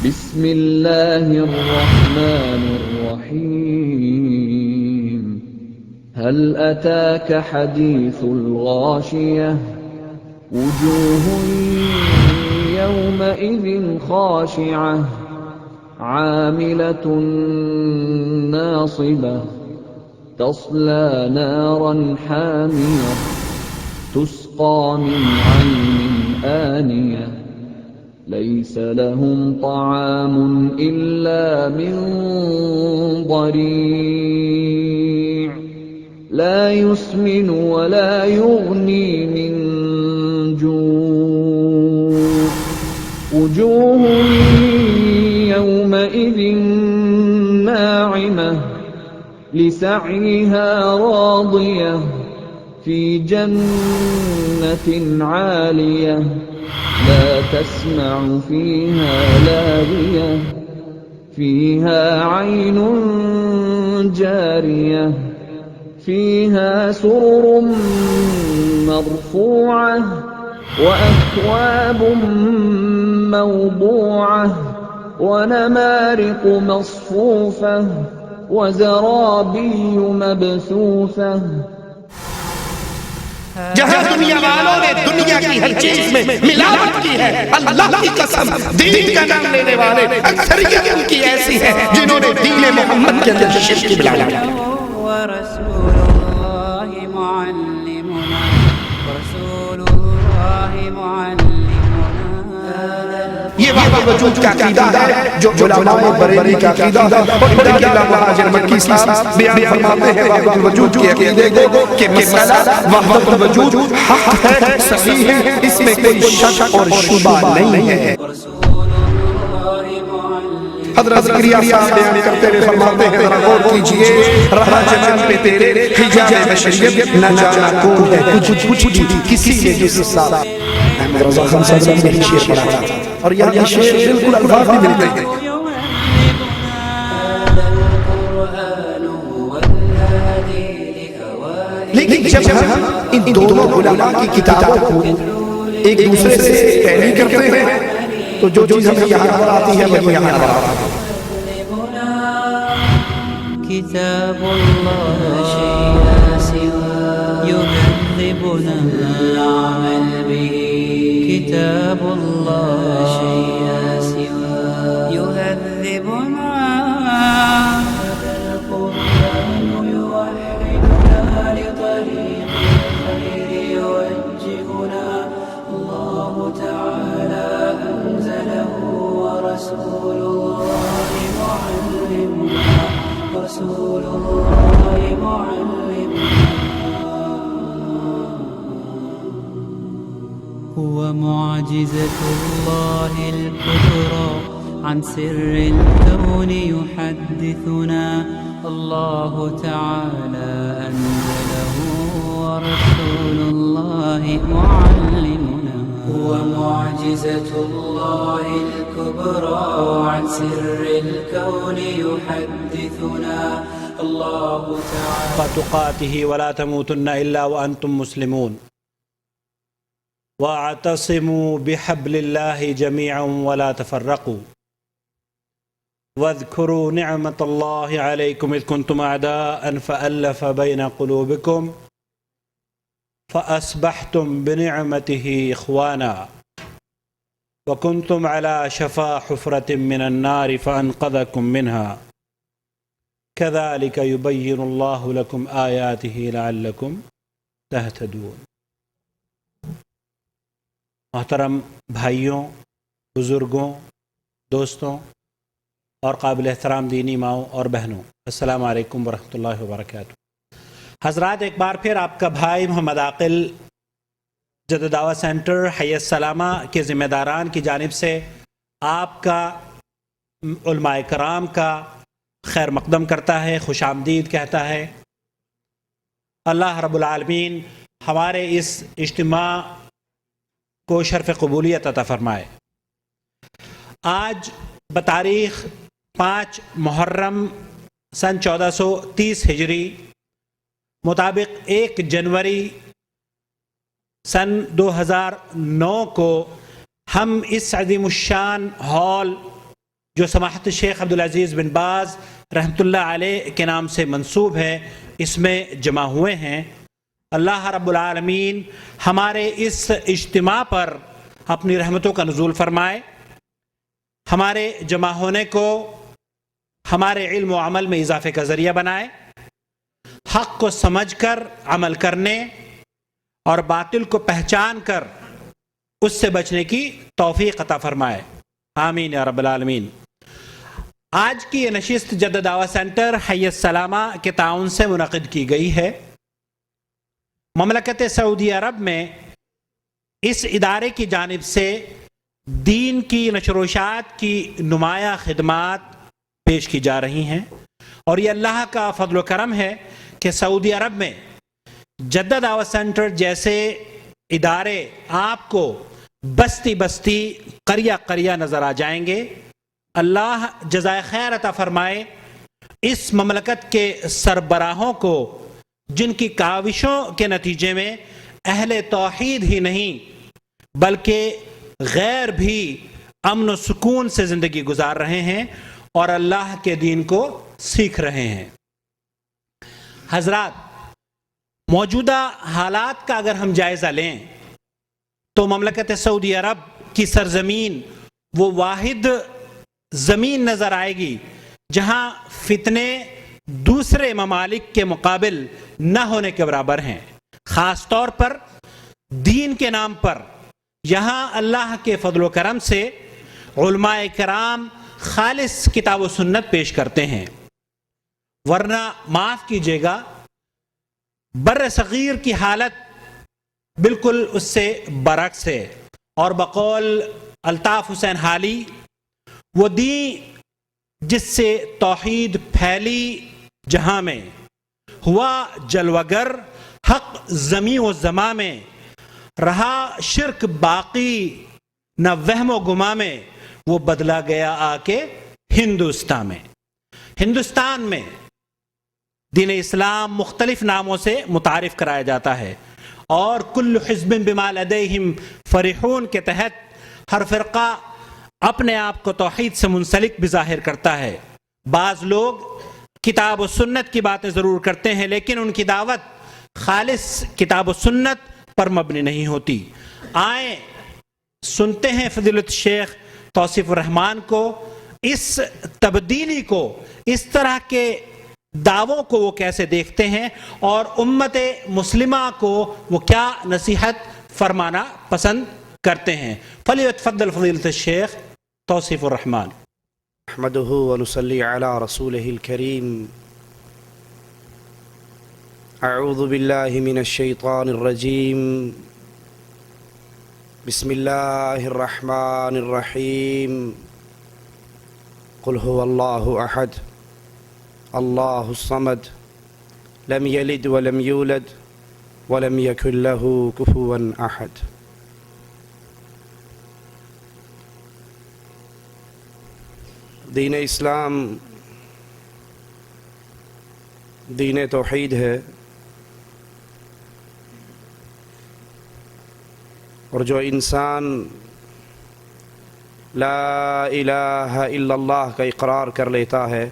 بسم الله الرحمن الرحيم هل أتاك حديث الغاشية وجوه يومئذ خاشعة عاملة ناصبة تصلى نارا حامية تسقى من عين آنية ليس لهم طعام إلا من ضريع لا يسمن ولا يغني من جوع وجوه يومئذ ناعمة لسعيها راضية في جنة عالية لا تسمع فيها لاغية فيها عين جارية فيها سرر مرفوعة وأكواب موضوعة ونمارق مصفوفة وزرابي مبثوثة جہاں دنیا والوں نے دنیا کی ہر چیز میں ملاوٹ کی ہے، اللہ کی قسم دین کا نام لینے والے اکثریت ان کی ایسی ہے جنہوں نے دین محمد کے اندر شرک کی ملاوٹ کی۔ ورسول اللہ معلمنا ورسول اللہ معلمنا۔ یہ وحدت الوجود کا عقیدہ ہے جو علماء بریلی کا عقیدہ ہے، اور مدد اللہ مہاجر مکی صاحب بیان فرماتے ہیں وحدت الوجود کے عقیدے کو کہ مسئلہ وحدت الوجود حق ہے، صحیح ہے، اس میں کوئی شک اور شبہ نہیں ہے۔ حضرت زکریا صاحب بیان کرتے ہوئے فرماتے ہیں ذرا غور کیجئے، رہا جنت پہ تیرے حجاب بشریت نہ جانا کون ہے کچھ بھی کسی نے جس صاحب احمد رضا خان صاحب نے یہ شعر پڑھا تھا اور یہاں یہ شعر بالکل الفاظ بھی ملتے ہیں۔ لیکن جب ہم ان دونوں علماء کی کتابوں کو ایک دوسرے سے پہلی کرتے ہیں تو جو چیز ہمیں یہاں پر آتی ہے وہ یہاں پر آتی ہے۔ كتاب الله شيء سوى يهذبنا العمل به كتاب الله شيء سوى يهذبنا هذا القرآن يوحدنا لطريق الخير يوجهنا الله تعالى أنزله ورسول الله معلمنا رسول الله معلمنا هو معجزة الله الكبرى عن سر الكون يحدثنا الله تعالى أنزله ورسول الله معلمنا هو معجزة الله الكبرى عن سر الكون يحدثنا الله تعالى تقاته ولا تموتن إلا وأنتم مسلمون واعتصموا بحبل الله جميعا ولا تفرقوا واذكروا نعمة الله عليكم إذ كنتم أعداء فألف بين قلوبكم فأصبحتم بنعمته إخوانا وكنتم على شفا حفرة من النار فأنقذكم منها كذلك يبين الله لكم آياته لعلكم تهتدون۔ محترم بھائیوں، بزرگوں، دوستوں اور قابل احترام دینی ماؤں اور بہنوں، السلام علیکم ورحمۃ اللہ وبرکاتہ۔ حضرات، ایک بار پھر آپ کا بھائی محمد عاقل جدہ دعویٰ سینٹر حی السلامہ کے ذمہ داران کی جانب سے آپ کا، علماء کرام کا خیر مقدم کرتا ہے، خوش آمدید کہتا ہے۔ اللہ رب العالمین ہمارے اس اجتماع کو شرف قبولیت عطا فرمائے۔ آج بتاریخ 5 محرم سن 1430 ہجری مطابق 1 جنوری سن 2009 کو ہم اس عظیم الشان ہال جو سماحت شیخ عبدالعزیز بن باز رحمۃ اللہ علیہ کے نام سے منسوب ہے، اس میں جمع ہوئے ہیں۔ اللہ رب العالمین ہمارے اس اجتماع پر اپنی رحمتوں کا نزول فرمائے، ہمارے جمع ہونے کو ہمارے علم و عمل میں اضافے کا ذریعہ بنائے، حق کو سمجھ کر عمل کرنے اور باطل کو پہچان کر اس سے بچنے کی توفیق عطا فرمائے، آمین یا رب العالمین۔ آج کی یہ نشست جدہ دعویٰ سینٹر حی السلامہ کے تعاون سے منعقد کی گئی ہے۔ مملکت سعودی عرب میں اس ادارے کی جانب سے دین کی نشر و اشاعت کی نمایاں خدمات پیش کی جا رہی ہیں، اور یہ اللہ کا فضل و کرم ہے کہ سعودی عرب میں جدہ دعوت سینٹر جیسے ادارے آپ کو بستی بستی قریہ قریہ نظر آ جائیں گے۔ اللہ جزائے خیر عطا فرمائے اس مملکت کے سربراہوں کو، جن کی کاوشوں کے نتیجے میں اہل توحید ہی نہیں بلکہ غیر بھی امن و سکون سے زندگی گزار رہے ہیں اور اللہ کے دین کو سیکھ رہے ہیں۔ حضرات، موجودہ حالات کا اگر ہم جائزہ لیں تو مملکت سعودی عرب کی سرزمین وہ واحد زمین نظر آئے گی جہاں فتنے دوسرے ممالک کے مقابل نہ ہونے کے برابر ہیں۔ خاص طور پر دین کے نام پر یہاں اللہ کے فضل و کرم سے علماء کرام خالص کتاب و سنت پیش کرتے ہیں، ورنہ معاف کیجیے گا بر صغیر کی حالت بالکل اس سے برعکس ہے۔ اور بقول الطاف حسین حالی، وہ دین جس سے توحید پھیلی جہاں میں، ہوا جلوگر حق زمیں و زماں میں، رہا شرک باقی نہ وہم و گما میں، وہ بدلا گیا آ کے ہندوستان میں۔ ہندوستان میں دین اسلام مختلف ناموں سے متعارف کرایا جاتا ہے، اور کل حزب بما لدیہم فرحون کے تحت ہر فرقہ اپنے آپ کو توحید سے منسلک بھی ظاہر کرتا ہے۔ بعض لوگ کتاب و سنت کی باتیں ضرور کرتے ہیں، لیکن ان کی دعوت خالص کتاب و سنت پر مبنی نہیں ہوتی۔ آئیں سنتے ہیں فضیلت شیخ توصیف الرحمان کو، اس تبدیلی کو، اس طرح کے دعووں کو وہ کیسے دیکھتے ہیں اور امت مسلمہ کو وہ کیا نصیحت فرمانا پسند کرتے ہیں۔ فلیتفضل فضیلت الشیخ توصیف الرحمان۔ نحمده ونصلي على رسوله الكريم۔ اعوذ باللہ من الشیطان الرجیم، بسم اللہ الرحمن الرحیم۔ قل هو اللہ احد اللہ الصمد لم یلد ولم یولد ولم یکن له کفوا احد۔ دین اسلام دین توحید ہے، اور جو انسان لا الہ الا اللہ کا اقرار کر لیتا ہے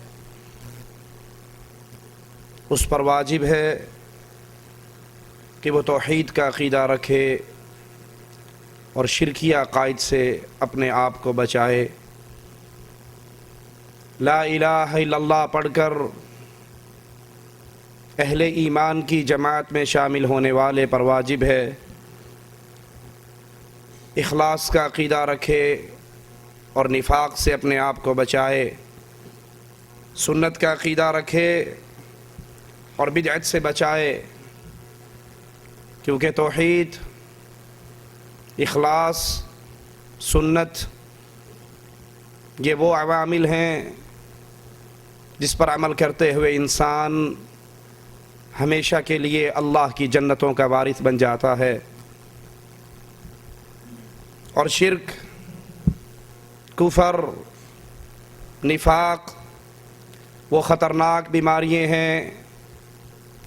اس پر واجب ہے کہ وہ توحید کا عقیدہ رکھے اور شرکی عقائد سے اپنے آپ کو بچائے۔ لا الہ الا اللہ پڑھ کر اہل ایمان کی جماعت میں شامل ہونے والے پر واجب ہے اخلاص کا عقیدہ رکھے اور نفاق سے اپنے آپ کو بچائے، سنت کا عقیدہ رکھے اور بدعت سے بچائے، کیونکہ توحید، اخلاص، سنت یہ وہ عوامل ہیں جس پر عمل کرتے ہوئے انسان ہمیشہ کے لیے اللہ کی جنتوں کا وارث بن جاتا ہے۔ اور شرک، کفر، نفاق وہ خطرناک بیماریاں ہیں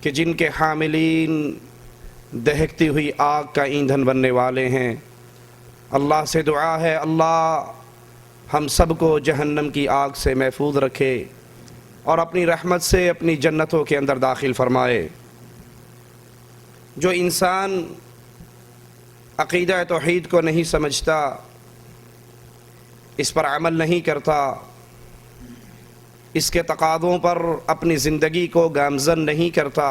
کہ جن کے حاملین دہکتی ہوئی آگ کا ایندھن بننے والے ہیں۔ اللہ سے دعا ہے اللہ ہم سب کو جہنم کی آگ سے محفوظ رکھے اور اپنی رحمت سے اپنی جنتوں کے اندر داخل فرمائے۔ جو انسان عقیدہ توحید کو نہیں سمجھتا، اس پر عمل نہیں کرتا، اس کے تقاضوں پر اپنی زندگی کو گامزن نہیں کرتا،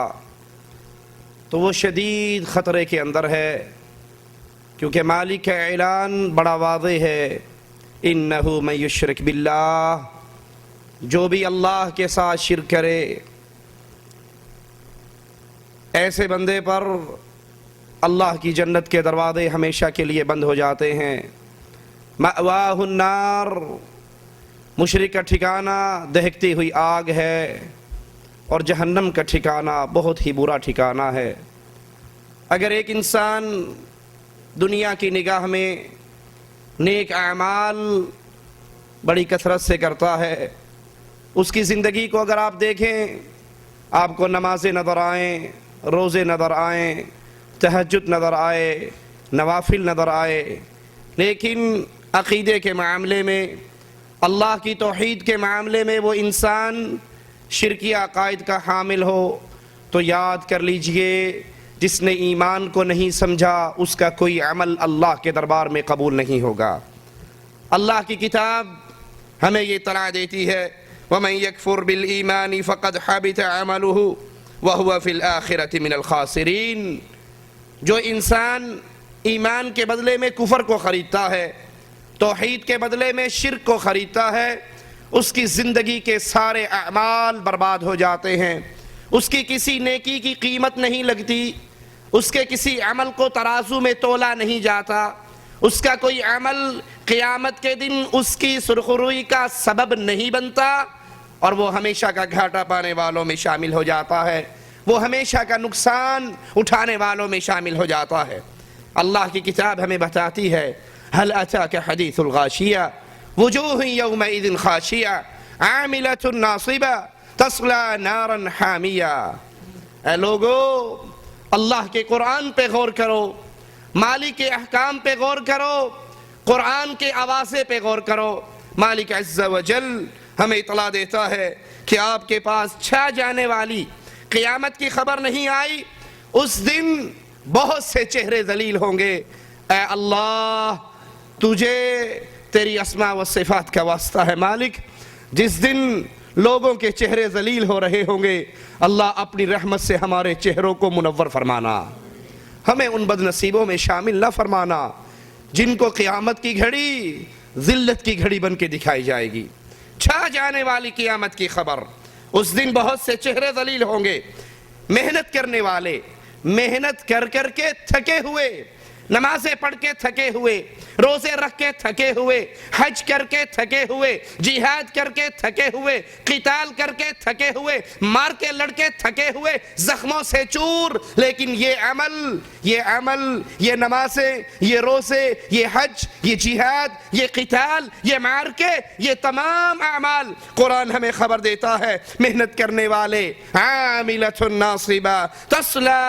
تو وہ شدید خطرے کے اندر ہے، کیونکہ مالک کا اعلان بڑا واضح ہے، اِنَّهُ مَن يُشْرِكْ بِاللَّهِ، جو بھی اللہ کے ساتھ شرک کرے ایسے بندے پر اللہ کی جنت کے دروازے ہمیشہ کے لیے بند ہو جاتے ہیں۔ مأواہ النار، مشرک کا ٹھکانہ دہکتی ہوئی آگ ہے، اور جہنم کا ٹھکانہ بہت ہی برا ٹھکانہ ہے۔ اگر ایک انسان دنیا کی نگاہ میں نیک اعمال بڑی کثرت سے کرتا ہے، اس کی زندگی کو اگر آپ دیکھیں، آپ کو نمازیں نظر آئیں، روزے نظر آئیں، تہجد نظر آئے، نوافل نظر آئے، لیکن عقیدے کے معاملے میں، اللہ کی توحید کے معاملے میں وہ انسان شرکی عقائد کا حامل ہو، تو یاد کر لیجئے جس نے ایمان کو نہیں سمجھا اس کا کوئی عمل اللہ کے دربار میں قبول نہیں ہوگا۔ اللہ کی کتاب ہمیں یہ اطلاع دیتی ہے، وَمَن يَكْفُرْ بِالْإِيمَانِ فَقَدْ حَبِطَ عَمَلُهُ وَهُوَ فِي الْآخِرَةِ مِنَ الْخَاسِرِينَ۔ جو انسان ایمان کے بدلے میں کفر کو خریدتا ہے، توحید کے بدلے میں شرک کو خریدتا ہے، اس کی زندگی کے سارے اعمال برباد ہو جاتے ہیں، اس کی کسی نیکی کی قیمت نہیں لگتی، اس کے کسی عمل کو ترازو میں تولا نہیں جاتا، اس کا کوئی عمل قیامت کے دن اس کی سرخروئی کا سبب نہیں بنتا، اور وہ ہمیشہ کا گھاٹا پانے والوں میں شامل ہو جاتا ہے، وہ ہمیشہ کا نقصان اٹھانے والوں میں شامل ہو جاتا ہے۔ اللہ کی کتاب ہمیں بتاتی ہے، هل اتاك حدیث الغاشیہ وجوہ یومئذ خاشیہ عاملۃ ناصبہ تصلی نارا حامیہ۔ اے لوگو، اللہ کے قرآن پہ غور کرو، مالک کے احکام پہ غور کرو، قرآن کے آوازے پہ غور کرو۔ مالک عز و جل ہمیں اطلاع دیتا ہے کہ آپ کے پاس چھا جانے والی قیامت کی خبر نہیں آئی، اس دن بہت سے چہرے ذلیل ہوں گے۔ اے اللہ، تجھے تیری اسماء و صفات کا واسطہ ہے مالک، جس دن لوگوں کے چہرے ذلیل ہو رہے ہوں گے، اللہ اپنی رحمت سے ہمارے چہروں کو منور فرمانا، ہمیں ان بد نصیبوں میں شامل نہ فرمانا جن کو قیامت کی گھڑی ذلت کی گھڑی بن کے دکھائی جائے گی۔ چھا جانے والی قیامت کی خبر، اس دن بہت سے چہرے ذلیل ہوں گے، محنت کرنے والے، محنت کر کر کے تھکے ہوئے، نمازیں پڑھ کے تھکے ہوئے، روزے رکھ کے تھکے ہوئے، حج کر کے تھکے ہوئے، جہاد کر کے تھکے ہوئے، قتال کر کے تھکے ہوئے، مار کے لڑ کے تھکے ہوئے، زخموں سے چور، لیکن یہ عمل، یہ نمازیں، یہ روزے، یہ حج، یہ جہاد، یہ قتال، یہ مار کے، یہ تمام اعمال قرآن ہمیں خبر دیتا ہے، محنت کرنے والے، عاملۃ ناصبہ تصلی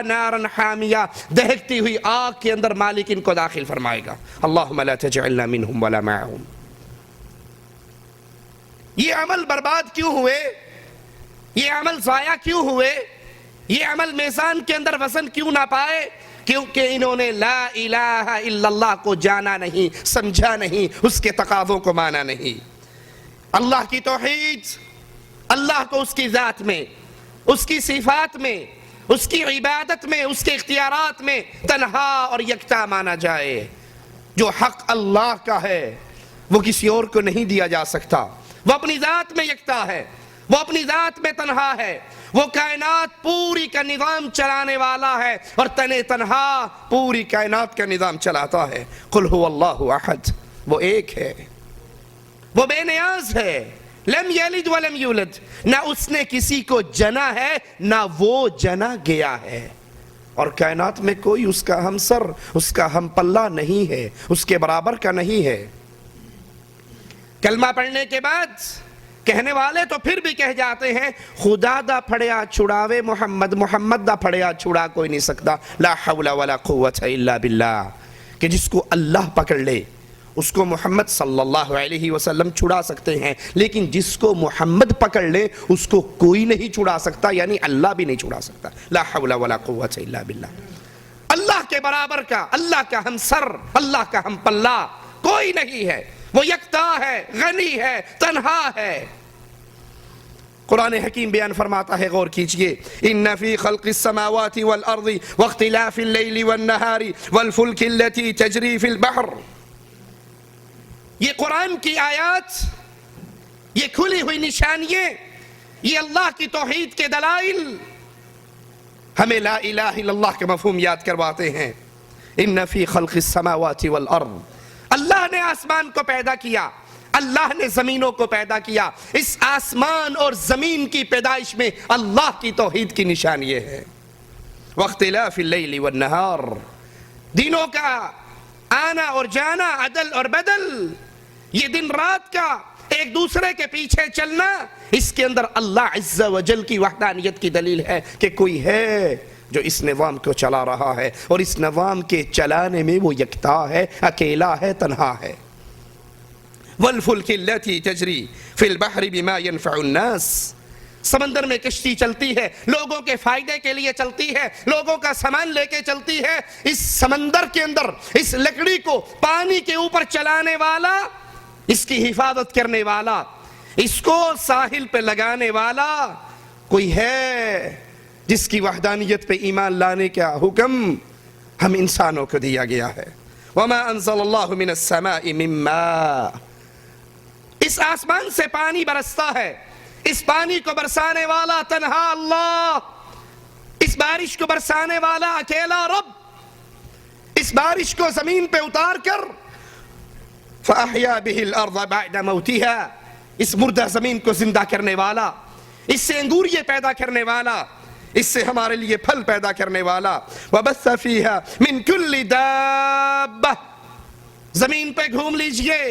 نارا حامیہ، دہکتی ہوئی آگ کے اندر مالک ان کو داخل فرمائے گا۔ اللہم لا تجعلنا منہم ولا معہم۔ یہ عمل برباد کیوں ہوئے؟ یہ عمل ضائع کیوں ہوئے؟ یہ عمل میزان کے اندر وزن کیوں نہ پائے؟ کیونکہ انہوں نے لا الہ الا اللہ کو جانا نہیں، سمجھا نہیں، اس کے تقاضوں کو مانا نہیں۔ اللہ کی توحید، اللہ کو اس کی ذات میں، اس کی صفات میں، اس کی عبادت میں، اس کے اختیارات میں تنہا اور یکتا مانا جائے۔ جو حق اللہ کا ہے وہ کسی اور کو نہیں دیا جا سکتا، وہ اپنی ذات میں یکتا ہے، وہ اپنی ذات میں تنہا ہے، وہ کائنات پوری کا نظام چلانے والا ہے، اور تنہا پوری کائنات کا نظام چلاتا ہے۔ قل هو اللہ احد، وہ ایک ہے، وہ بے نیاز ہے، لم یلد ولم یولد، نہ اس نے کسی کو جنا ہے نہ وہ جنا گیا ہے، اور کائنات میں کوئی اس کا ہمسر، اس کا ہم پلہ نہیں ہے، اس کے برابر کا نہیں ہے۔ کلمہ پڑھنے کے بعد کہنے والے تو پھر بھی کہہ جاتے ہیں، خدا دا پھڑیا چھڑاوے محمد، محمد دا پھڑیا چھڑا کوئی نہیں سکتا، لا حول ولا قوت الا باللہ، کہ جس کو اللہ پکڑ لے اس کو محمد صلی اللہ علیہ وسلم چھڑا سکتے ہیں، لیکن جس کو محمد پکڑ لے اس کو کوئی نہیں چھڑا سکتا، یعنی اللہ بھی نہیں چھڑا سکتا۔ لا حول ولا قوت الا باللہ۔ اللہ کے برابر کا، اللہ کا ہم سر، اللہ کا ہم پلہ کوئی نہیں ہے۔ وہ یکتا ہے، غنی ہے، تنہا ہے۔ قرآن حکیم بیان فرماتا ہے، غور کیجئے، ان فی خلق السماوات والارض واختلاف اللیل والنہار والفلک التي تجری فی البحر۔ یہ قرآن کی آیات، یہ کھلی ہوئی نشانیاں، یہ اللہ کی توحید کے دلائل ہمیں لا الہ الا اللہ کے مفہوم یاد کرواتے ہیں۔ ان فی خلق السماوات والارض، اللہ نے آسمان کو پیدا کیا، اللہ نے زمینوں کو پیدا کیا۔ اس آسمان اور زمین کی پیدائش میں اللہ کی توحید کی نشانی ہے۔ واختلاف اللیل والنہار، دنوں کا آنا اور جانا، عدل اور بدل، یہ دن رات کا ایک دوسرے کے پیچھے چلنا، اس کے اندر اللہ عز و جل کی وحدانیت کی دلیل ہے کہ کوئی ہے جو اس نظام کو چلا رہا ہے، اور اس نظام کے چلانے میں وہ یکتا ہے، اکیلا ہے، تنہا ہے۔ والفلک التي تجری فی البحر بما ينفع الناس، سمندر میں کشتی چلتی ہے، لوگوں کے فائدے کے لیے چلتی ہے، لوگوں کا سامان لے کے چلتی ہے۔ اس سمندر کے اندر اس لکڑی کو پانی کے اوپر چلانے والا، اس کی حفاظت کرنے والا، اس کو ساحل پہ لگانے والا کوئی ہے جس کی وحدانیت پہ ایمان لانے کا حکم ہم انسانوں کو دیا گیا ہے۔ وما انزل اللہ من السماء من ماء، اس آسمان سے پانی برستا ہے، اس پانی کو برسانے والا تنہا اللہ، اس بارش کو برسانے والا اکیلا رب، اس بارش کو زمین پہ اتار کر فَأَحْيَا بِهِ الْأَرْضَ بَعْدَ مَوْتِهَا، اس مردہ زمین کو زندہ کرنے والا، اس سے انگوریے پیدا کرنے والا، اس سے ہمارے لیے پھل پیدا کرنے والا۔ وَبَثَّ فِيهَا مِن كُلِّ دَابَّةٍ، زمین پہ گھوم لیجئے،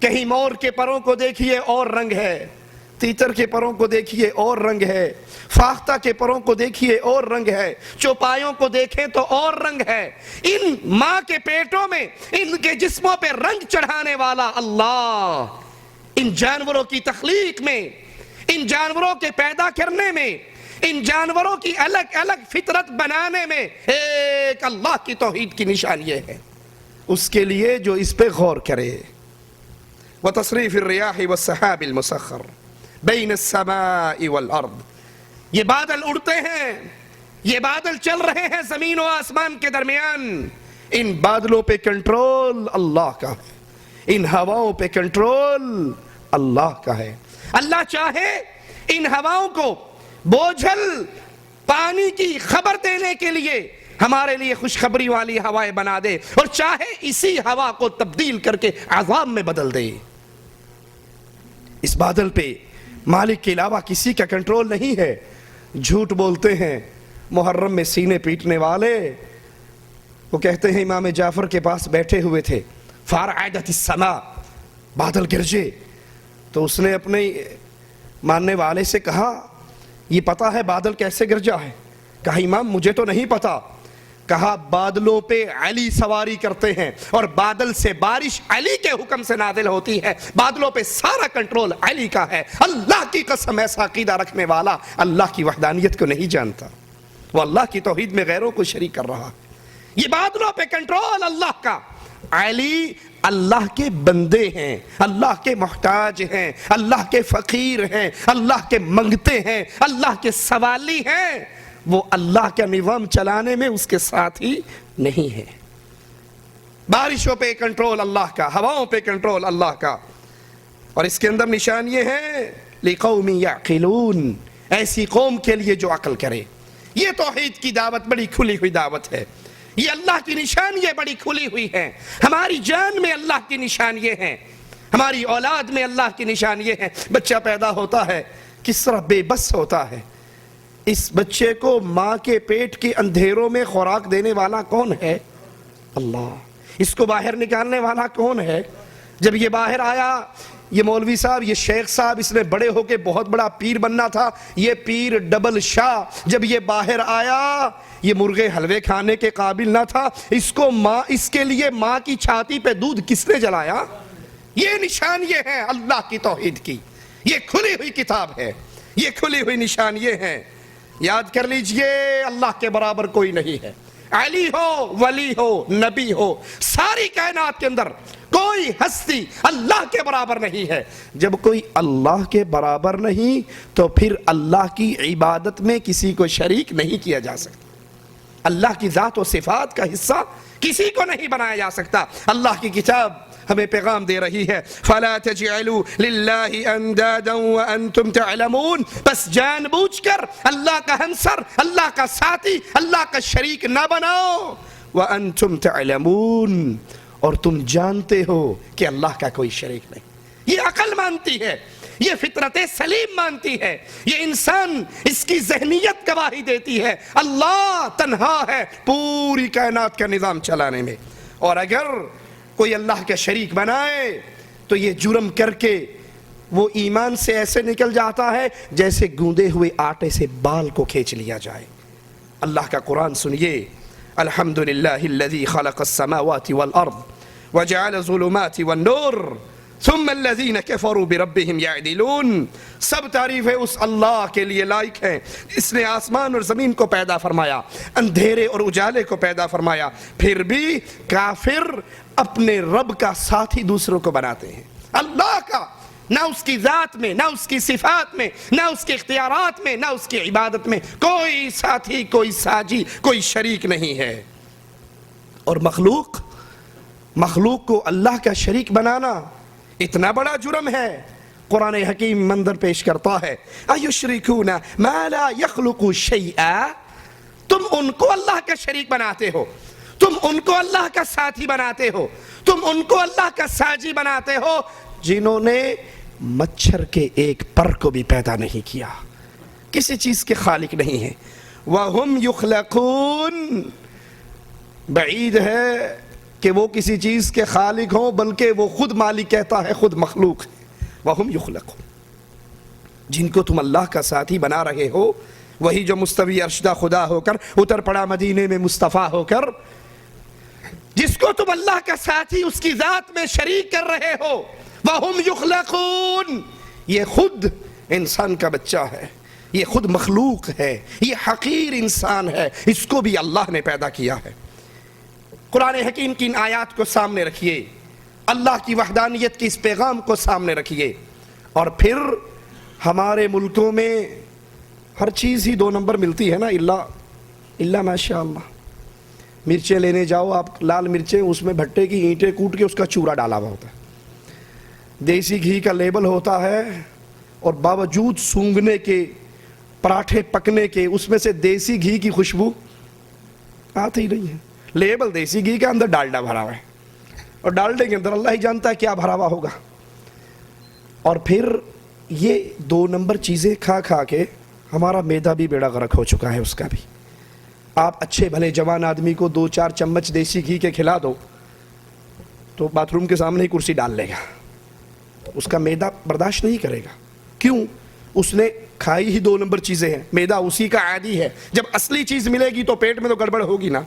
کہیں مور کے پروں کو دیکھیے اور رنگ ہے، تیتر کے پروں کو دیکھیے اور رنگ ہے، فاختہ کے پروں کو دیکھیے اور رنگ ہے، چوپایوں کو دیکھیں تو اور رنگ ہے۔ ان ماں کے پیٹوں میں ان کے جسموں پہ رنگ چڑھانے والا اللہ، ان جانوروں کی تخلیق میں، ان جانوروں کے پیدا کرنے میں، ان جانوروں کی الگ الگ فطرت بنانے میں ایک اللہ کی توحید کی نشانی ہے۔ اس کے لیے جو اس پہ غور کرے۔ وتصریف الریاح والسحاب المسخر بین السماء والارض، یہ بادل اڑتے ہیں، یہ بادل چل رہے ہیں زمین و آسمان کے درمیان، ان بادلوں پہ کنٹرول اللہ کا ہے، ان ہواؤں پہ کنٹرول اللہ کا ہے۔ اللہ چاہے ان ہواؤں کو بوجھل پانی کی خبر دینے کے لیے ہمارے لیے خوشخبری والی ہوائیں بنا دے، اور چاہے اسی ہوا کو تبدیل کر کے عذاب میں بدل دے۔ اس بادل پہ مالک کے علاوہ کسی کا کنٹرول نہیں ہے۔ جھوٹ بولتے ہیں محرم میں سینے پیٹنے والے، وہ کہتے ہیں امام جعفر کے پاس بیٹھے ہوئے تھے، فارعدت السماء، بادل گرجے، تو اس نے اپنے ماننے والے سے کہا یہ پتا ہے بادل کیسے گرجا ہے؟ کہا امام مجھے تو نہیں پتا۔ کہا بادلوں پہ علی سواری کرتے ہیں، اور بادل سے بارش علی کے حکم سے نازل ہوتی ہے، بادلوں پہ سارا کنٹرول علی کا ہے۔ اللہ کی قسم، ایسا عقیدہ رکھنے والا اللہ کی وحدانیت کو نہیں جانتا، وہ اللہ کی توحید میں غیروں کو شریک کر رہا ہے۔ یہ بادلوں پہ کنٹرول اللہ کا۔ علی اللہ کے بندے ہیں، اللہ کے محتاج ہیں، اللہ کے فقیر ہیں، اللہ کے منگتے ہیں، اللہ کے سوالی ہیں، وہ اللہ کا نظام چلانے میں اس کے ساتھ ہی نہیں ہے۔ بارشوں پہ کنٹرول اللہ کا، ہواؤں پہ کنٹرول اللہ کا، اور اس کے اندر نشان یہ ہے لِقَوْمٍ يَعْقِلُونَ، ایسی قوم کے لیے جو عقل کرے۔ یہ توحید کی دعوت بڑی کھلی ہوئی دعوت ہے، یہ اللہ کی نشانیاں بڑی کھلی ہوئی ہیں۔ ہماری جان میں اللہ کی نشانیاں ہیں، ہماری اولاد میں اللہ کی نشانیاں ہیں۔ بچہ پیدا ہوتا ہے کس طرح بے بس ہوتا ہے، اس بچے کو ماں کے پیٹ کے اندھیروں میں خوراک دینے والا کون ہے؟ اللہ۔ اس کو باہر نکالنے والا کون ہے؟ جب یہ باہر آیا یہ مولوی صاحب، یہ شیخ صاحب، اس نے بڑے ہو کے بہت بڑا پیر بننا تھا، یہ پیر ڈبل شاہ جب یہ باہر آیا یہ مرغے حلوے کھانے کے قابل نہ تھا، اس کے لیے ماں کی چھاتی پہ دودھ کس نے جلایا؟ یہ نشانیاں ہیں اللہ کی توحید کی، یہ کھلی ہوئی کتاب ہے، یہ کھلی ہوئی نشانیاں ہیں، یاد کر لیجئے اللہ کے برابر کوئی نہیں ہے، علی ہو، ولی ہو، نبی ہو، ساری کائنات کے اندر کوئی ہستی اللہ کے برابر نہیں ہے۔ جب کوئی اللہ کے برابر نہیں تو پھر اللہ کی عبادت میں کسی کو شریک نہیں کیا جا سکتا، اللہ کی ذات و صفات کا حصہ کسی کو نہیں بنایا جا سکتا۔ اللہ کی کتاب ہمیں پیغام دے رہی ہے فَلَا تَجْعَلُوا لِلَّهِ أَنْدَادًا وَأَنْتُمْ تَعْلَمُونَ، بس جان بوجھ کر اللہ کا ہمسر، اللہ کا ساتھی، اللہ کا شریک نہ بناؤ، وَأَنْتُمْ تَعْلَمُونَ، اور تم جانتے ہو کہ اللہ کا کوئی شریک نہیں۔ یہ عقل مانتی ہے، یہ فطرت سلیم مانتی ہے، یہ انسان، اس کی ذہنیت گواہی دیتی ہے اللہ تنہا ہے پوری کائنات کا نظام چلانے میں، اور اگر کوئی اللہ کا شریک بنائے تو یہ جرم کر کے وہ ایمان سے ایسے نکل جاتا ہے جیسے گوندے ہوئے آٹے سے بال کو کھینچ لیا جائے۔ اللہ کا قرآن سنیے، الحمدللہ الذی خلق السماوات والارض وجعل الظلمات والنور ثم الذین کفروا بربہم یعدلون، سب تعریفیں اس اللہ کے لیے لائق ہیں، اس نے آسمان اور زمین کو پیدا فرمایا، اندھیرے اور اجالے کو پیدا فرمایا، پھر بھی کافر اپنے رب کا ساتھی دوسروں کو بناتے ہیں۔ اللہ کا نہ اس کی ذات میں، نہ اس کی صفات میں، نہ اس کے اختیارات میں، نہ اس کی عبادت میں کوئی ساتھی، کوئی ساجی، کوئی شریک نہیں ہے۔ اور مخلوق کو اللہ کا شریک بنانا اتنا بڑا جرم ہے، قرآن حکیم منظر پیش کرتا ہے اَيُشْرِكُونَ مَا لَا يَخْلُقُ شَيْئًا، تم ان کو اللہ کا شریک بناتے ہو، تم ان کو اللہ کا ساتھی بناتے ہو، تم ان کو اللہ کا ساجی بناتے ہو جنہوں نے مچھر کے ایک پر کو بھی پیدا نہیں کیا، کسی چیز کے خالق نہیں ہیں۔ وَهُمْ يُخْلَقُونَ، بعید ہے کہ وہ کسی چیز کے خالق ہوں، بلکہ وہ خود مالک کہتا ہے، خود مخلوق ہے۔ وَهُمْ يُخْلَقُونَ، جن کو تم اللہ کا ساتھی بنا رہے ہو، وہی جو مستوی عرشدہ خدا ہو کر اتر پڑا مدینے میں مصطفیٰ ہو کر، جس کو تم اللہ کا ساتھی اس کی ذات میں شریک کر رہے ہو، وَهُمْ يُخْلَقُونَ، یہ خود انسان کا بچہ ہے، یہ خود مخلوق ہے، یہ حقیر انسان ہے، اس کو بھی اللہ نے پیدا کیا ہے۔ قرآن حکیم کی ان آیات کو سامنے رکھیے، اللہ کی وحدانیت کی اس پیغام کو سامنے رکھیے، اور پھر ہمارے ملکوں میں ہر چیز ہی 2 نمبر ملتی ہے نا، اللہ ماشاء اللہ۔ مرچیں لینے جاؤ آپ، لال مرچیں، اس میں بھٹے کی اینٹیں کوٹ کے اس کا چورا ڈالا ہوا ہوتا ہے، دیسی گھی کا لیبل ہوتا ہے، اور باوجود سونگھنے کے، پراٹھے پکنے کے، اس میں سے دیسی گھی کی خوشبو آتی ہی نہیں ہے۔ لیبل دیسی گھی کا، اندر ڈالڈا بھرا ہوا ہے، اور ڈالڈے کے اندر اللہ ہی جانتا ہے کیا بھرا ہوا ہوگا۔ اور پھر یہ 2 نمبر چیزیں کھا کھا کے ہمارا میدا بھی بیڑا غرق ہو چکا ہے، اس کا بھی۔ آپ اچھے بھلے جوان آدمی کو 2-4 چمچ دیسی گھی کے کھلا دو تو باتھ روم کے سامنے ہی کرسی ڈال لے گا، اس کا میدا برداشت نہیں کرے گا۔ کیوں؟ اس نے کھائی ہی 2 نمبر چیزیں ہیں، میدا اسی کا عادی ہے۔ جب اصلی چیز ملے گی تو پیٹ میں تو گڑبڑ ہوگی نا۔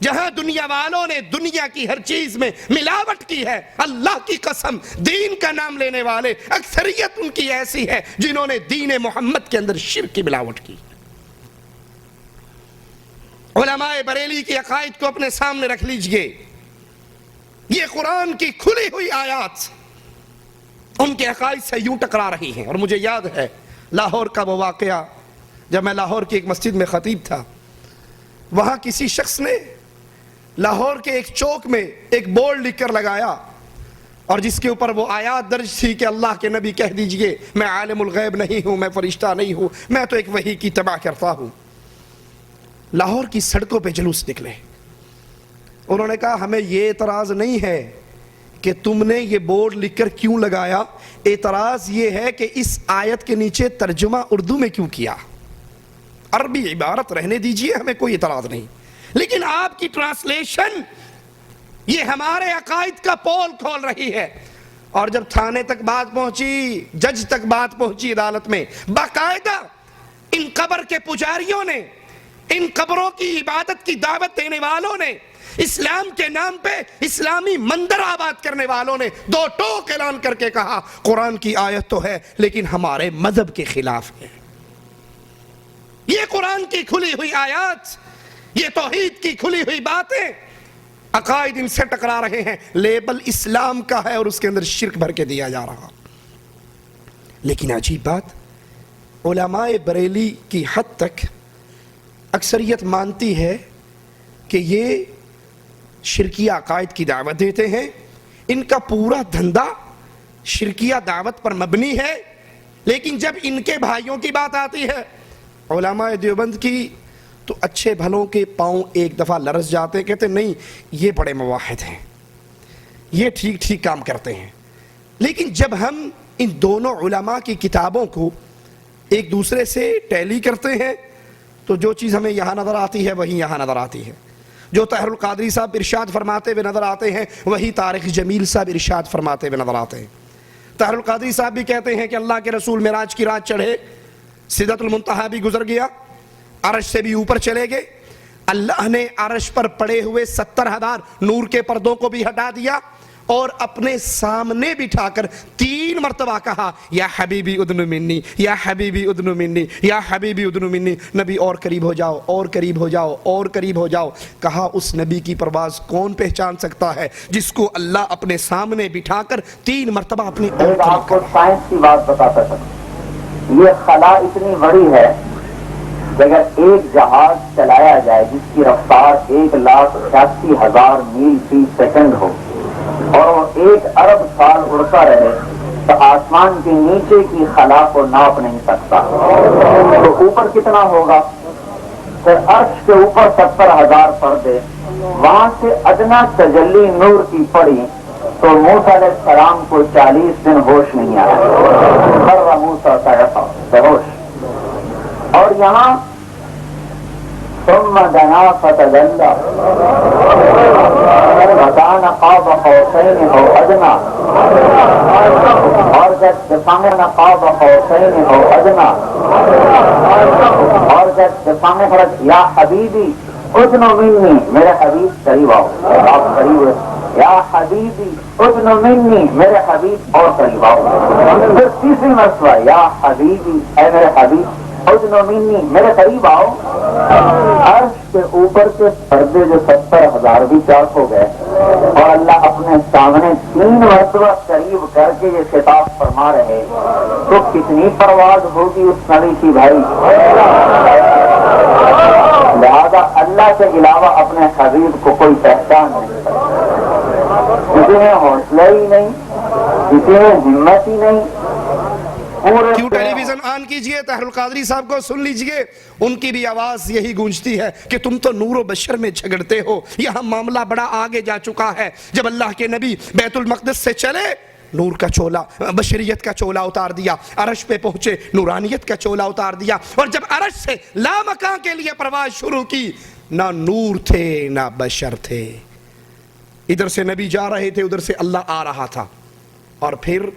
جہاں دنیا والوں نے دنیا کی ہر چیز میں ملاوٹ کی ہے، اللہ کی قسم دین کا نام لینے والے اکثریت ان کی ایسی ہے جنہوں نے دین محمد کے اندر شرک کی ملاوٹ کی۔ علماء بریلی کے عقائد کو اپنے سامنے رکھ لیجئے، یہ قرآن کی کھلی ہوئی آیات ان کے عقائد سے یوں ٹکرا رہی ہیں۔ اور مجھے یاد ہے لاہور کا وہ واقعہ، جب میں لاہور کی ایک مسجد میں خطیب تھا، وہاں کسی شخص نے لاہور کے ایک چوک میں ایک بورڈ لکھ کر لگایا، اور جس کے اوپر وہ آیات درج تھی کہ اللہ کے نبی کہہ دیجئے میں عالم الغیب نہیں ہوں، میں فرشتہ نہیں ہوں، میں تو ایک وحی کی اتباع کرتا ہوں۔ لاہور کی سڑکوں پہ جلوس نکلے، انہوں نے کہا ہمیں یہ اعتراض نہیں ہے کہ تم نے یہ بورڈ لکھ کر کیوں لگایا، اعتراض یہ ہے کہ اس آیت کے نیچے ترجمہ اردو میں کیوں کیا، عربی عبارت رہنے دیجئے، ہمیں کوئی اعتراض نہیں، لیکن آپ کی ٹرانسلیشن یہ ہمارے عقائد کا پول کھول رہی ہے۔ اور جب تھانے تک بات پہنچی، جج تک بات پہنچی عدالت میں، باقاعدہ ان قبر کے پجاریوں نے، ان قبروں کی عبادت کی دعوت دینے والوں نے، اسلام کے نام پہ اسلامی مندر آباد کرنے والوں نے دو ٹوک اعلان کر کے کہا قرآن کی آیت تو ہے لیکن ہمارے مذہب کے خلاف ہے۔ یہ قرآن کی کھلی ہوئی آیات، یہ توحید کی کھلی ہوئی باتیں، عقائد ان سے ٹکرا رہے ہیں، لیبل اسلام کا ہے اور اس کے اندر شرک بھر کے دیا جا رہا۔ لیکن عجیب بات، علماء بریلی کی حد تک اکثریت مانتی ہے کہ یہ شرکیہ عقائد کی دعوت دیتے ہیں، ان کا پورا دھندا شرکیہ دعوت پر مبنی ہے، لیکن جب ان کے بھائیوں کی بات آتی ہے، علماء دیوبند کی، تو اچھے بھلوں کے پاؤں ایک دفعہ لرز جاتے ہیں، کہتے ہیں نہیں یہ بڑے موحد ہیں، یہ ٹھیک ٹھیک کام کرتے ہیں۔ لیکن جب ہم ان دونوں علماء کی کتابوں کو ایک دوسرے سے ٹیلی کرتے ہیں تو جو چیز ہمیں یہاں نظر آتی ہے وہی یہاں نظر آتی ہے، جو طاہر القادری صاحب ارشاد فرماتے ہوئے نظر آتے ہیں وہی طارق جمیل صاحب ارشاد فرماتے ہوئے نظر آتے ہیں۔ طاہر القادری صاحب بھی کہتے ہیں کہ اللہ کے رسول معراج کی رات چڑھے، سدرۃ المنتہا بھی گزر گیا، عرش سے بھی اوپر چلے گئے، اللہ نے عرش پر پڑے ہوئے 70,000 نور کے پردوں کو بھی ہٹا دیا اور اپنے سامنے بٹھا کر 3 مرتبہ کہا یا حبیبی ادنو منی، یا حبیبی ادنو منی، یا حبیبی ادنو منی، نبی اور قریب ہو جاؤ، اور قریب ہو جاؤ، اور قریب ہو جاؤ۔ کہا اس نبی کی پرواز کون پہچان سکتا ہے جس کو اللہ اپنے سامنے بٹھا کر 3 مرتبہ اپنی اور قریب آپ کو سائنس کی بات بتاتا تھا، یہ خلا اتنی بڑی ہے کہ اگر ایک جہاز چلایا جائے جس کی رفتار 1,88,000 میل فی سیکنڈ ہو اور وہ 1 ارب سال اڑتا رہے تو آسمان کے نیچے کی خلا کو ناپ نہیں سکتا، تو اوپر کتنا ہوگا؟ پھر عرش کے اوپر 70,000 پردے، وہاں سے ادنا تجلی نور کی پڑی تو موسیٰ علیہ السلام کو 40 دن ہوش نہیں آیا، مر موسیٰ صعقا بہوش۔ اور یہاں ثم دنا فتدلی فکان قاب قوسین او ادنا، اور جب سامنے قاب قوسین او ادنا، اور جب سامنے فرق یا حبیبی ادنو منی، میرے حبیب قریب آؤ، آپ قریب ہوئے، یا حبیبی ادنو منی، میرے حبیب اور قریب آؤ۔ پھر تیسری مرتبہ یا حبیبی، اے میرے حبیب ادنو منی، میرے قریب آؤ۔ عرش کے اوپر کے پردے جو 70,000 بھی چاک ہو گئے اور اللہ اپنے سامنے 3 مرتبہ قریب کر کے یہ خطاب فرما رہے، تو کتنی پرواز ہوگی اس نبی کی بھائی۔ لہذا اللہ کے علاوہ اپنے حبیب کو کوئی پہچان نہیں سکتا، کسی میں حوصلہ ہی نہیں، کسی میں ہمت ہی نہیں۔ کیوں ٹیلی ویژن آن کیجئے، طاہر القادری صاحب کو سن لیجئے، ان کی بھی آواز یہی گونجتی ہے کہ تم تو نور و بشر میں جھگڑتے ہو، یہاں معاملہ بڑا آگے جا چکا ہے۔ جب اللہ کے نبی بیت المقدس سے چلے، نور کا چولا، بشریت کا چولا اتار دیا، عرش پہ پہنچے، نورانیت کا چولا اتار دیا، اور جب عرش سے لامکان کے لیے پرواز شروع کی، نہ نور تھے نہ بشر تھے، ادھر سے نبی جا رہے تھے، ادھر سے اللہ آ رہا تھا، اور پھر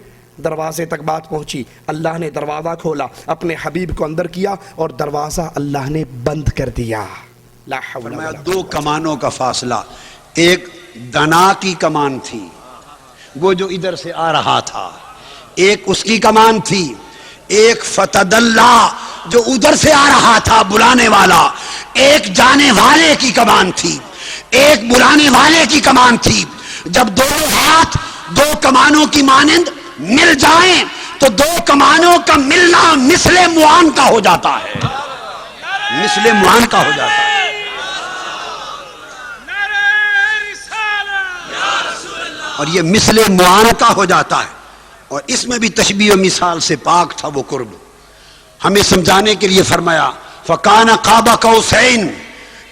دروازے تک بات پہنچی، اللہ نے دروازہ کھولا، اپنے حبیب کو اندر کیا اور دروازہ اللہ نے بند کر دیا۔ لا حول ولا قوة۔ 2 کمانوں کا فاصلہ، ایک دنا کی کمان تھی وہ جو ادھر سے آ رہا تھا، ایک اس کی کمان تھی، ایک فتد اللہ جو ادھر سے آ رہا تھا بلانے والا، ایک جانے والے کی کمان تھی، ایک بلانے والے کی کمان تھی۔ جب 2 ہاتھ 2 کمانوں کی مانند مل جائیں تو 2 کمانوں کا ملنا مثل معان کا ہو جاتا ہے، مثل معان کا ہو جاتا ہے۔ اور یہ مثل معان کا ہو جاتا ہے، اور اس میں بھی تشبیہ و مثال سے پاک تھا وہ قرب۔ ہمیں سمجھانے کے لیے فرمایا فکان قاب قوسین،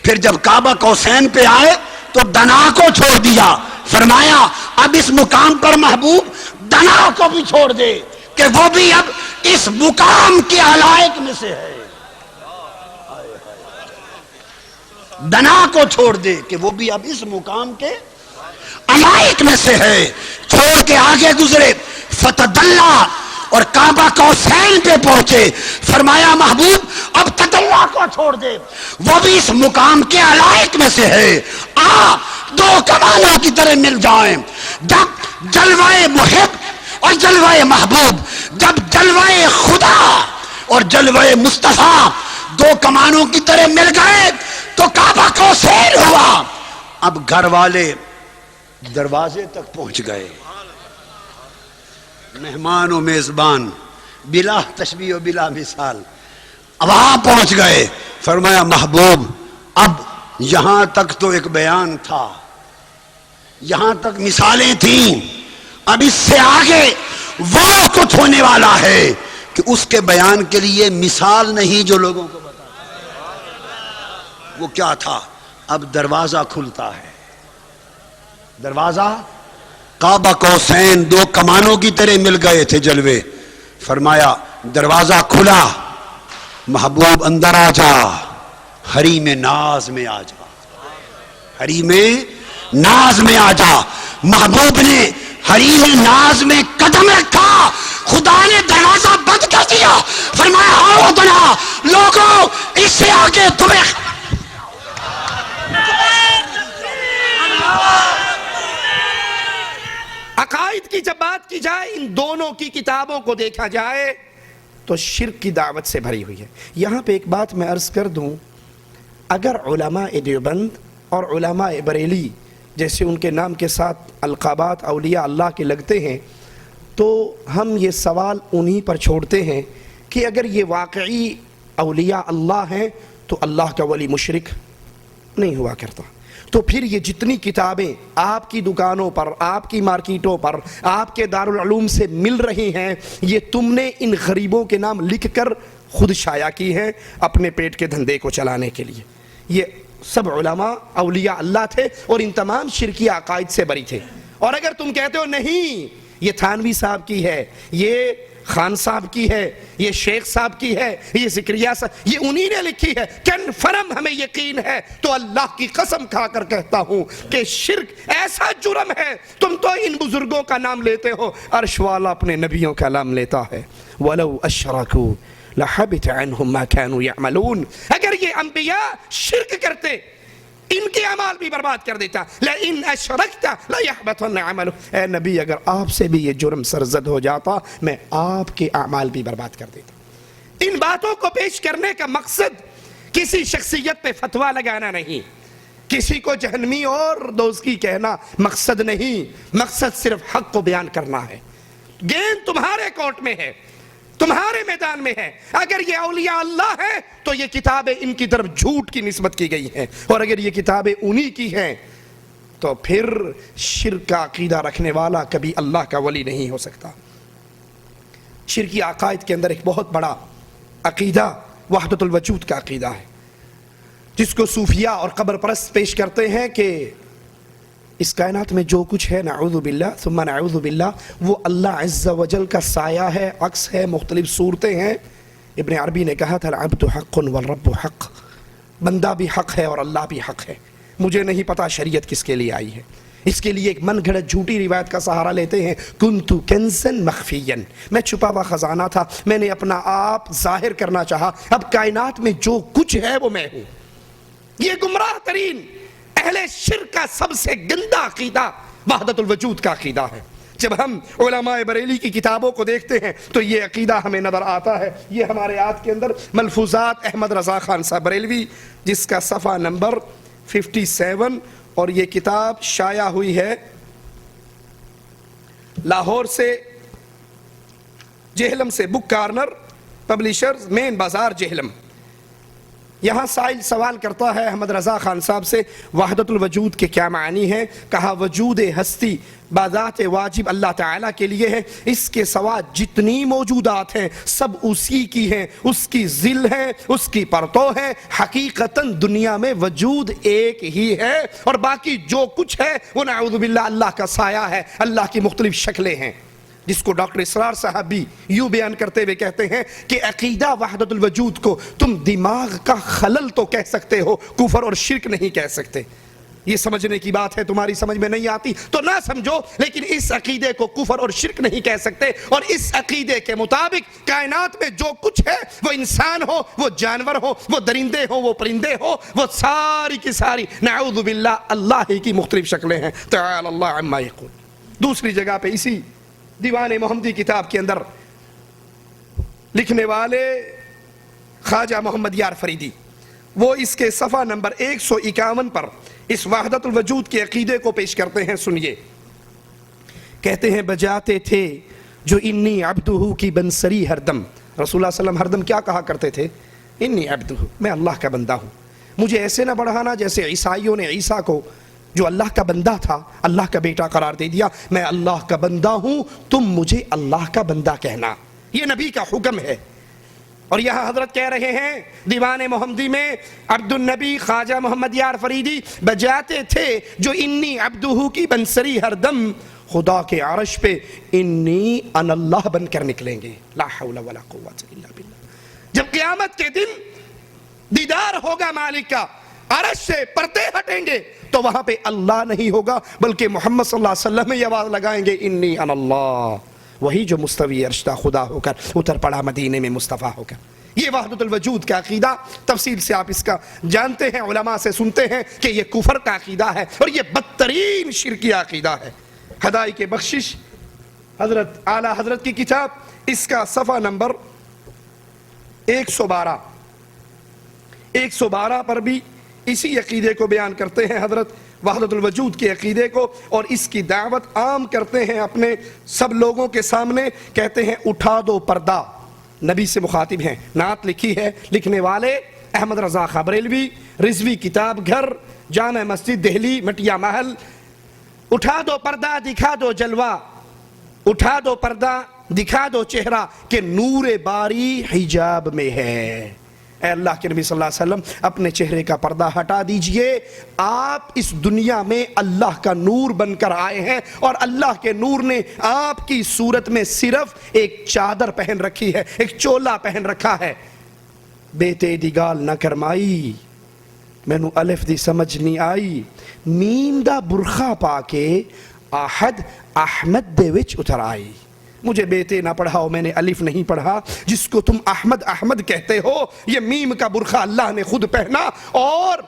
پھر جب کعبہ قوسین پہ آئے تو دنا کو چھوڑ دیا، فرمایا اب اس مقام پر محبوب دنا کو بھی چھوڑ دے کہ وہ بھی اب اس مقام کے علائق میں سے ہے، دنا کو چھوڑ دے کہ وہ بھی اب اس مقام کے علائق میں سے ہے. چھوڑ کے آگے گزرے فتدلا اور کعبہ قوسین پہ پہنچے. فرمایا محبوب اب تدلا کو چھوڑ دے, وہ بھی اس مقام کے علائق میں سے ہے. آ دو کمانوں کی طرح مل جائیں. جب جلوہ محب اور جلوہ محبوب, جب جلوہ خدا اور جلوہ مصطفیٰ دو کمانوں کی طرح مل گئے تو کعبہ قوسین ہوا. اب گھر والے دروازے تک پہنچ گئے, مہمان و میزبان بلا تشبیہ و بلا مثال اب وہاں پہنچ گئے. فرمایا محبوب اب یہاں تک تو ایک بیان تھا, یہاں تک مثالیں تھیں, اب اس سے آگے وہ کچھ ہونے والا ہے کہ اس کے بیان کے لیے مثال نہیں جو لوگوں کو بتا. وہ کیا تھا؟ اب دروازہ کھلتا ہے. دروازہ کعبہ قوسین دو کمانوں کی طرح مل گئے تھے جلوے. فرمایا دروازہ کھلا, محبوب اندر آ جا, حریم ناز میں آ جا, حریم ناز میں آ جا. محبوب نے حریم ناز میں قدم رکھا, خدا نے دروازہ بند کر دیا. فرمایا آؤ دنا لوگوں, اس سے آگے تمہیں عقائد کی جب بات کی جائے, ان دونوں کی کتابوں کو دیکھا جائے تو شرک کی دعوت سے بھری ہوئی ہے. یہاں پہ ایک بات میں عرض کر دوں, اگر علماء دیوبند اور علماء بریلی جیسے ان کے نام کے ساتھ القابات اولیاء اللہ کے لگتے ہیں, تو ہم یہ سوال انہی پر چھوڑتے ہیں کہ اگر یہ واقعی اولیاء اللہ ہیں تو اللہ کا ولی مشرک نہیں ہوا کرتا. تو پھر یہ جتنی کتابیں آپ کی دکانوں پر, آپ کی مارکیٹوں پر, آپ کے دارالعلوم سے مل رہی ہیں, یہ تم نے ان غریبوں کے نام لکھ کر خود شائع کی ہیں اپنے پیٹ کے دھندے کو چلانے کے لیے. یہ سب علماء اولیاء اللہ تھے اور ان تمام شرکی عقائد سے بری تھے. اور اگر تم کہتے ہو نہیں یہ تھانوی صاحب کی ہے, یہ خان صاحب کی ہے, یہ شیخ صاحب کی ہے, یہ زکریا صاحب, یہ انہی نے لکھی ہے, کنفرم ہمیں یقین ہے, تو اللہ کی قسم کھا کر کہتا ہوں کہ شرک ایسا جرم ہے. تم تو ان بزرگوں کا نام لیتے ہو, عرش والا اپنے نبیوں کا نام لیتا ہے. وَلَوْ أَشْرَكُوا لَحَبِطَ عَنْهُمْ مَا كَانُوا يَعْمَلُونَ. اگر یہ انبیاء شرک کرتے ان کے اعمال بھی برباد کر دیتا. لَإِنْ أَشْرَكْتَ لَيَحْبَطَنَّ عَمَلُهُ. اے نبی اگر آپ سے بھی یہ جرم سرزد ہو جاتا میں آپ کے اعمال بھی برباد کر دیتا. ان باتوں کو پیش کرنے کا مقصد کسی شخصیت پہ فتویٰ لگانا نہیں, کسی کو جہنمی اور دوزخی کہنا مقصد نہیں. مقصد صرف حق کو بیان کرنا ہے. گیند تمہارے کورٹ میں ہے, تمہارے میدان میں ہے. اگر یہ اولیاء اللہ ہیں تو یہ کتابیں ان کی طرف جھوٹ کی نسبت کی گئی ہیں, اور اگر یہ کتابیں انہی کی ہیں تو پھر شرک کا عقیدہ رکھنے والا کبھی اللہ کا ولی نہیں ہو سکتا. شرکی عقائد کے اندر ایک بہت بڑا عقیدہ وحدت الوجود کا عقیدہ ہے, جس کو صوفیاء اور قبر پرست پیش کرتے ہیں کہ اس کائنات میں جو کچھ ہے نعوذ باللہ ثم نعوذ باللہ وہ اللہ عز و جل کا سایہ ہے, عکس ہے, مختلف صورتیں ہیں. ابن عربی نے کہا تھا العبد حق والرب حق, بندہ بھی حق ہے اور اللہ بھی حق ہے. مجھے نہیں پتا شریعت کس کے لیے آئی ہے, اس کے لیے ایک من گھڑت جھوٹی روایت کا سہارا لیتے ہیں. کنت کنزا مخفیا, میں چھپا ہوا خزانہ تھا, میں نے اپنا آپ ظاہر کرنا چاہا, اب کائنات میں جو کچھ ہے وہ میں ہوں. یہ گمراہ ترین اہل شرک کا سب سے گندا عقیدہ وحدت الوجود کا عقیدہ ہے. جب ہم علماء بریلی کی کتابوں کو دیکھتے ہیں تو یہ عقیدہ ہمیں نظر آتا ہے. یہ ہمارے ہاتھ کے اندر ملفوظات احمد رضا خان صاحب بریلوی, جس کا صفحہ نمبر 57, اور یہ کتاب شائع ہوئی ہے لاہور سے, جہلم سے, بک کارنر پبلیشرز, مین بازار جہلم. یہاں سائل سوال کرتا ہے احمد رضا خان صاحب سے وحدت الوجود کے کیا معنی ہے. کہا وجود ہستی بذات واجب اللہ تعالیٰ کے لیے ہے, اس کے سوا جتنی موجودات ہیں سب اسی کی ہیں, اس کی ذل ہے, اس کی پرتو ہے. حقیقتاً دنیا میں وجود ایک ہی ہے اور باقی جو کچھ ہے وہ نعوذ باللہ اللہ کا سایہ ہے, اللہ کی مختلف شکلیں ہیں. جس کو ڈاکٹر اسرار صاحب بھی یوں بیان کرتے ہوئے کہتے ہیں کہ عقیدہ وحدت الوجود کو تم دماغ کا خلل تو کہہ سکتے ہو, کفر اور شرک نہیں کہہ سکتے. یہ سمجھنے کی بات ہے، تمہاری سمجھ میں نہیں آتی تو نہ سمجھو، لیکن اس عقیدے کو کفر اور شرک نہیں کہہ سکتے، اور اس عقیدے کے مطابق کائنات میں جو کچھ ہے، وہ انسان ہو، وہ جانور ہو، وہ درندے ہو، وہ پرندے ہو، وہ ساری کی ساری نعوذ باللہ اللہ ہی کی مختلف شکلیں ہیں، تعالی اللہ عما یقول۔ دوسری جگہ پہ اسی دیوان محمدی کتاب کے اندر لکھنے والے خواجہ محمد یار فریدی، وہ اس کے صفحہ نمبر 151 پر اس وحدت الوجود کے عقیدے کو پیش کرتے ہیں، سنیے۔ کہتے ہیں بجاتے تھے جو انی عبدہ کی بنسری ہر دم، رسول اللہ صلی اللہ علیہ وسلم ہر دم کیا کہا کرتے تھے؟ انی عبدہ، میں اللہ کا بندہ ہوں، مجھے ایسے نہ بڑھانا جیسے عیسائیوں نے عیسیٰ کو جو اللہ کا بندہ تھا اللہ کا بیٹا قرار دے دیا، میں اللہ کا بندہ ہوں، تم مجھے اللہ کا بندہ کہنا، یہ نبی کا حکم ہے۔ اور یہاں حضرت کہہ رہے ہیں دیوان محمدی میں عبد النبی خواجہ محمد یار فریدی بجاتے تھے جو انی عبدہ کی بنسری ہر دم، خدا کے عرش پہ انی ان اللہ بن کر نکلیں گے، لا حول ولا قوت الا باللہ۔ جب قیامت کے دن دیدار ہوگا مالک کا، عرش سے پردے ہٹیں گے تو وہاں پہ اللہ نہیں ہوگا بلکہ محمد صلی اللہ علیہ وسلم یہ آواز لگائیں گے انی ان اللہ، وہی جو مستوی عرش کا خدا ہو کر اتر پڑا مدینے میں مصطفیٰ ہو کر۔ یہ وحدت الوجود کا عقیدہ تفصیل سے آپ اس کا جانتے ہیں، علماء سے سنتے ہیں کہ یہ کفر کا عقیدہ ہے اور یہ بدترین شرکی عقیدہ ہے۔ ہدایت بخشش حضرت اعلی حضرت کی کتاب، اس کا صفحہ نمبر 112 پر بھی اسی عقیدے کو بیان کرتے ہیں حضرت، وحدت الوجود کے عقیدے کو، اور اس کی دعوت عام کرتے ہیں اپنے سب لوگوں کے سامنے۔ کہتے ہیں اٹھا دو پردہ، نبی سے مخاطب ہیں، نعت لکھی ہے، لکھنے والے احمد رضا خاں بریلوی، رضوی کتاب گھر، جامع مسجد دہلی مٹیا محل۔ اٹھا دو پردہ دکھا دو جلوہ، اٹھا دو پردہ دکھا دو چہرہ کہ نور باری حجاب میں ہے۔ اے اللہ کے نبی صلی اللہ علیہ وسلم اپنے چہرے کا پردہ ہٹا دیجئے، آپ اس دنیا میں اللہ کا نور بن کر آئے ہیں، اور اللہ کے نور نے آپ کی صورت میں صرف ایک چادر پہن رکھی ہے، ایک چولا پہن رکھا ہے۔ بیٹے دی گال نہ کرمائی، مینو الف دی سمجھ نہیں آئی، میم دا برخا پا کے احد احمد دے وچ اتر آئی۔ مجھے بیٹے نہ پڑھاؤ، میں نے الف نہیں پڑھا، جس کو تم احمد احمد کہتے ہو یہ میم کا برخہ اللہ نے خود پہنا، اور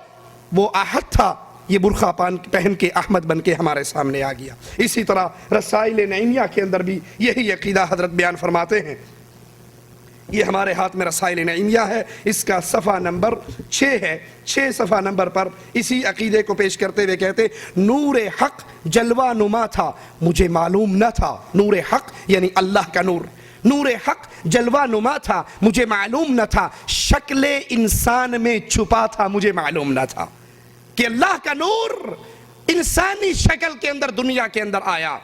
وہ احد تھا، یہ برخہ پہن کے احمد بن کے ہمارے سامنے آ گیا۔ اسی طرح رسائل نعیمیہ کے اندر بھی یہی عقیدہ حضرت بیان فرماتے ہیں۔ یہ ہمارے ہاتھ میں رسائل نعیمیہ ہے، اس کا صفحہ نمبر 6 ہے، 6 صفحہ نمبر پر اسی عقیدے کو پیش کرتے ہوئے کہتے نور حق جلوہ نما تھا مجھے معلوم نہ تھا، نور حق یعنی اللہ کا نور، نور حق جلوہ نما تھا مجھے معلوم نہ تھا، شکل انسان میں چھپا تھا مجھے معلوم نہ تھا، کہ اللہ کا نور انسانی شکل کے اندر دنیا کے اندر آیا،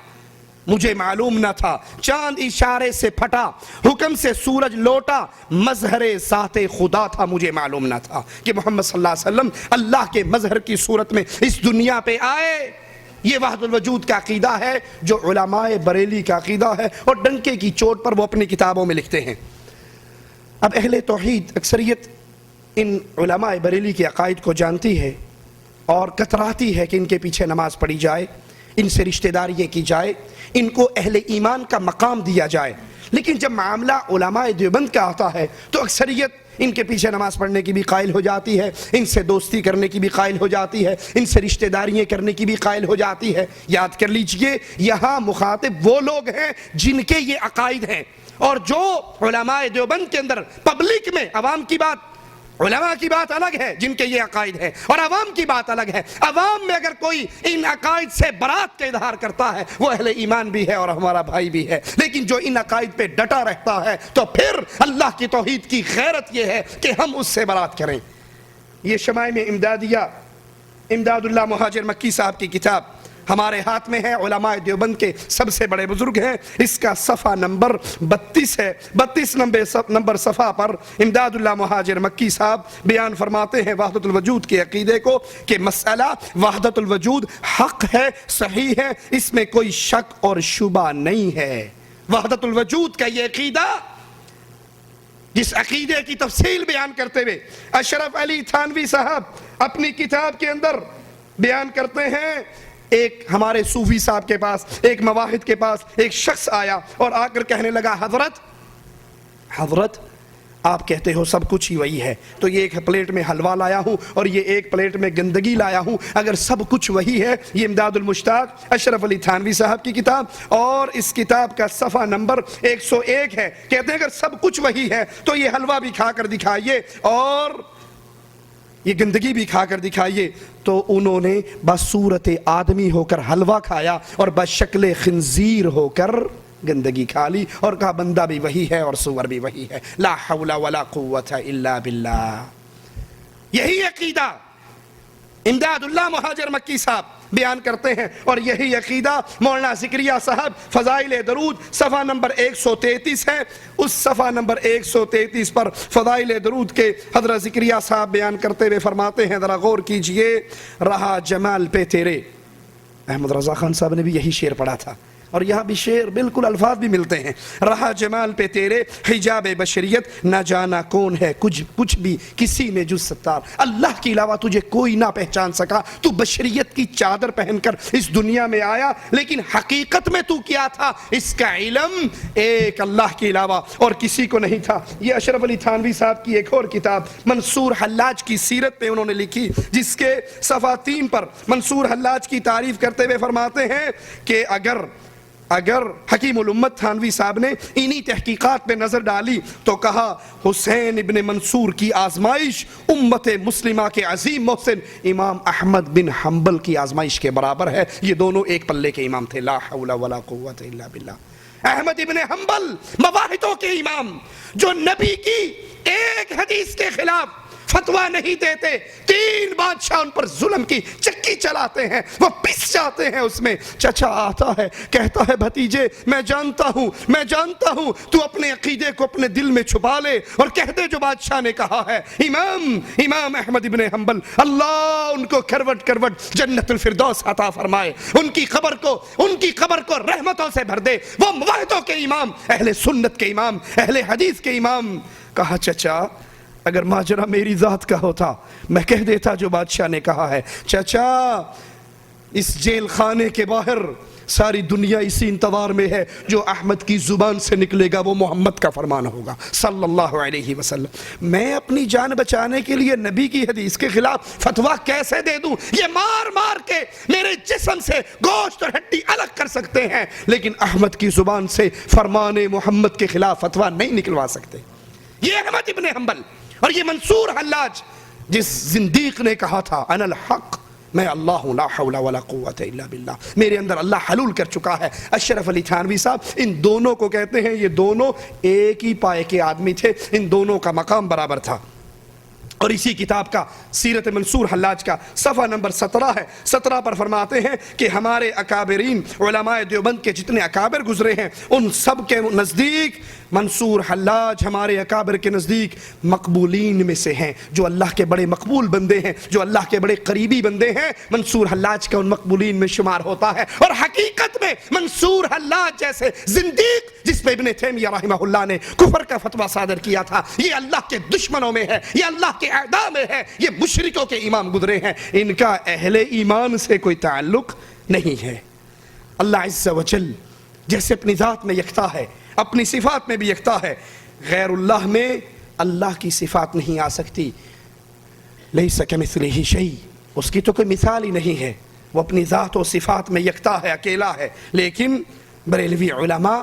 مجھے معلوم نہ تھا، چاند اشارے سے پھٹا، حکم سے سورج لوٹا، مظہر ذات خدا تھا مجھے معلوم نہ تھا، کہ محمد صلی اللہ علیہ وسلم اللہ کے مظہر کی صورت میں اس دنیا پہ آئے۔ یہ وحدت الوجود کا عقیدہ ہے جو علماء بریلی کا عقیدہ ہے، اور ڈنکے کی چوٹ پر وہ اپنی کتابوں میں لکھتے ہیں۔ اب اہل توحید اکثریت ان علماء بریلی کے عقائد کو جانتی ہے اور کتراتی ہے کہ ان کے پیچھے نماز پڑھی جائے، ان سے رشتہ داری کی جائے، ان کو اہل ایمان کا مقام دیا جائے، لیکن جب معاملہ علماء دیوبند کا آتا ہے تو اکثریت ان کے پیچھے نماز پڑھنے کی بھی قائل ہو جاتی ہے، ان سے دوستی کرنے کی بھی قائل ہو جاتی ہے، ان سے رشتہ داریاں کرنے کی بھی قائل ہو جاتی ہے۔ یاد کر لیجئے یہاں مخاطب وہ لوگ ہیں جن کے یہ عقائد ہیں، اور جو علماء دیوبند کے اندر پبلک میں عوام کی بات، علماء کی بات الگ ہے جن کے یہ عقائد ہے، اور عوام کی بات الگ ہے۔ عوام میں اگر کوئی ان عقائد سے برات کا اظہار کرتا ہے وہ اہل ایمان بھی ہے اور ہمارا بھائی بھی ہے، لیکن جو ان عقائد پہ ڈٹا رہتا ہے تو پھر اللہ کی توحید کی غیرت یہ ہے کہ ہم اس سے برات کریں۔ یہ شمائم امدادیہ امداد اللہ مہاجر مکی صاحب کی کتاب ہمارے ہاتھ میں ہے، علماء دیوبند کے سب سے بڑے بزرگ ہیں، اس کا صفحہ نمبر 32 ہے، 32 نمبر صفحہ پر امداد اللہ مہاجر مکی صاحب بیان فرماتے ہیں وحدت الوجود کے عقیدے کو، کہ مسئلہ وحدت الوجود حق ہے، صحیح ہے، اس میں کوئی شک اور شبہ نہیں ہے۔ وحدت الوجود کا یہ عقیدہ، جس عقیدے کی تفصیل بیان کرتے ہوئے اشرف علی تھانوی صاحب اپنی کتاب کے اندر بیان کرتے ہیں ایک ہمارے صوفی صاحب کے پاس، ایک مواحد کے پاس ایک شخص آیا اور آ کر کہنے لگا حضرت آپ کہتے ہو سب کچھ ہی وہی ہے، تو یہ ایک پلیٹ میں حلوہ لایا ہوں اور یہ ایک پلیٹ میں گندگی لایا ہوں، اگر سب کچھ وہی ہے، یہ امداد المشتاق اشرف علی تھانوی صاحب کی کتاب اور اس کتاب کا صفحہ نمبر 101 ہے، کہتے ہیں اگر سب کچھ وہی ہے تو یہ حلوہ بھی کھا کر دکھائیے اور یہ گندگی بھی کھا کر دکھائیے۔ تو انہوں نے بصورت آدمی ہو کر حلوہ کھایا اور بشکل خنزیر ہو کر گندگی کھا لی اور کہا بندہ بھی وہی ہے اور سور بھی وہی ہے، لا حول ولا قوت الا باللہ۔ یہی عقیدہ امداد اللہ مہاجر مکی صاحب بیان کرتے ہیں اور یہی عقیدہ مولانا زکریا صاحب فضائل درود صفحہ نمبر 133 ہے، اس صفحہ نمبر 133 پر فضائل درود کے حضرت زکریا صاحب بیان کرتے ہوئے فرماتے ہیں، ذرا غور کیجئے، رہا جمال پہ تیرے، احمد رضا خان صاحب نے بھی یہی شعر پڑھا تھا اور یہاں بھی شعر بالکل الفاظ بھی ملتے ہیں، رہا جمال پہ تیرے حجاب بشریت نہ جانا کون ہے کچھ بھی کسی نے جز ستار، اللہ کے علاوہ تجھے کوئی نہ پہچان سکا، تو بشریت کی چادر پہن کر اس دنیا میں آیا لیکن حقیقت میں تو کیا تھا، اس کا علم ایک اللہ کے علاوہ اور کسی کو نہیں تھا۔ یہ اشرف علی تھانوی صاحب کی ایک اور کتاب منصور حلاج کی سیرت پہ انہوں نے لکھی، جس کے صفحہ 3 پر منصور حلاج کی تعریف کرتے ہوئے فرماتے ہیں کہ اگر حکیم الامت تھانوی صاحب نے انہی تحقیقات پہ نظر ڈالی تو کہا حسین ابن منصور کی آزمائش امت مسلمہ کے عظیم محسن امام احمد بن حنبل کی آزمائش کے برابر ہے، یہ دونوں ایک پلے کے امام تھے، لا حول ولا قوت الا باللہ۔ احمد ابن حنبل مواحدوں کے امام جو نبی کی ایک حدیث کے خلاف فتویٰ نہیں دیتے، 3 بادشاہ ان پر ظلم کی چکی چلاتے ہیں، وہ پس جاتے ہیں اس میں، چچا آتا ہے کہتا ہے بھتیجے میں جانتا ہوں تو اپنے عقیدے کو اپنے دل میں چھپا لے اور کہہ دے جو بادشاہ نے کہا ہے۔ امام احمد ابن حنبل اللہ ان کو کروٹ جنت الفردوس عطا فرمائے، ان کی قبر کو رحمتوں سے بھر دے، وہ مواحدوں کے امام، اہل سنت کے امام، اہل حدیث کے امام۔ کہا چچا اگر ماجرا میری ذات کا ہوتا میں کہہ دیتا جو بادشاہ نے کہا ہے، چچا اس جیل خانے کے باہر ساری دنیا اسی انتظار میں ہے جو احمد کی زبان سے نکلے گا وہ محمد کا فرمان ہوگا صلی اللہ علیہ وسلم۔ میں اپنی جان بچانے کے لیے نبی کی حدیث کے خلاف فتویٰ کیسے دے دوں؟ یہ مار کے میرے جسم سے گوشت اور ہڈی الگ کر سکتے ہیں لیکن احمد کی زبان سے فرمان محمد کے خلاف فتویٰ نہیں نکلوا سکتے۔ یہ احمد ابن حنبل اور یہ منصور حلاج جس زندیق نے کہا تھا انا الحق، میں اللہ ہوں، لا حول ولا قوت الا باللہ، میرے اندر اللہ حلول کر چکا ہے۔ اشرف علی تھانوی صاحب ان دونوں کو کہتے ہیں یہ دونوں ایک ہی پائے کے آدمی تھے، ان دونوں کا مقام برابر تھا۔ اور اسی کتاب کا سیرت منصور حلاج کا صفحہ نمبر 17 ہے، 17 پر فرماتے ہیں کہ ہمارے اکابرین علماء دیوبند کے جتنے اکابر گزرے ہیں ان سب کے نزدیک منصور حلاج ہمارے اکابر کے نزدیک مقبولین میں سے ہیں، جو اللہ کے بڑے مقبول بندے ہیں، جو اللہ کے بڑے قریبی بندے ہیں، منصور حلاج کا ان مقبولین میں شمار ہوتا ہے۔ اور حقیقت میں منصور حلاج جیسے زندیق جس پہ ابن تیمیہ رحمہ اللہ نے کفر کا فتویٰ صادر کیا تھا، یہ اللہ کے دشمنوں میں ہے، یہ اللہ کے اعداء میں ہے، یہ مشرکوں کے امام گزرے ہیں، ان کا اہل ایمان سے کوئی تعلق نہیں ہے۔ اللہ عز و جل جیسے اپنی ذات میں یکتا ہے اپنی صفات میں بھی یکتا ہے، غیر اللہ میں اللہ کی صفات نہیں آ سکتی، لیس کمثلہ شیء، اس کی تو کوئی مثال ہی نہیں ہے، وہ اپنی ذات و صفات میں یکتا ہے، اکیلا ہے۔ لیکن بریلوی علماء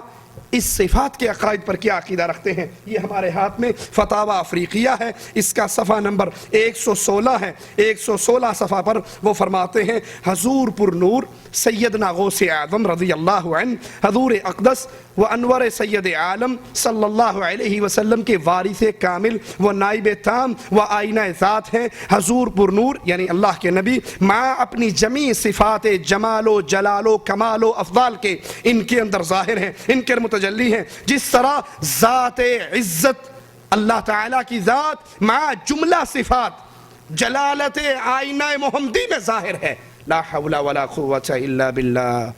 اس صفات کے عقائد پر کیا عقیدہ رکھتے ہیں؟ یہ ہمارے ہاتھ میں فتاوی افریقیہ ہے، اس کا صفحہ نمبر 116 ہے، 116 صفحہ پر وہ فرماتے ہیں حضور پر نور سیدنا غوث اعظم رضی اللہ عنہ، حضور اقدس و انور سید عالم صلی اللہ علیہ وسلم کے وارث کامل و نائب تام و آئینہ ذات ہیں۔ حضور پر نور یعنی اللہ کے نبی مع اپنی جمیع صفات جمال و جلال و کمال و افضال کے ان کے اندر ظاہر ہیں، ان کے متجلی ہیں، جس طرح ذات عزت اللہ تعالیٰ کی ذات مع جملہ صفات جلالت آئینہ محمدی میں ظاہر ہے۔ لا حول ولا قوت الا باللہ۔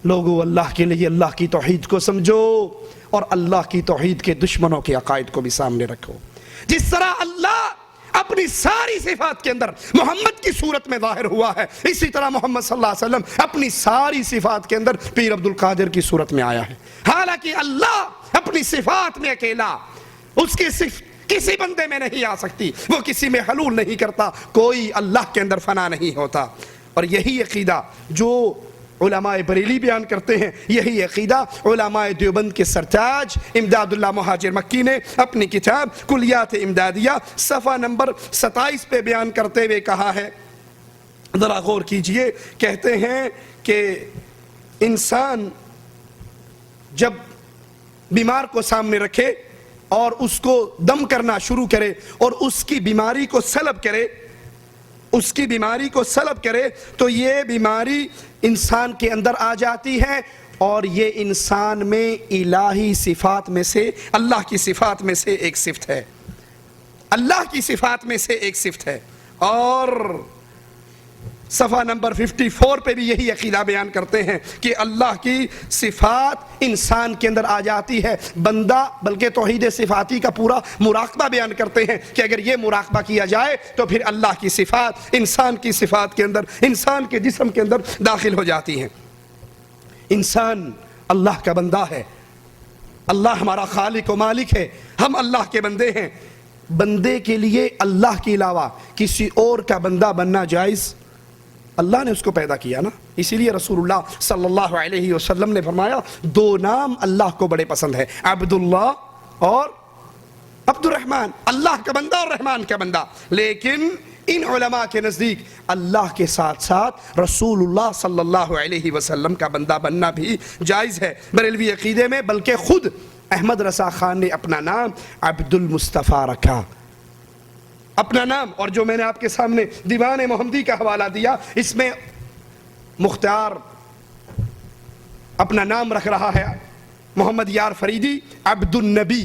لوگو اللہ کے لیے اللہ کی توحید کو سمجھو اور اللہ کی توحید کے دشمنوں کے عقائد کو بھی سامنے رکھو۔ جس طرح اللہ اپنی ساری صفات کے اندر محمد کی صورت میں ظاہر ہوا ہے، اسی طرح محمد صلی اللہ علیہ وسلم اپنی ساری صفات کے اندر پیر عبد القادر کی صورت میں آیا ہے۔ حالانکہ اللہ اپنی صفات میں اکیلا، اس کی صفت کسی بندے میں نہیں آ سکتی، وہ کسی میں حلول نہیں کرتا، کوئی اللہ کے اندر فنا نہیں ہوتا۔ اور یہی عقیدہ جو علماء بریلی بیان کرتے ہیں، یہی عقیدہ علماء دیوبند کے سرتاج امداد اللہ مہاجر مکی نے اپنی کتاب کلیات امدادیہ صفحہ نمبر 27 پہ بیان کرتے ہوئے کہا ہے، ذرا غور کیجئے۔ کہتے ہیں کہ انسان جب بیمار کو سامنے رکھے اور اس کو دم کرنا شروع کرے اور اس کی بیماری کو سلب کرے، اس کی بیماری کو سلب کرے، تو یہ بیماری انسان کے اندر آ جاتی ہے، اور یہ انسان میں الہی صفات میں سے، اللہ کی صفات میں سے ایک صفت ہے، اللہ کی صفات میں سے ایک صفت ہے۔ اور صفحہ نمبر 54 پہ بھی یہی عقیدہ بیان کرتے ہیں کہ اللہ کی صفات انسان کے اندر آ جاتی ہے، بندہ بلکہ توحید صفاتی کا پورا مراقبہ بیان کرتے ہیں کہ اگر یہ مراقبہ کیا جائے تو پھر اللہ کی صفات انسان کی صفات کے اندر، انسان کے جسم کے اندر داخل ہو جاتی ہیں۔ انسان اللہ کا بندہ ہے، اللہ ہمارا خالق و مالک ہے، ہم اللہ کے بندے ہیں۔ بندے کے لیے اللہ کے علاوہ کسی اور کا بندہ بننا جائز؟ اللہ نے اس کو پیدا کیا نا، اسی لیے رسول اللہ صلی اللہ علیہ وسلم نے فرمایا دو نام اللہ کو بڑے پسند ہے، عبداللہ اور عبد الرحمن، اللہ کا بندہ اور رحمان کا بندہ۔ لیکن ان علماء کے نزدیک اللہ کے ساتھ ساتھ رسول اللہ صلی اللہ علیہ وسلم کا بندہ بننا بھی جائز ہے بریلوی عقیدے میں، بلکہ خود احمد رضا خان نے اپنا نام عبد المصطفیٰ رکھا، اپنا نام۔ اور جو میں نے آپ کے سامنے دیوان محمدی کا حوالہ دیا، اس میں مختار اپنا نام رکھ رہا ہے محمد یار فریدی، عبد النبی،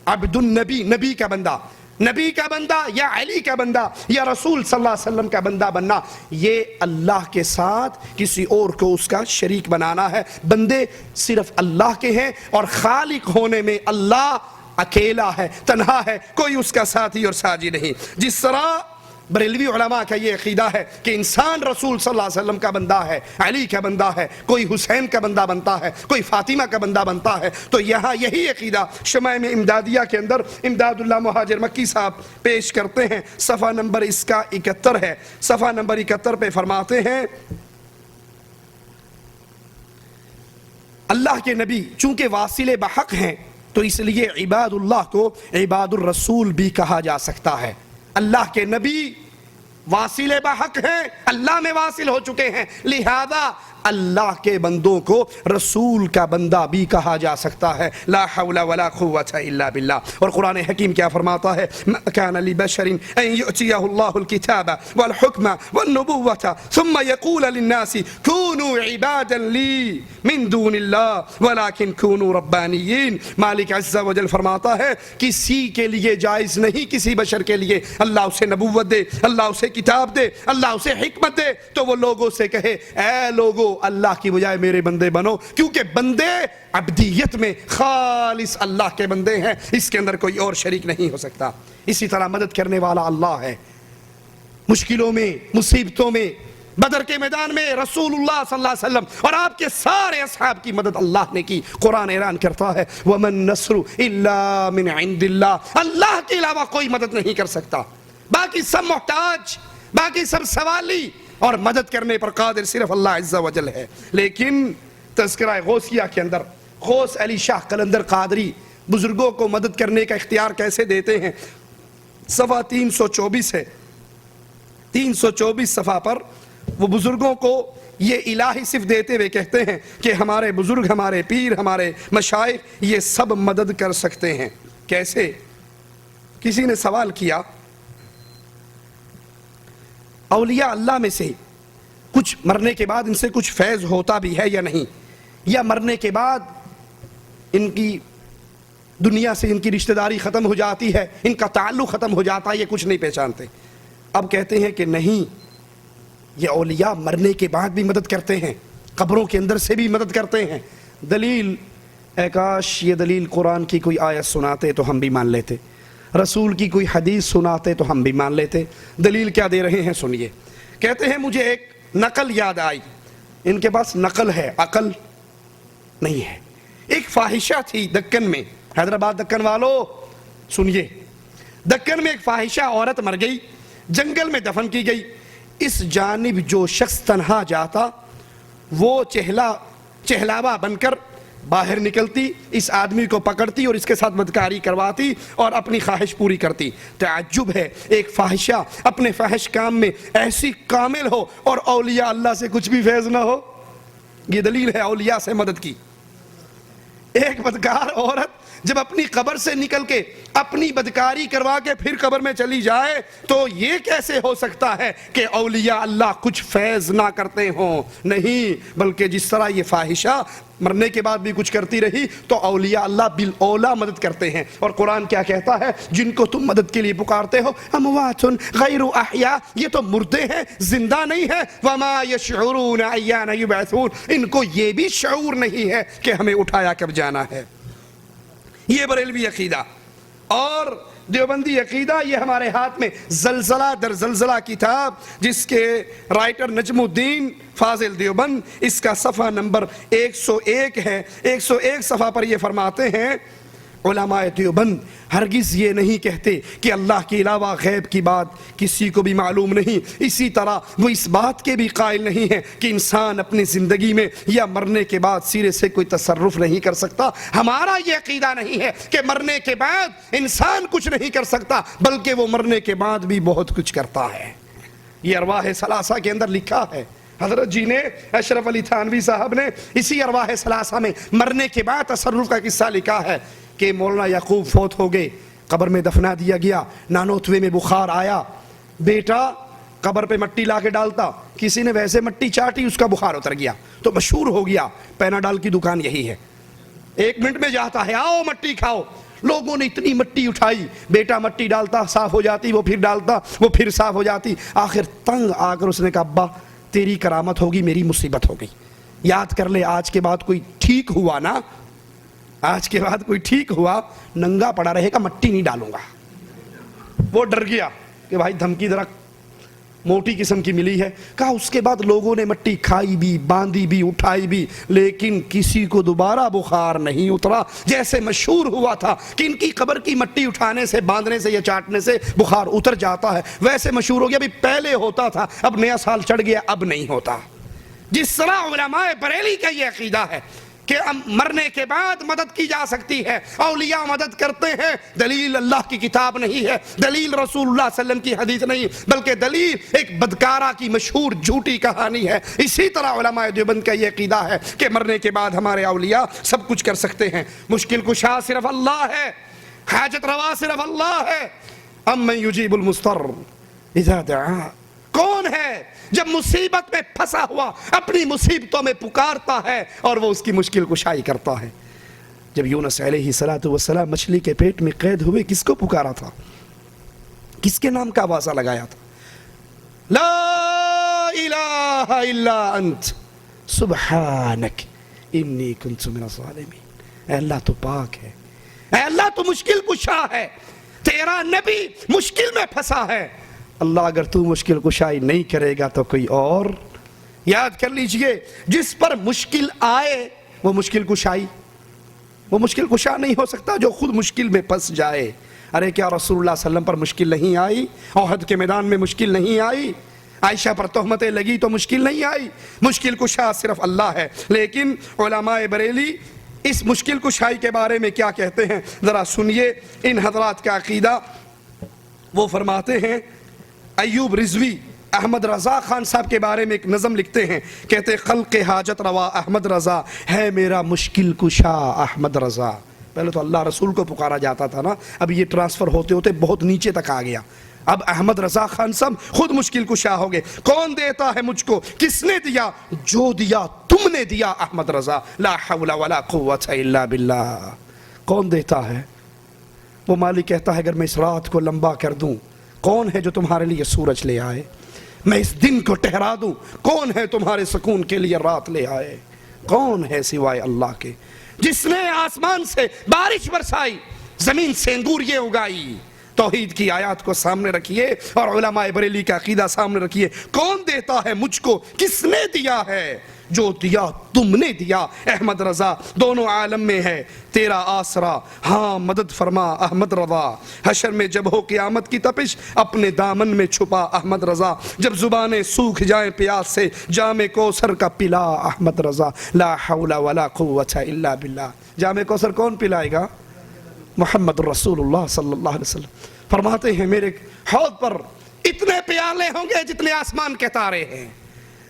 عبد النبی، نبی کا بندہ، نبی کا بندہ یا علی کا بندہ یا رسول صلی اللہ علیہ وسلم کا بندہ بننا، یہ اللہ کے ساتھ کسی اور کو اس کا شریک بنانا ہے۔ بندے صرف اللہ کے ہیں، اور خالق ہونے میں اللہ اکیلا ہے، تنہا ہے، کوئی اس کا ساتھی اور ساجی نہیں۔ جس طرح بریلوی علماء کا یہ عقیدہ ہے کہ انسان رسول صلی اللہ علیہ وسلم کا بندہ ہے، علی کا بندہ ہے، کوئی حسین کا بندہ بنتا ہے، کوئی فاطمہ کا بندہ بنتا ہے، تو یہاں یہی عقیدہ شمائم امدادیہ کے اندر امداد اللہ مہاجر مکی صاحب پیش کرتے ہیں۔ صفحہ نمبر اس کا 71 ہے، صفحہ نمبر 71 پہ فرماتے ہیں اللہ کے نبی چونکہ واصل بحق ہیں تو اس لیے عباد اللہ کو عباد الرسول بھی کہا جا سکتا ہے۔ اللہ کے نبی واصل بحق ہیں، اللہ میں واصل ہو چکے ہیں، لہذا اللہ کے بندوں کو رسول کا بندہ بھی کہا جا سکتا ہے۔ لا حول ولا قوة الا باللہ۔ اور قرآن حکیم کیا فرماتا ہے؟ ما كان لبشر ان يؤتيه الله الكتاب والحكم والنبوة ثم يقول للناس كونوا عبادا لي من دون الله ولكن كونوا ربانيين۔ مالک عز و جل فرماتا ہے کسی کے لیے جائز نہیں، کسی بشر کے لیے اللہ اسے نبوت دے، اللہ اسے کتاب دے، اللہ اسے حکمت دے، تو وہ لوگوں سے کہے اے لوگو اللہ کی بجائے میرے بندے بنو، کیونکہ بندے عبدیت میں خالص اللہ کے بندے ہیں، اس کے اندر کوئی اور شریک نہیں ہو سکتا۔ اسی طرح مدد کرنے والا اللہ ہے، مشکلوں میں، مصیبتوں میں، بدر کے میدان میں رسول اللہ صلی اللہ علیہ وسلم اور آپ کے سارے اصحاب کی مدد اللہ نے کی۔ قرآن اعلان کرتا ہے وَمَن نَّصْرُ إِلَّا مِنْ عِنْدِ اللَّهِ، اللہ کے علاوہ کوئی مدد نہیں کر سکتا، باقی سب محتاج، باقی سب سوالی، اور مدد کرنے پر قادر صرف اللہ عز و جل ہے۔ لیکن تذکرہ غوثیہ کے اندر غوث علی شاہ قلندر قادری بزرگوں کو مدد کرنے کا اختیار کیسے دیتے ہیں؟ صفحہ 324 ہے، 324 صفحہ پر وہ بزرگوں کو یہ الہی صفت دیتے ہوئے کہتے ہیں کہ ہمارے بزرگ، ہمارے پیر، ہمارے مشائخ یہ سب مدد کر سکتے ہیں۔ کیسے؟ کسی نے سوال کیا اولیاء اللہ میں سے کچھ مرنے کے بعد ان سے کچھ فیض ہوتا بھی ہے یا نہیں، یا مرنے کے بعد ان کی دنیا سے ان کی رشتہ داری ختم ہو جاتی ہے، ان کا تعلق ختم ہو جاتا ہے، یہ کچھ نہیں پہچانتے۔ اب کہتے ہیں کہ نہیں، یہ اولیاء مرنے کے بعد بھی مدد کرتے ہیں، قبروں کے اندر سے بھی مدد کرتے ہیں۔ دلیل، اے کاش یہ دلیل قرآن کی کوئی آیت سناتے تو ہم بھی مان لیتے۔ رسول کی کوئی حدیث سناتے تو ہم بھی مان لیتے. دلیل کیا دے رہے ہیں سنیے. کہتے ہیں مجھے ایک نقل یاد آئی. ان کے پاس نقل ہے، عقل نہیں ہے. ایک فاحشہ تھی دکن میں. حیدرآباد دکن والو سنیے. دکن میں ایک فاحشہ عورت مر گئی، جنگل میں دفن کی گئی. اس جانب جو شخص تنہا جاتا وہ چہلاوا بن کر باہر نکلتی، اس آدمی کو پکڑتی اور اس کے ساتھ بدکاری کرواتی اور اپنی خواہش پوری کرتی. تعجب ہے ایک فاحشہ اپنے فحش کام میں ایسی کامل ہو اور اولیاء اللہ سے کچھ بھی فیض نہ ہو. یہ دلیل ہے اولیاء سے مدد کی. ایک بدکار عورت جب اپنی قبر سے نکل کے اپنی بدکاری کروا کے پھر قبر میں چلی جائے تو یہ کیسے ہو سکتا ہے کہ اولیاء اللہ کچھ فیض نہ کرتے ہوں؟ نہیں، بلکہ جس طرح یہ فاحشہ مرنے کے بعد بھی کچھ کرتی رہی تو اولیاء اللہ بالاولیٰ مدد کرتے ہیں. اور قرآن کیا کہتا ہے؟ جن کو تم مدد کے لیے پکارتے ہو اموات غیر احیاء، یہ تو مردے ہیں، زندہ نہیں ہے. وما یشعرون ایان یبعثون، ان کو یہ بھی شعور نہیں ہے کہ ہمیں اٹھایا کب جانا ہے. یہ بریلوی عقیدہ. اور دیوبندی عقیدہ یہ ہمارے ہاتھ میں زلزلہ در زلزلہ کتاب جس کے رائٹر نجم الدین فاضل دیوبند، اس کا صفحہ نمبر 101 ہے. 101 صفحہ پر یہ فرماتے ہیں علماء دیوبند ہرگز یہ نہیں کہتے کہ اللہ کے علاوہ غیب کی بات کسی کو بھی معلوم نہیں. اسی طرح وہ اس بات کے بھی قائل نہیں ہے کہ انسان اپنی زندگی میں یا مرنے کے بعد سرے سے کوئی تصرف نہیں کر سکتا. ہمارا یہ عقیدہ نہیں ہے کہ مرنے کے بعد انسان کچھ نہیں کر سکتا، بلکہ وہ مرنے کے بعد بھی بہت کچھ کرتا ہے. یہ ارواح ثلاثہ کے اندر لکھا ہے. حضرت جی نے، اشرف علی تھانوی صاحب نے اسی ارواح ثلاثہ میں مرنے کے بعد تصرف کا قصہ لکھا ہے کہ مولانا یعقوب فوت ہو گئے، قبر میں دفنا دیا گیا، نانوتوے میں بخار آیا، بیٹا قبر پہ مٹی لا کے ڈالتا، کسی نے ویسے مٹی چاٹی، اس کا بخار اتر گیا تو مشہور ہو گیا. پیناڈال کی دکان یہی ہے، 1 منٹ میں جاتا ہے، آؤ مٹی کھاؤ. لوگوں نے اتنی مٹی اٹھائی، بیٹا مٹی ڈالتا، صاف ہو جاتی، وہ پھر ڈالتا، وہ پھر صاف ہو جاتی. آخر تنگ آ کر اس نے کہا ابا تیری کرامت ہوگی، میری مصیبت ہو گئی. یاد کر لے آج کے بعد کوئی ٹھیک ہوا نا، آج کے بعد کوئی ٹھیک ہوا ننگا پڑا رہے گا، مٹی نہیں ڈالوں گا. وہ ڈر گیا کہ بھائی دھمکی ذرا موٹی قسم کی ملی ہے. کہا اس کے بعد لوگوں نے مٹی کھائی بھی، باندھی بھی، اٹھائی بھی، لیکن کسی کو دوبارہ بخار نہیں اترا. جیسے مشہور ہوا تھا کہ ان کی قبر کی مٹی اٹھانے سے، باندھنے سے یا چاٹنے سے بخار اتر جاتا ہے، ویسے مشہور ہو گیا. بھی پہلے ہوتا تھا، اب نیا سال چڑھ گیا، اب نہیں ہوتا. جس طرح علماء بریلی کا یہ عقیدہ ہے کہ مرنے کے بعد مدد کی جا سکتی ہے، اولیاء مدد کرتے ہیں، دلیل اللہ کی کتاب نہیں ہے، دلیل رسول اللہ صلی اللہ علیہ وسلم کی حدیث نہیں، بلکہ دلیل ایک بدکارہ کی مشہور جھوٹی کہانی ہے. اسی طرح علماء دیوبند کا یہ عقیدہ ہے کہ مرنے کے بعد ہمارے اولیاء سب کچھ کر سکتے ہیں. مشکل کشا صرف اللہ ہے، حاجت روا صرف اللہ ہے. امن یجیب المضطر اذا دعا، کون ہے جب مصیبت میں پھنسا ہوا اپنی مصیبتوں میں پکارتا ہے اور وہ اس کی مشکل کشائی کرتا ہے. جب یونس علیہ السلام مچھلی کے پیٹ میں قید ہوئے کس کو پکارا تھا؟ کس کے نام کا آوازہ لگایا تھا؟ لا الہ الا انت سبحانک انی کنت من الظالمین. اے اللہ تو پاک ہے، اے اللہ تو مشکل کشا ہے، تیرا نبی مشکل میں پھنسا ہے. اللہ اگر تو مشکل کشائی نہیں کرے گا تو کوئی اور. یاد کر لیجئے جس پر مشکل آئے وہ مشکل کشائی، وہ مشکل کشا نہیں ہو سکتا جو خود مشکل میں پھنس جائے. ارے کیا رسول اللہ صلی اللہ علیہ وسلم پر مشکل نہیں آئی؟ احد کے میدان میں مشکل نہیں آئی؟ عائشہ پر تہمتیں لگی تو مشکل نہیں آئی؟ مشکل کشا صرف اللہ ہے. لیکن علماء بریلی اس مشکل کشائی کے بارے میں کیا کہتے ہیں ذرا سنیے. ان حضرات کا عقیدہ، وہ فرماتے ہیں، ایوب رضوی احمد رضا خان صاحب کے بارے میں ایک نظم لکھتے ہیں، کہتے خلق حاجت روا احمد رضا ہے میرا مشکل کشا احمد رضا. پہلے تو اللہ رسول کو پکارا جاتا تھا نا، اب یہ ٹرانسفر ہوتے ہوتے بہت نیچے تک آ گیا. اب احمد رضا خان صاحب خود مشکل کشا ہو گئے. کون دیتا ہے مجھ کو؟ کس نے دیا؟ جو دیا تم نے دیا احمد رضا. لا حول ولا قوت الا باللہ. کون دیتا ہے؟ وہ مالک کہتا ہے اگر میں اس رات کو لمبا کر دوں کون ہے جو تمہارے لیے سورج لے آئے؟ میں اس دن کو ٹھہرا دوں کون ہے تمہارے سکون کے لیے رات لے آئے؟ کون ہے سوائے اللہ کے؟ جس نے آسمان سے بارش برسائی، زمین سے انگوریاں اگائی، توحید کی آیات کو سامنے رکھیے اور علماء بریلی کا عقیدہ سامنے رکھیے. کون دیتا ہے مجھ کو؟ کس نے دیا ہے؟ جو دیا تم نے دیا. احمد رضا دونوں عالم میں ہے تیرا آسرا، ہاں مدد فرما احمد رضا. حشر میں جب ہو قیامت کی تپش اپنے دامن میں چھپا احمد رضا. جب زبانیں سوکھ جائیں پیاس سے جام کوثر کا پلا احمد رضا. لا حول ولا قوت الا باللہ. جام کوثر کون پلائے گا؟ محمد رسول اللہ صلی اللہ علیہ وسلم فرماتے ہیں میرے حوض پر اتنے پیالے ہوں گے جتنے آسمان کے تارے ہیں،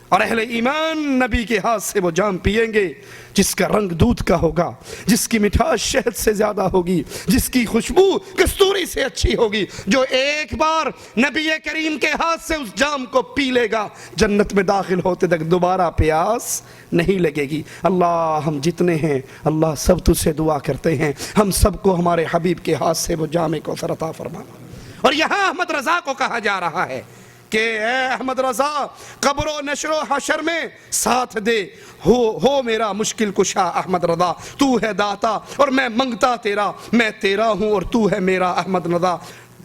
اور اہل ایمان نبی کے ہاتھ سے وہ جام پیئیں گے جس کا رنگ دودھ کا ہوگا، جس کی مٹھاس شہد سے زیادہ ہوگی، جس کی خوشبو کستوری سے اچھی ہوگی. جو ایک بار نبی کریم کے ہاتھ سے اس جام کو پی لے گا جنت میں داخل ہوتے تک دوبارہ پیاس نہیں لگے گی. اللہ ہم جتنے ہیں اللہ سب تجھ سے دعا کرتے ہیں ہم سب کو ہمارے حبیب کے ہاتھ سے وہ جام کوثر عطا فرمانا. اور یہاں احمد رضا کو کہا جا رہا ہے کہ اے احمد رضا قبر و نشر و حشر میں ساتھ دے، ہو میرا مشکل کشا احمد رضا. تو ہے داتا اور میں منگتا تیرا، میں تیرا ہوں اور تو ہے میرا احمد رضا.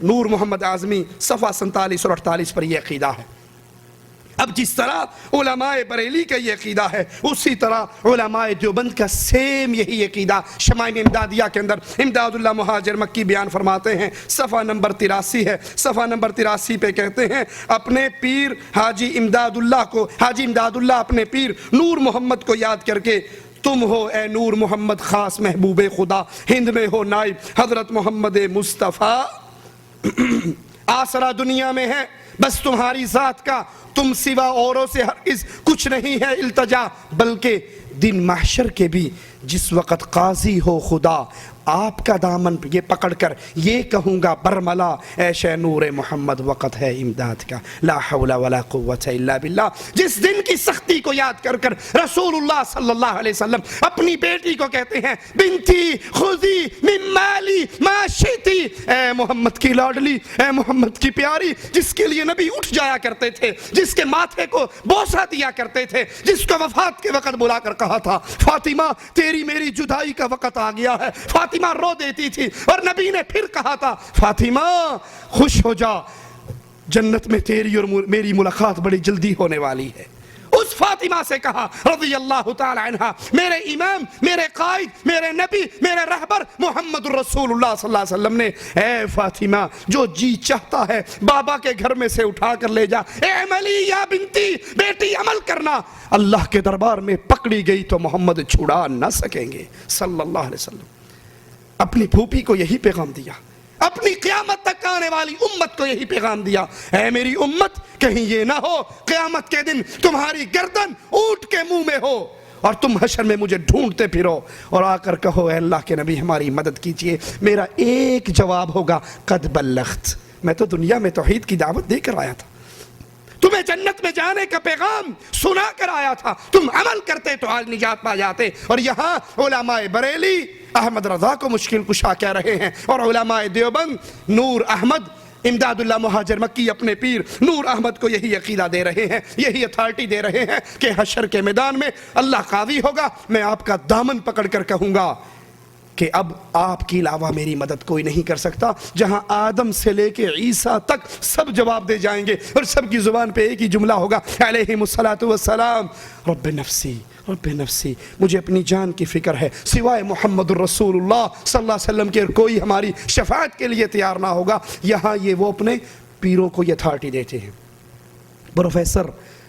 نور محمد اعظمی صفحہ 47 اور 48 پر یہ عقیدہ ہے. اب جس طرح علماء بریلی کا یہ عقیدہ ہے اسی طرح علماء دیوبند کا سیم یہی عقیدہ شمائل امدادیہ کے اندر امداد اللہ مہاجر مکی بیان فرماتے ہیں. صفحہ نمبر 83 ہے. صفحہ نمبر 83 پہ کہتے ہیں اپنے پیر حاجی امداد اللہ اپنے پیر نور محمد کو یاد کر کے تم ہو اے نور محمد خاص محبوب خدا، ہند میں ہو نائب حضرت محمد مصطفیٰ. آسرا دنیا میں ہے بس تمہاری ذات کا، تم سوا اوروں سے ہرگز کچھ نہیں ہے التجا. بلکہ دن محشر کے بھی جس وقت قاضی ہو خدا آپ کا دامن یہ پکڑ کر یہ کہوں گا برملا اے شہ نور محمد وقت ہے امداد کا. لا حول ولا قوت الا باللہ. جس دن کی سختی کو یاد کر کر رسول اللہ صلی اللہ علیہ وسلم اپنی بیٹی کو کہتے ہیں بنتی خذی من مالی ما شئتی. اے محمد کی لاڈلی، اے محمد کی پیاری، جس کے لیے نبی اٹھ جایا کرتے تھے، جس کے ماتھے کو بوسہ دیا کرتے تھے، جس کو وفات کے وقت بلا کر کہا تھا فاطمہ تیری میری جدائی کا وقت آ گیا ہے. فاطمہ رو دیتی تھی اور نبی نے پھر کہا تھا فاطمہ خوش ہو جا، جنت میں تیری اور میری ملاقات بڑی جلدی ہونے والی ہے. اس فاطمہ سے کہا رضی اللہ تعالی عنہ میرے امام، میرے قائد، میرے نبی، میرے رہبر محمد رسول اللہ صلی اللہ علیہ وسلم نے اے فاطمہ جو جی چاہتا ہے بابا کے گھر میں سے اٹھا کر لے جا. اے عملی یا بنتی، بیٹی عمل کرنا. اللہ کے دربار میں پکڑی گئی تو محمد چھڑا نہ سکیں گے صلی اللہ علیہ وسلم. اپنی پھوپھی کو یہی پیغام دیا، اپنی قیامت تک آنے والی امت کو یہی پیغام دیا اے میری امت کہیں یہ نہ ہو قیامت کے دن تمہاری گردن اونٹ کے منہ میں ہو اور تم حشر میں مجھے ڈھونڈتے پھرو اور آ کر کہو اے اللہ کے نبی ہماری مدد کیجئے. میرا ایک جواب ہوگا قد بلغت. میں تو دنیا میں توحید کی دعوت دے کر آیا تھا، تمہیں جنت میں جانے کا پیغام سنا کر آیا تھا، تم عمل کرتے تو آج نجات پا جاتے. اور یہاں علماء بریلی احمد رضا کو مشکل کشا کہہ رہے ہیں اور علماء دیوبند نور احمد امداد اللہ مہاجر مکی اپنے پیر نور احمد کو یہی عقیدہ دے رہے ہیں، یہی اتھارٹی دے رہے ہیں کہ حشر کے میدان میں اللہ قاضی ہوگا. میں آپ کا دامن پکڑ کر کہوں گا کہ اب آپ کی علاوہ میری مدد کوئی نہیں کر سکتا. جہاں آدم سے لے کے عیسیٰ تک سب جواب دے جائیں گے اور سب کی زبان پہ ایک ہی جملہ ہوگا علیہم الصلاۃ والسلام رب نفسی رب نفسی. مجھے اپنی جان کی فکر ہے، سوائے محمد رسول اللہ صلی اللہ علیہ وسلم کے کوئی ہماری شفاعت کے لیے تیار نہ ہوگا. یہاں یہ وہ اپنے پیروں کو یہ اتھارٹی دیتے ہیں. پروفیسر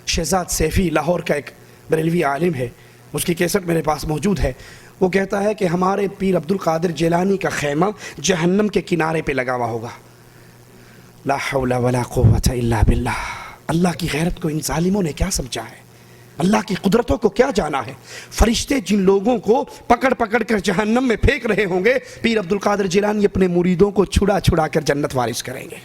شہزاد سیفی لاہور کا ایک بریلوی عالم ہے، اس کی کیسٹ میرے پاس موجود ہے. وہ کہتا ہے کہ ہمارے پیر عبد القادر جیلانی کا خیمہ جہنم کے کنارے پہ لگا ہوا ہوگا. لا حول ولا قوت الا باللہ. اللہ کی غیرت کو ان ظالموں نے کیا سمجھا ہے، اللہ کی قدرتوں کو کیا جانا ہے. فرشتے جن لوگوں کو پکڑ پکڑ کر جہنم میں پھینک رہے ہوں گے پیر عبد القادر جیلانی اپنے مریدوں کو چھڑا چھڑا کر جنت وارث کریں گے.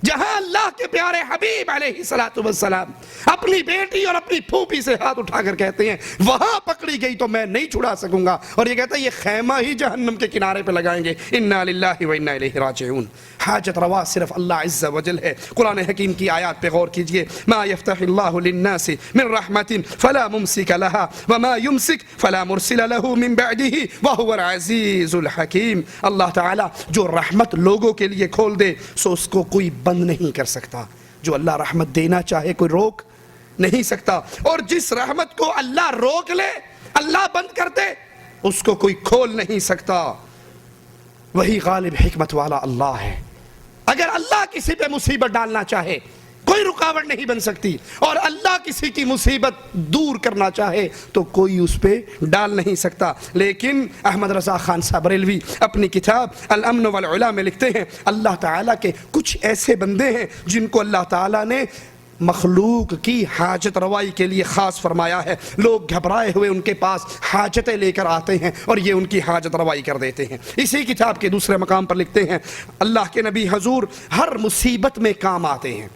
جہاں اللہ کے پیارے حبیب علیہ السلام اپنی بیٹی اور اپنی پھوپھی سے ہاتھ اٹھا کر کہتے ہیں وہاں پکڑی گئی تو میں نہیں چھڑا سکوں گا، اور یہ کہتا ہے یہ خیمہ ہی جہنم کے کنارے پہ لگائیں گے۔ انا للہ و انا الیہ راجعون۔ حاجت روا صرف اللہ عز و جل ہے۔ قرآن حکیم کی آیات پہ غور کیجئے، ما یفتح اللہ للناس من رحمت فلا ممسک لها وما یمسک فلا مرسل له من بعده وهو العزیز الحکیم۔ اللہ تعالیٰ جو رحمت لوگوں کے لیے کھول دے سو اس کو کوئی بند نہیں کر سکتا، جو اللہ رحمت دینا چاہے کوئی روک نہیں سکتا، اور جس رحمت کو اللہ روک لے، اللہ بند کر دے، اس کو کوئی کھول نہیں سکتا۔ وہی غالب حکمت والا اللہ ہے۔ اگر اللہ کسی پہ مصیبت ڈالنا چاہے کوئی رکاوٹ نہیں بن سکتی، اور اللہ کسی کی مصیبت دور کرنا چاہے تو کوئی اس پہ ڈال نہیں سکتا۔ لیکن احمد رضا خان صاحب بریلوی اپنی کتاب الامن والعلا میں لکھتے ہیں اللہ تعالیٰ کے کچھ ایسے بندے ہیں جن کو اللہ تعالیٰ نے مخلوق کی حاجت روائی کے لیے خاص فرمایا ہے۔ لوگ گھبرائے ہوئے ان کے پاس حاجتیں لے کر آتے ہیں اور یہ ان کی حاجت روائی کر دیتے ہیں۔ اسی کتاب کے دوسرے مقام پر لکھتے ہیں اللہ کے نبی حضور ہر مصیبت میں کام آتے ہیں،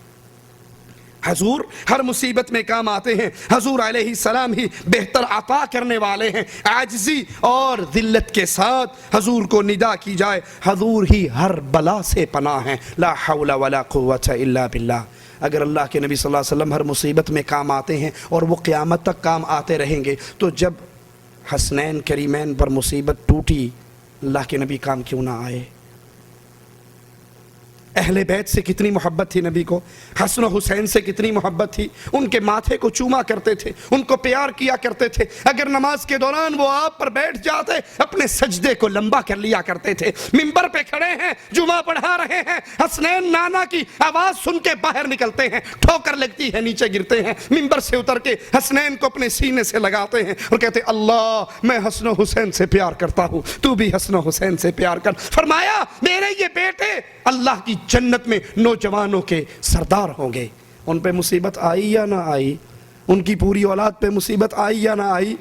حضور ہر مصیبت میں کام آتے ہیں۔ حضور علیہ السلام ہی بہتر عطا کرنے والے ہیں۔ عاجزی اور ذلت کے ساتھ حضور کو ندا کی جائے، حضور ہی ہر بلا سے پناہ ہیں۔ لا حول ولا قوت الا باللہ۔ اگر اللہ کے نبی صلی اللہ علیہ وسلم ہر مصیبت میں کام آتے ہیں اور وہ قیامت تک کام آتے رہیں گے، تو جب حسنین کریمین پر مصیبت ٹوٹی اللہ کے نبی کام کیوں نہ آئے؟ اہل بیت سے کتنی محبت تھی نبی کو، حسن و حسین سے کتنی محبت تھی، ان کے ماتھے کو چوما کرتے تھے، ان کو پیار کیا کرتے تھے۔ اگر نماز کے دوران وہ آپ پر بیٹھ جاتے اپنے سجدے کو لمبا کر لیا کرتے تھے۔ ممبر پہ کھڑے ہیں، جمعہ پڑھا رہے ہیں، حسنین نانا کی آواز سن کے باہر نکلتے ہیں، ٹھوکر لگتی ہے نیچے گرتے ہیں، ممبر سے اتر کے حسنین کو اپنے سینے سے لگاتے ہیں اور کہتے اللہ میں حسن و حسین سے پیار کرتا ہوں، تو بھی حسن و حسین سے پیار کر۔ فرمایا میرے یہ بیٹے اللہ کی جنت میں نوجوانوں کے سردار ہوں گے۔ ان پہ مصیبت آئی یا نہ آئی، ان کی پوری اولاد پہ مصیبت آئی یا نہ آئی،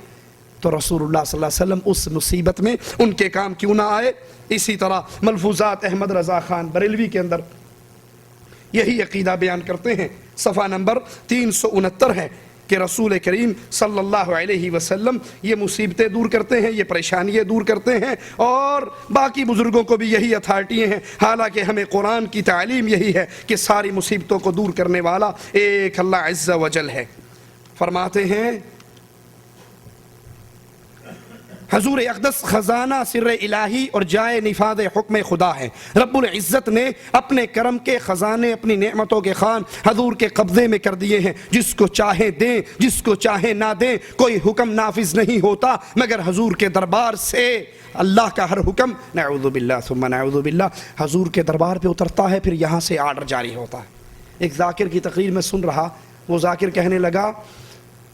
تو رسول اللہ صلی اللہ علیہ وسلم اس مصیبت میں ان کے کام کیوں نہ آئے؟ اسی طرح ملفوظات احمد رضا خان بریلوی کے اندر یہی عقیدہ بیان کرتے ہیں، صفحہ نمبر 369 ہے کہ رسول کریم صلی اللہ علیہ وسلم یہ مصیبتیں دور کرتے ہیں، یہ پریشانیاں دور کرتے ہیں، اور باقی بزرگوں کو بھی یہی اتھارٹی ہیں۔ حالانکہ ہمیں قرآن کی تعلیم یہی ہے کہ ساری مصیبتوں کو دور کرنے والا ایک اللہ عز و جل ہے۔ فرماتے ہیں حضور اقدس خزانہ سر الہی اور جائے نفاذ حکم خدا ہے۔ رب العزت نے اپنے کرم کے خزانے، اپنی نعمتوں کے خان حضور کے قبضے میں کر دیے ہیں۔ جس کو چاہے دیں، جس کو چاہے نہ دیں، کوئی حکم نافذ نہیں ہوتا مگر حضور کے دربار سے۔ اللہ کا ہر حکم نعوذ باللہ ثم نعوذ باللہ حضور کے دربار پہ اترتا ہے، پھر یہاں سے آرڈر جاری ہوتا ہے۔ ایک ذاکر کی تقریر میں سن رہا، وہ ذاکر کہنے لگا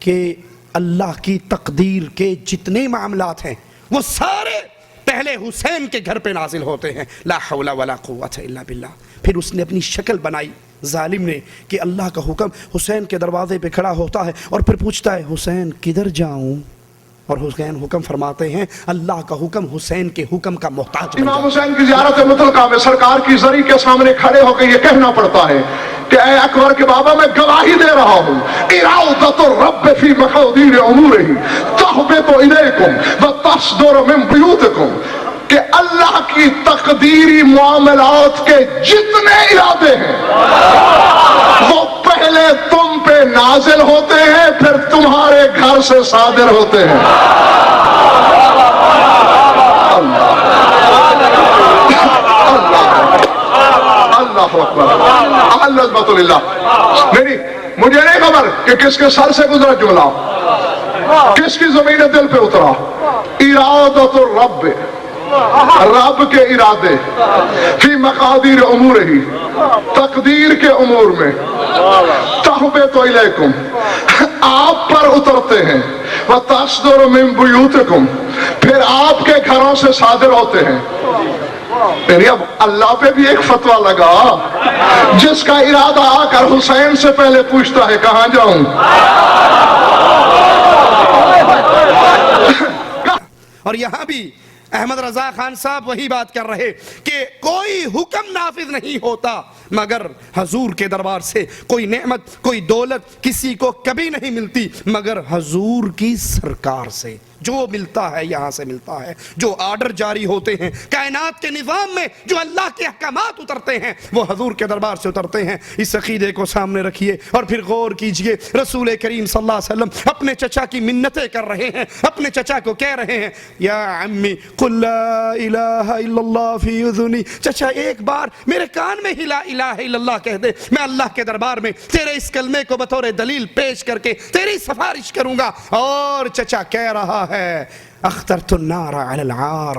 کہ اللہ کی تقدیر کے جتنے معاملات ہیں وہ سارے پہلے حسین کے گھر پہ نازل ہوتے ہیں۔ لا حول ولا قوت الا باللہ۔ پھر اس نے اپنی شکل بنائی ظالم نے کہ اللہ کا حکم حسین کے دروازے پہ کھڑا ہوتا ہے اور پھر پوچھتا ہے حسین کدھر جاؤں، اور حسین حکم فرماتے ہیں اللہ کا حکم حسین کے حکم کا محتاج۔ امام حسین کی زیارت مطلقہ میں سرکار کی زری کے سامنے کھڑے ہو کے یہ کہنا پڑتا ہے کہ اے اکبر کے بابا میں گواہی دے رہا ہوں، ارادۃ الرب فی مقادیر امورہ تہبط الیکم وتصدر من بیوتکم، کہ اللہ کی تقدیری معاملات کے جتنے ارادے ہیں وہ پہلے تم پہ نازل ہوتے ہیں، پھر تمہارے گھر سے صادر ہوتے ہیں۔ اللہ اکبر، العظمۃ للہ۔ نہیں، مجھے نہیں خبر کہ کس کے سر سے گزرا جملہ، کس کی زمین دل پہ اترا۔ ارادۃ الرب، رب کے ارادے، فی مقادیر امور ہی، تقدیر کے امور میں، تہبط الیکم، آپ پر اترتے ہیں، وتصدر من بیوتکم، پھر آپ کے گھروں سے صادر ہوتے ہیں۔ یعنی اب اللہ پہ بھی ایک فتویٰ لگا، جس کا ارادہ آ کر حسین سے پہلے پوچھتا ہے کہاں جاؤں۔ اور یہاں بھی احمد رضا خان صاحب وہی بات کر رہے کہ کوئی حکم نافذ نہیں ہوتا مگر حضور کے دربار سے کوئی نعمت کوئی دولت کسی کو کبھی نہیں ملتی مگر حضور کی سرکار سے. جو ملتا ہے یہاں سے ملتا ہے. جو آرڈر جاری ہوتے ہیں کائنات کے نظام میں, جو اللہ کے احکامات اترتے ہیں وہ حضور کے دربار سے اترتے ہیں. اس عقیدے کو سامنے رکھیے اور پھر غور کیجئے. رسول کریم صلی اللہ علیہ وسلم اپنے چچا کی منتیں کر رہے ہیں, اپنے چچا کو کہہ رہے ہیں یا عمی قل لا الہ الا اللہ فی اذنی, چچا ایک بار میرے کان میں ہی لا الہ الا اللہ کہہ دے, میں اللہ کے دربار میں تیرے اس کلمے کو بطور دلیل پیش کر کے تیری سفارش کروں گا. اور چچا کہہ رہا ہے اخترت النار علی العار,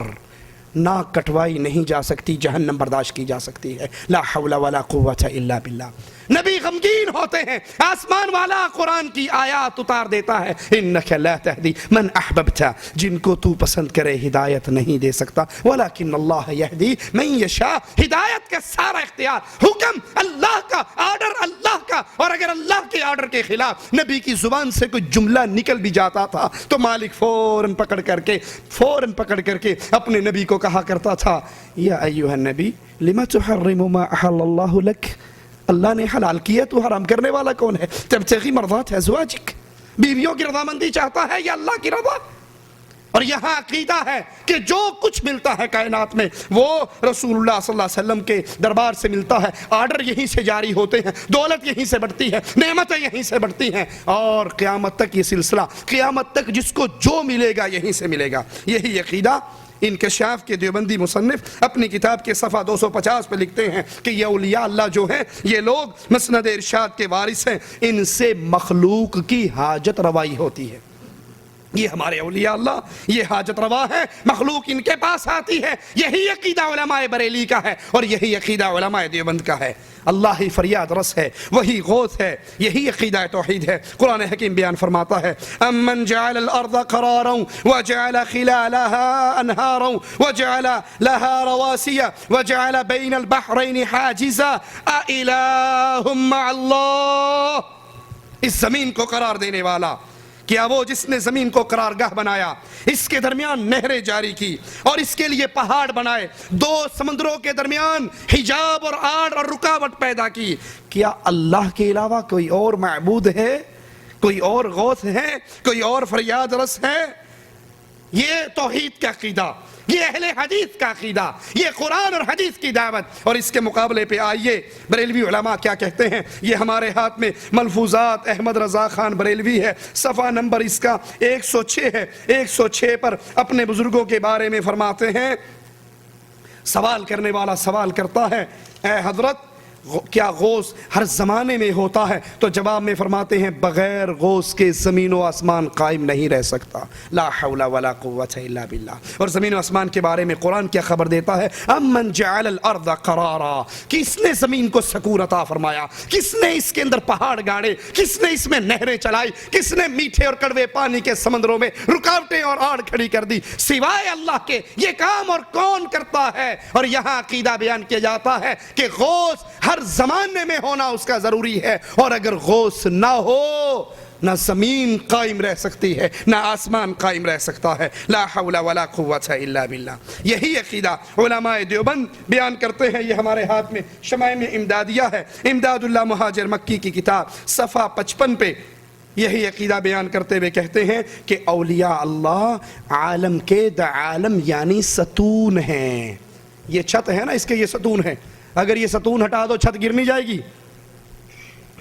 ناک کٹوائی نہیں جا سکتی, جہنم برداشت کی جا سکتی ہے. لا حول ولا قوت الا باللہ. نبی غمگین ہوتے ہیں, آسمان والا قرآن کی آیات اتار دیتا ہے انک لا تہدی من احببت, جن کو تو پسند کرے ہدایت نہیں دے سکتا, ولکن اللہ یہدی من یشاء, ہدایت کا سارا اختیار حکم اللہ کا, آرڈر اللہ کا. اور اگر اللہ کے آرڈر کے خلاف نبی کی زبان سے کوئی جملہ نکل بھی جاتا تھا تو مالک فوراً پکڑ کر کے اپنے نبی کو کہا کرتا تھا یا ایھا النبی لما تحرم ما احل اللہ لک, اللہ نے حلال کیا تو حرام کرنے والا کون ہے؟ تبتغی مرضات ازواجک, بیویوں کی رضامندی چاہتا ہے یا اللہ کی رضا. اور یہاں عقیدہ ہے کہ جو کچھ ملتا ہے کائنات میں وہ رسول اللہ صلی اللہ علیہ وسلم کے دربار سے ملتا ہے. آرڈر یہیں سے جاری ہوتے ہیں, دولت یہیں سے بڑھتی ہے, نعمتیں یہیں سے بڑھتی ہیں, اور قیامت تک یہ سلسلہ, قیامت تک جس کو جو ملے گا یہیں سے ملے گا. یہی عقیدہ انکشاف کے دیوبندی مصنف اپنی کتاب کے صفحہ 250 پہ لکھتے ہیں کہ یہ اولیاء اللہ جو ہیں یہ لوگ مسند ارشاد کے وارث ہیں, ان سے مخلوق کی حاجت روائی ہوتی ہے. یہ ہمارے اولیاء اللہ یہ حاجت روا ہے, مخلوق ان کے پاس آتی ہے. یہی عقیدہ علماء بریلی کا ہے اور یہی عقیدہ علماء دیوبند کا ہے. اللہ ہی فریاد رس ہے, وہی غوث ہے, یہی عقیدہ توحید ہے. قرآن حکیم بیان فرماتا ہے امن جعل الارض قرارا وجعل خلالها انہارا وجعل لها رواسي وجعل بين البحرين حاجزا اإله مع اللہ, اس زمین کو قرار دینے والا کیا وہ جس نے زمین کو قرارگاہ بنایا, اس کے درمیان نہریں جاری کی اور اس کے لیے پہاڑ بنائے, دو سمندروں کے درمیان حجاب اور آڑ اور رکاوٹ پیدا کی, کیا اللہ کے علاوہ کوئی اور معبود ہے, کوئی اور غوث ہے, کوئی اور فریاد رس ہے؟ یہ توحید کا عقیدہ, یہ اہل حدیث کا عقیدہ, یہ قرآن اور حدیث کی دعوت. اور اس کے مقابلے پہ آئیے بریلوی علماء کیا کہتے ہیں. یہ ہمارے ہاتھ میں ملفوظات احمد رضا خان بریلوی ہے, صفحہ نمبر اس کا 106 ہے. 106 پر اپنے بزرگوں کے بارے میں فرماتے ہیں, سوال کرنے والا سوال کرتا ہے اے حضرت کیا غوث ہر زمانے میں ہوتا ہے؟ تو جواب میں فرماتے ہیں بغیر غوث کے زمین و آسمان قائم نہیں رہ سکتا. لا حول ولا قوت الا باللہ. اور زمین و آسمان کے بارے میں قرآن کیا خبر دیتا ہے امن جعل الارض قرارا, کس نے زمین کو سکون عطا فرمایا, کس نے اس کے اندر پہاڑ گاڑے, کس نے اس میں نہریں چلائی, کس نے میٹھے اور کڑوے پانی کے سمندروں میں رکاوٹیں اور آڑ کھڑی کر دی سوائے اللہ کے. یہ کام اور کون کرتا ہے؟ اور یہاں عقیدہ بیان کیا جاتا ہے کہ غوث ہر زمانے میں ہونا اس کا ضروری ہے, اور اگر غوث نہ ہو نہ زمین قائم رہ سکتی ہے نہ آسمان قائم رہ سکتا ہے. لا حول ولا قوت الا باللہ. یہی عقیدہ علماء دیوبند بیان کرتے ہیں. یہ ہمارے ہاتھ میں شمائم امدادیہ ہے, امداد اللہ مہاجر مکی کی کتاب, صفحہ 55 پہ یہی عقیدہ بیان کرتے ہوئے کہتے ہیں کہ اولیاء اللہ عالم کے عالم یعنی ستون ہیں. یہ چھت ہے نا, اس کے یہ ستون ہے, اگر یہ ستون ہٹا دو چھت گر نہیں جائے گی.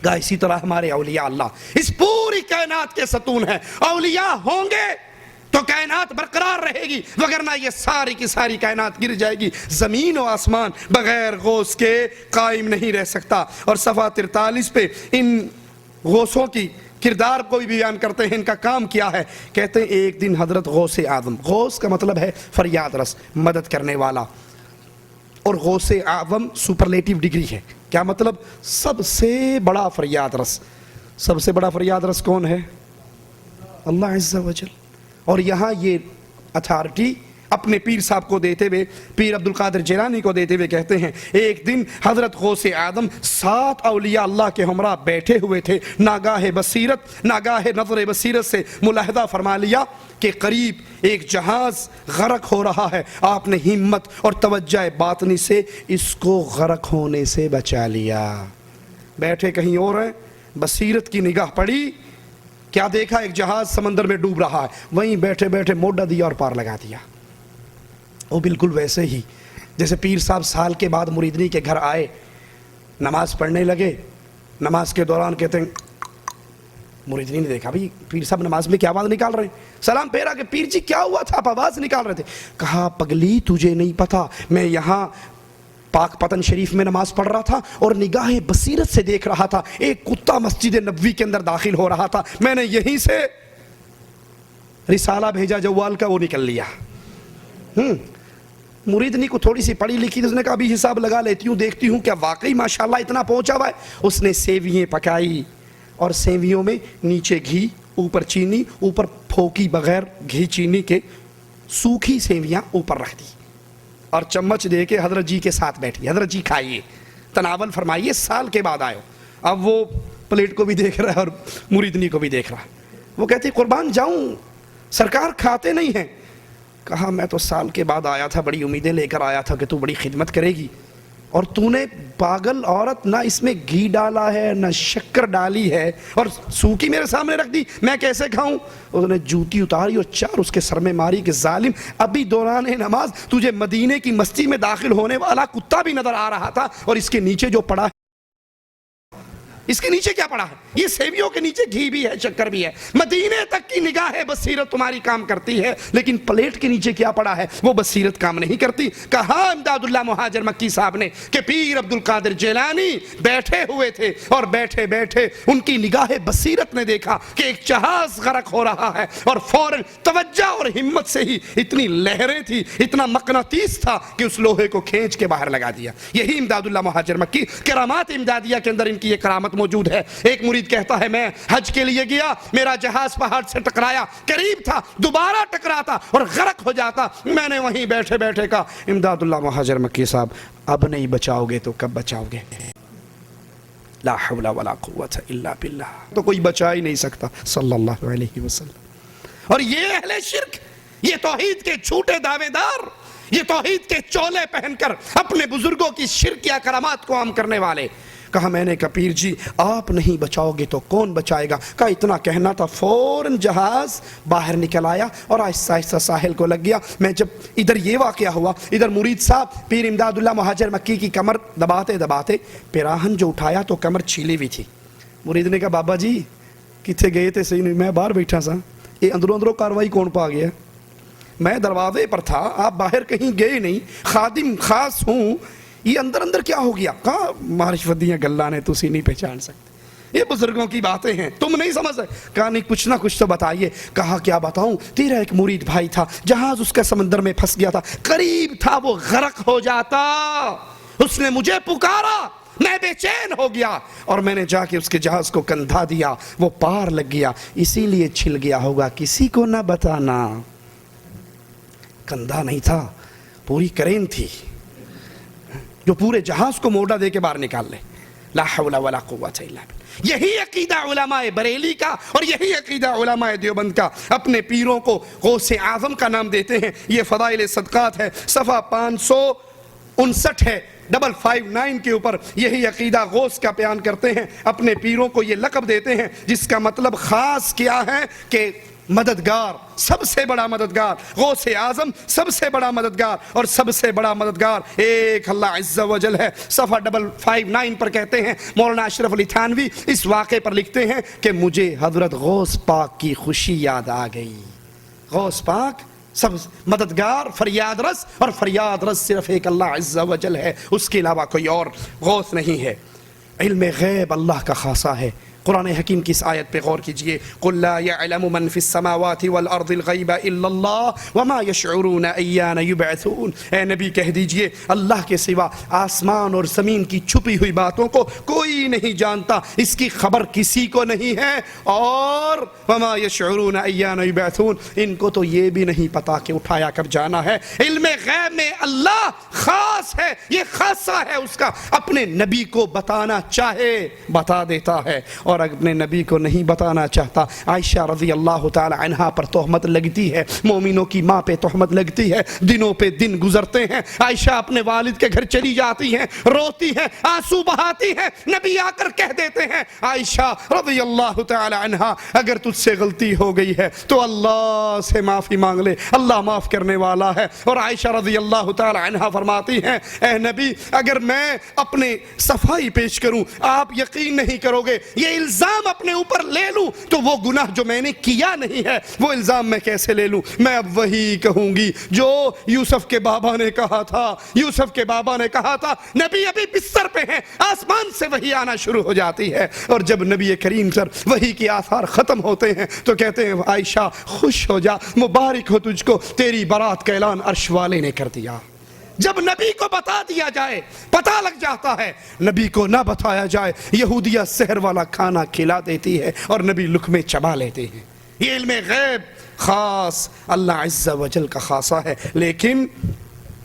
اسی طرح ہمارے اولیاء اللہ اس پوری کائنات کے ستون ہیں. اولیاء ہوں گے تو کائنات برقرار رہے گی, وگرنہ یہ ساری کی ساری کائنات گر جائے گی. زمین و آسمان بغیر غوث کے قائم نہیں رہ سکتا. اور صفحہ 43 پہ ان غوثوں کی کردار کو بھی بیان کرتے ہیں, ان کا کام کیا ہے. کہتے ہیں ایک دن حضرت غوث اعظم, غوث کا مطلب ہے فریاد رس, مدد کرنے والا, اور غوث اعظم سپرلیٹیو ڈگری ہے. کیا مطلب؟ سب سے بڑا فریاد رس. سب سے بڑا فریاد رس کون ہے؟ اللہ عز و جل. اور یہاں یہ اتھارٹی اپنے پیر صاحب کو دیتے ہوئے، پیر عبد القادر جیلانی کو دیتے ہوئے کہتے ہیں ایک دن حضرت غوث اعظم 7 اولیاء اللہ کے ہمراہ بیٹھے ہوئے تھے، ناگاہ نظر بصیرت سے ملاحظہ فرما لیا کہ قریب ایک جہاز غرق ہو رہا ہے. آپ نے ہمت اور توجہ باطنی سے اس کو غرق ہونے سے بچا لیا. بیٹھے کہیں اور ہیں، بصیرت کی نگاہ پڑی، کیا دیکھا؟ ایک جہاز سمندر میں ڈوب رہا ہے، وہیں بیٹھے بیٹھے موڈا دیا اور پار لگا دیا. وہ بالکل ویسے ہی جیسے پیر صاحب سال کے بعد مریدنی کے گھر آئے، نماز پڑھنے لگے، نماز کے دوران کہتے ہیں، مریدنی نے دیکھا بھئی پیر صاحب نماز میں کیا آواز نکال رہے ہیں، سلام پھیرا کہ پیر جی کیا ہوا تھا، آپ آواز نکال رہے تھے. کہا پگلی تجھے نہیں پتا، میں یہاں پاک پتن شریف میں نماز پڑھ رہا تھا اور نگاہ بصیرت سے دیکھ رہا تھا ایک کتا مسجد نبوی کے اندر داخل ہو رہا تھا، میں نے یہیں سے رسالہ بھیجا جوال کا، وہ نکل لیا. مریدنی کو تھوڑی سی پڑھی لکھی تو اس نے کہا ابھی حساب لگا لیتی ہوں، دیکھتی ہوں کیا واقعی ماشاءاللہ اتنا پہنچا ہوا ہے. اس نے سیوییں پکائی اور سیویوں میں نیچے گھی، اوپر چینی، اوپر پھوکی بغیر گھی چینی کے سوکھی سیویاں اوپر رکھ دی اور چمچ دے کے حضرت جی کے ساتھ بیٹھی، حضرت جی کھائیے، تناول فرمائیے، سال کے بعد آئے. اب وہ پلیٹ کو بھی دیکھ رہا ہے اور مریدنی کو بھی دیکھ رہا ہے. وہ کہتی قربان جاؤں سرکار کھاتے نہیں ہیں. کہا میں تو سال کے بعد آیا تھا، بڑی امیدیں لے کر آیا تھا کہ تو بڑی خدمت کرے گی، اور تو نے پاگل عورت نہ اس میں گھی ڈالا ہے نہ شکر ڈالی ہے اور سوکھی میرے سامنے رکھ دی، میں کیسے کھاؤں؟ اس نے جوتی اتاری اور 4 اس کے سر میں ماری کہ ظالم، ابھی دوران نماز تجھے مدینے کی مسجد میں داخل ہونے والا کتا بھی نظر آ رہا تھا، اور اس کے نیچے جو پڑا ہے، اس کے نیچے کیا پڑا ہے؟ یہ سیویوں کے نیچے گھی بھی ہے، شکر بھی ہے. مدینے تک کی نگاہ بصیرت تمہاری کام کرتی ہے، لیکن پلیٹ کے نیچے کیا پڑا ہے وہ بصیرت کام نہیں کرتی. کہا امداد اللہ مہاجر مکی صاحب نے کہ پیر عبد القادر جیلانی بیٹھے ہوئے تھے اور بیٹھے بیٹھے ان کی نگاہ بصیرت نے دیکھا کہ ایک جہاز غرق ہو رہا ہے، اور فوراً توجہ اور ہمت سے ہی اتنی لہریں تھی، اتنا مقناطیس تھا کہ اس لوہے کو کھینچ کے باہر لگا دیا. یہی امداد اللہ مہاجر مکی کرامات امدادیہ کے اندر ان کی یہ کرامت موجود ہے. ایک مرید کہتا ہے میں حج کے لیے گیا، میرا جہاز پہاڑ سے ٹکرایا، قریب تھا دوبارہ ٹکراتا اور غرق ہو جاتا، میں نے وہیں بیٹھے بیٹھے کہا امداد اللہ مہاجر مکی صاحب اب نہیں بچاؤ گے تو کب بچاؤ گے؟ لا حول ولا قوت الا باللہ. تو کوئی بچا ہی نہیں سکتا صلی اللہ علیہ وسلم. اور یہ اہل شرک، یہ توحید کے جھوٹے دعوے دار، یہ توحید کے چولے پہن کر اپنے بزرگوں کی شرک یا کرامات کو عام کرنے والے. کہا میں نے کہا پیر جی آپ نہیں بچاؤ گے تو کون بچائے گا؟ کہا اتنا کہنا تھا، فوراً جہاز باہر نکل آیا اور آہستہ آہستہ ساحل کو لگ گیا. میں جب ادھر یہ واقعہ ہوا، ادھر مرید صاحب پیر امداد اللہ مہاجر مکی کی کمر دباتے دباتے پیراہن جو اٹھایا تو کمر چھیلی ہوئی تھی. مرید نے کہا بابا جی کتنے گئے تھے؟ صحیح نہیں، میں باہر بیٹھا سا، یہ اندروں کاروائی کون پا گیا؟ میں دروازے پر تھا، آپ باہر کہیں گئے نہیں، خادم خاص ہوں، یہ اندر کیا ہو گیا؟ کہا معرفتیاں گلہ نے تسی نہیں پہچان سکتے، یہ بزرگوں کی باتیں ہیں، تم نہیں سمجھ سکتے. کہا نہیں کچھ نہ کچھ تو بتائیے. کہا کیا بتاؤں، تیرا ایک مرید بھائی تھا، جہاز اس کا سمندر میں پھنس گیا تھا، قریب تھا وہ غرق ہو جاتا، اس نے مجھے پکارا، میں بے چین ہو گیا اور میں نے جا کے اس کے جہاز کو کندھا دیا، وہ پار لگ گیا، اسی لیے چھل گیا ہوگا، کسی کو نہ بتانا. کندھا نہیں تھا، پوری کرین تھی جو پورے جہاز کو موڑا دے کے باہر نکال لے. لا حول ولا قوت الا باللہ. یہی عقیدہ علماء بریلی کا اور یہی عقیدہ علماء دیوبند کا. اپنے پیروں کو غوث اعظم کا نام دیتے ہیں. یہ فضائل صدقات ہے، صفحہ 559 ہے، 559 کے اوپر یہی عقیدہ غوث کا بیان کرتے ہیں. اپنے پیروں کو یہ لقب دیتے ہیں جس کا مطلب خاص کیا ہے کہ مددگار، سب سے بڑا مددگار. غوث اعظم سب سے بڑا مددگار، اور سب سے بڑا مددگار ایک اللہ عز و جل ہے. صفحہ 559 پر کہتے ہیں مولانا اشرف علی تھانوی اس واقعے پر لکھتے ہیں کہ مجھے حضرت غوث پاک کی خوشی یاد آ گئی. غوث پاک سب مددگار، فریاد رس، اور فریاد رس صرف ایک اللہ عز و جل ہے، اس کے علاوہ کوئی اور غوث نہیں ہے. علم غیب اللہ کا خاصہ ہے، قرآن حکیم کی اس آیت پہ غور کیجئے، قل لا يعلم من في السماوات والارض الغیب الا اللہ وما يشعرون ایان یبعثون۔ اے نبی کہہ دیجئے اللہ کے سوا آسمان اور زمین کی چھپی ہوئی باتوں کو کوئی نہیں جانتا، اس کی خبر کسی کو نہیں ہے، اور وما يشعرون ایان یبعثون، ان کو تو یہ بھی نہیں پتا کہ اٹھایا کب جانا ہے۔ علم غیب میں اللہ خاص ہے، یہ خاصہ ہے اس کا، اپنے نبی کو بتانا چاہے بتا دیتا ہے، اور اپنے نبی کو نہیں بتانا چاہتا۔ عائشہ رضی اللہ تعالی عنہا پر تہمت لگتی ہے، مومنوں کی ماں پہ تہمت لگتی ہے، دنوں پہ دن گزرتے ہیں، عائشہ اپنے والد کے گھر چلی جاتی ہیں، روتی ہیں، آنسو بہاتی ہیں، نبی آ کر کہہ دیتے ہیں عائشہ رضی اللہ تعالی عنہا اگر تجھ سے غلطی ہو گئی ہے تو اللہ سے معافی مانگ لے، اللہ معاف کرنے والا ہے۔ اور عائشہ رضی اللہ تعالی عنہا فرماتی ہیں اے نبی اگر میں اپنے صفائی پیش کروں آپ یقین نہیں کرو گے، یہ الزام اپنے اوپر لے لوں تو وہ گناہ جو میں نے کیا نہیں ہے وہ الزام میں کیسے لے لوں، میں اب وہی کہوں گی جو یوسف کے بابا نے کہا تھا۔ یوسف کے بابا نے کہا تھا نبی ابھی بستر پہ ہیں، آسمان سے وحی آنا شروع ہو جاتی ہے، اور جب نبی کریم پر وحی کے آثار ختم ہوتے ہیں تو کہتے ہیں عائشہ خوش ہو جا، مبارک ہو تجھ کو، تیری برات کا اعلان عرش والے نے کر دیا۔ جب نبی کو بتا دیا جائے پتہ لگ جاتا ہے، نبی کو نہ بتایا جائے یہودیہ سحر والا کھانا کھلا دیتی ہے اور نبی لقمے چبا لیتے ہیں۔ یہ علم غیب خاص اللہ عز و جل کا خاصہ ہے۔ لیکن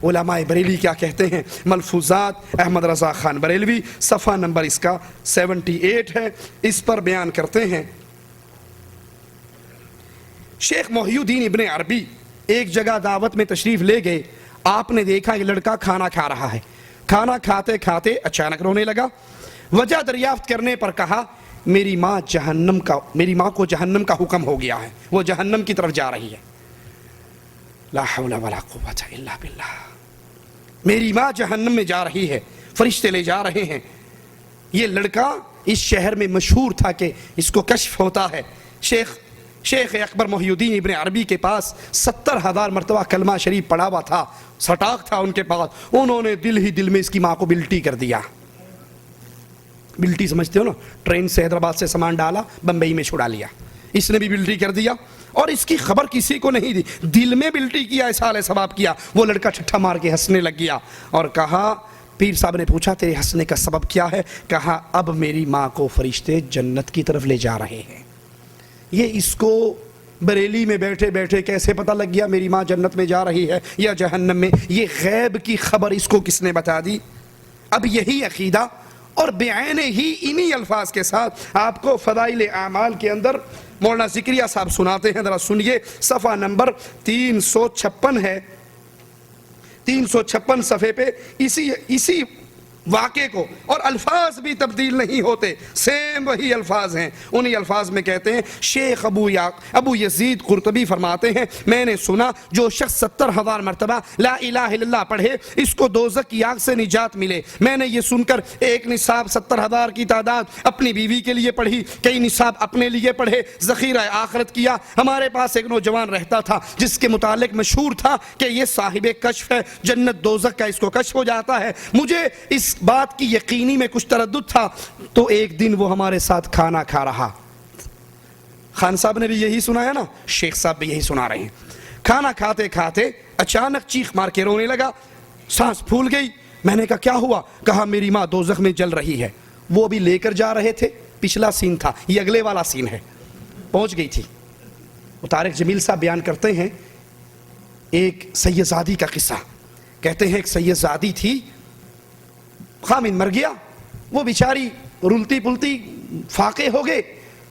علماء بریلی کیا کہتے ہیں؟ ملفوظات احمد رضا خان بریلوی صفحہ نمبر اس کا 78 ہے، اس پر بیان کرتے ہیں شیخ محی الدین ابن عربی ایک جگہ دعوت میں تشریف لے گئے، آپ نے دیکھا کہ لڑکا کھانا کھا رہا ہے، کھانا کھاتے کھاتے اچانک رونے لگا، وجہ دریافت کرنے پر کہا میری ماں کو جہنم کا حکم ہو گیا ہے، وہ جہنم کی طرف جا رہی ہے۔ لا حول ولا قوت الا باللہ، میری ماں جہنم میں جا رہی ہے، فرشتے لے جا رہے ہیں۔ یہ لڑکا اس شہر میں مشہور تھا کہ اس کو کشف ہوتا ہے۔ شیخ اکبر محی الدین ابن عربی کے پاس 70,000 مرتبہ کلمہ شریف پڑھا ہوا تھا، سٹاک تھا ان کے پاس، انہوں نے دل ہی دل میں اس کی ماں کو بلٹی کر دیا۔ بلٹی سمجھتے ہو نا، ٹرین سے حیدرآباد سے سامان ڈالا بمبئی میں چھڑا لیا، اس نے بھی بلٹی کر دیا اور اس کی خبر کسی کو نہیں دی، دل میں بلٹی کیا، احسال ثواب کیا۔ وہ لڑکا ٹھٹھا مار کے ہنسنے لگ گیا اور کہا، پیر صاحب نے پوچھا تیرے ہنسنے کا سبب کیا ہے؟ کہا اب میری ماں کو فرشتے جنت کی طرف لے جا رہے ہیں۔ یہ اس کو بریلی میں بیٹھے بیٹھے کیسے پتہ لگ گیا میری ماں جنت میں جا رہی ہے یا جہنم میں؟ یہ غیب کی خبر اس کو کس نے بتا دی؟ اب یہی عقیدہ اور بعین ہی انہی الفاظ کے ساتھ آپ کو فضائل اعمال کے اندر مولانا ذکریہ صاحب سناتے ہیں، ذرا سنیے، صفحہ نمبر 356 ہے، 356 صفحے پہ اسی واقعے کو، اور الفاظ بھی تبدیل نہیں ہوتے، سیم وہی الفاظ ہیں۔ انہی الفاظ میں کہتے ہیں شیخ ابو یزید قرطبی فرماتے ہیں میں نے سنا جو شخص 70,000 مرتبہ لا الہ الا اللہ پڑھے اس کو دوزخ کی آگ سے نجات ملے۔ میں نے یہ سن کر ایک نصاب 70,000 کی تعداد اپنی بیوی کے لیے پڑھی، کئی نصاب اپنے لیے پڑھے، ذخیرہ آخرت کیا۔ ہمارے پاس ایک نوجوان رہتا تھا جس کے متعلق مشہور تھا کہ یہ صاحب کشف ہے، جنت دوزخ کا اس کو کشف ہو جاتا ہے۔ مجھے اس بات کی یقینی میں کچھ تردد تھا، تو ایک دن وہ ہمارے ساتھ کھانا کھا رہا۔ خان صاحب نے بھی یہی سنا ہے نا، شیخ صاحب بھی یہی سنا رہے ہیں۔ کھانا کھاتے کھاتے اچانک چیخ مار کے رونے لگا، سانس پھول گئی۔ میں نے کہا کیا ہوا؟ کہا میری ماں دوزخ میں جل رہی ہے۔ وہ بھی لے کر جا رہے تھے، پچھلا سین تھا، یہ اگلے والا سین ہے، پہنچ گئی تھی۔ طارق جمیل صاحب بیان کرتے ہیں ایک سید زادی کا قصہ، کہتے ہیں ایک سید زادی تھی، خامن مر گیا، وہ بیچاری رلتی پلتی فاقے ہو گئے،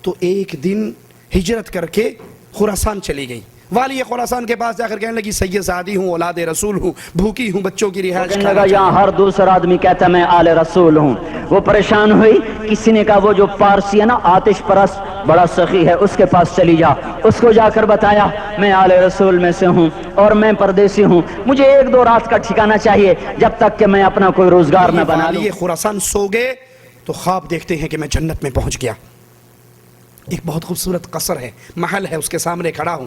تو ایک دن ہجرت کر کے خراسان چلی گئی۔ والی خراسان کے پاس جا کر کہنے لگی سید زادی ہوں، اولاد رسول ہوں، بھوکی ہوں، بچوں کی رہائش کہنے لگا یہاں ہر دوسرا آدمی کہتا ہے میں آل رسول ہوں۔ وہ پریشان ہوئی، کسی نے کہا وہ جو پارسی ہے نا آتش پرست بڑا سخی ہے اس کے پاس چلی جا۔ اس کو جا کر بتایا میں آل رسول میں سے ہوں اور میں پردیسی ہوں، مجھے 1-2 رات کا ٹھکانہ چاہیے جب تک کہ میں اپنا کوئی روزگار نہ بنا لوں۔ والی خراسان سو گئے تو خواب دیکھتے ہیں کہ میں جنت میں پہنچ گیا، ایک بہت خوبصورت قصر ہے، محل ہے، اس کے سامنے کھڑا ہوں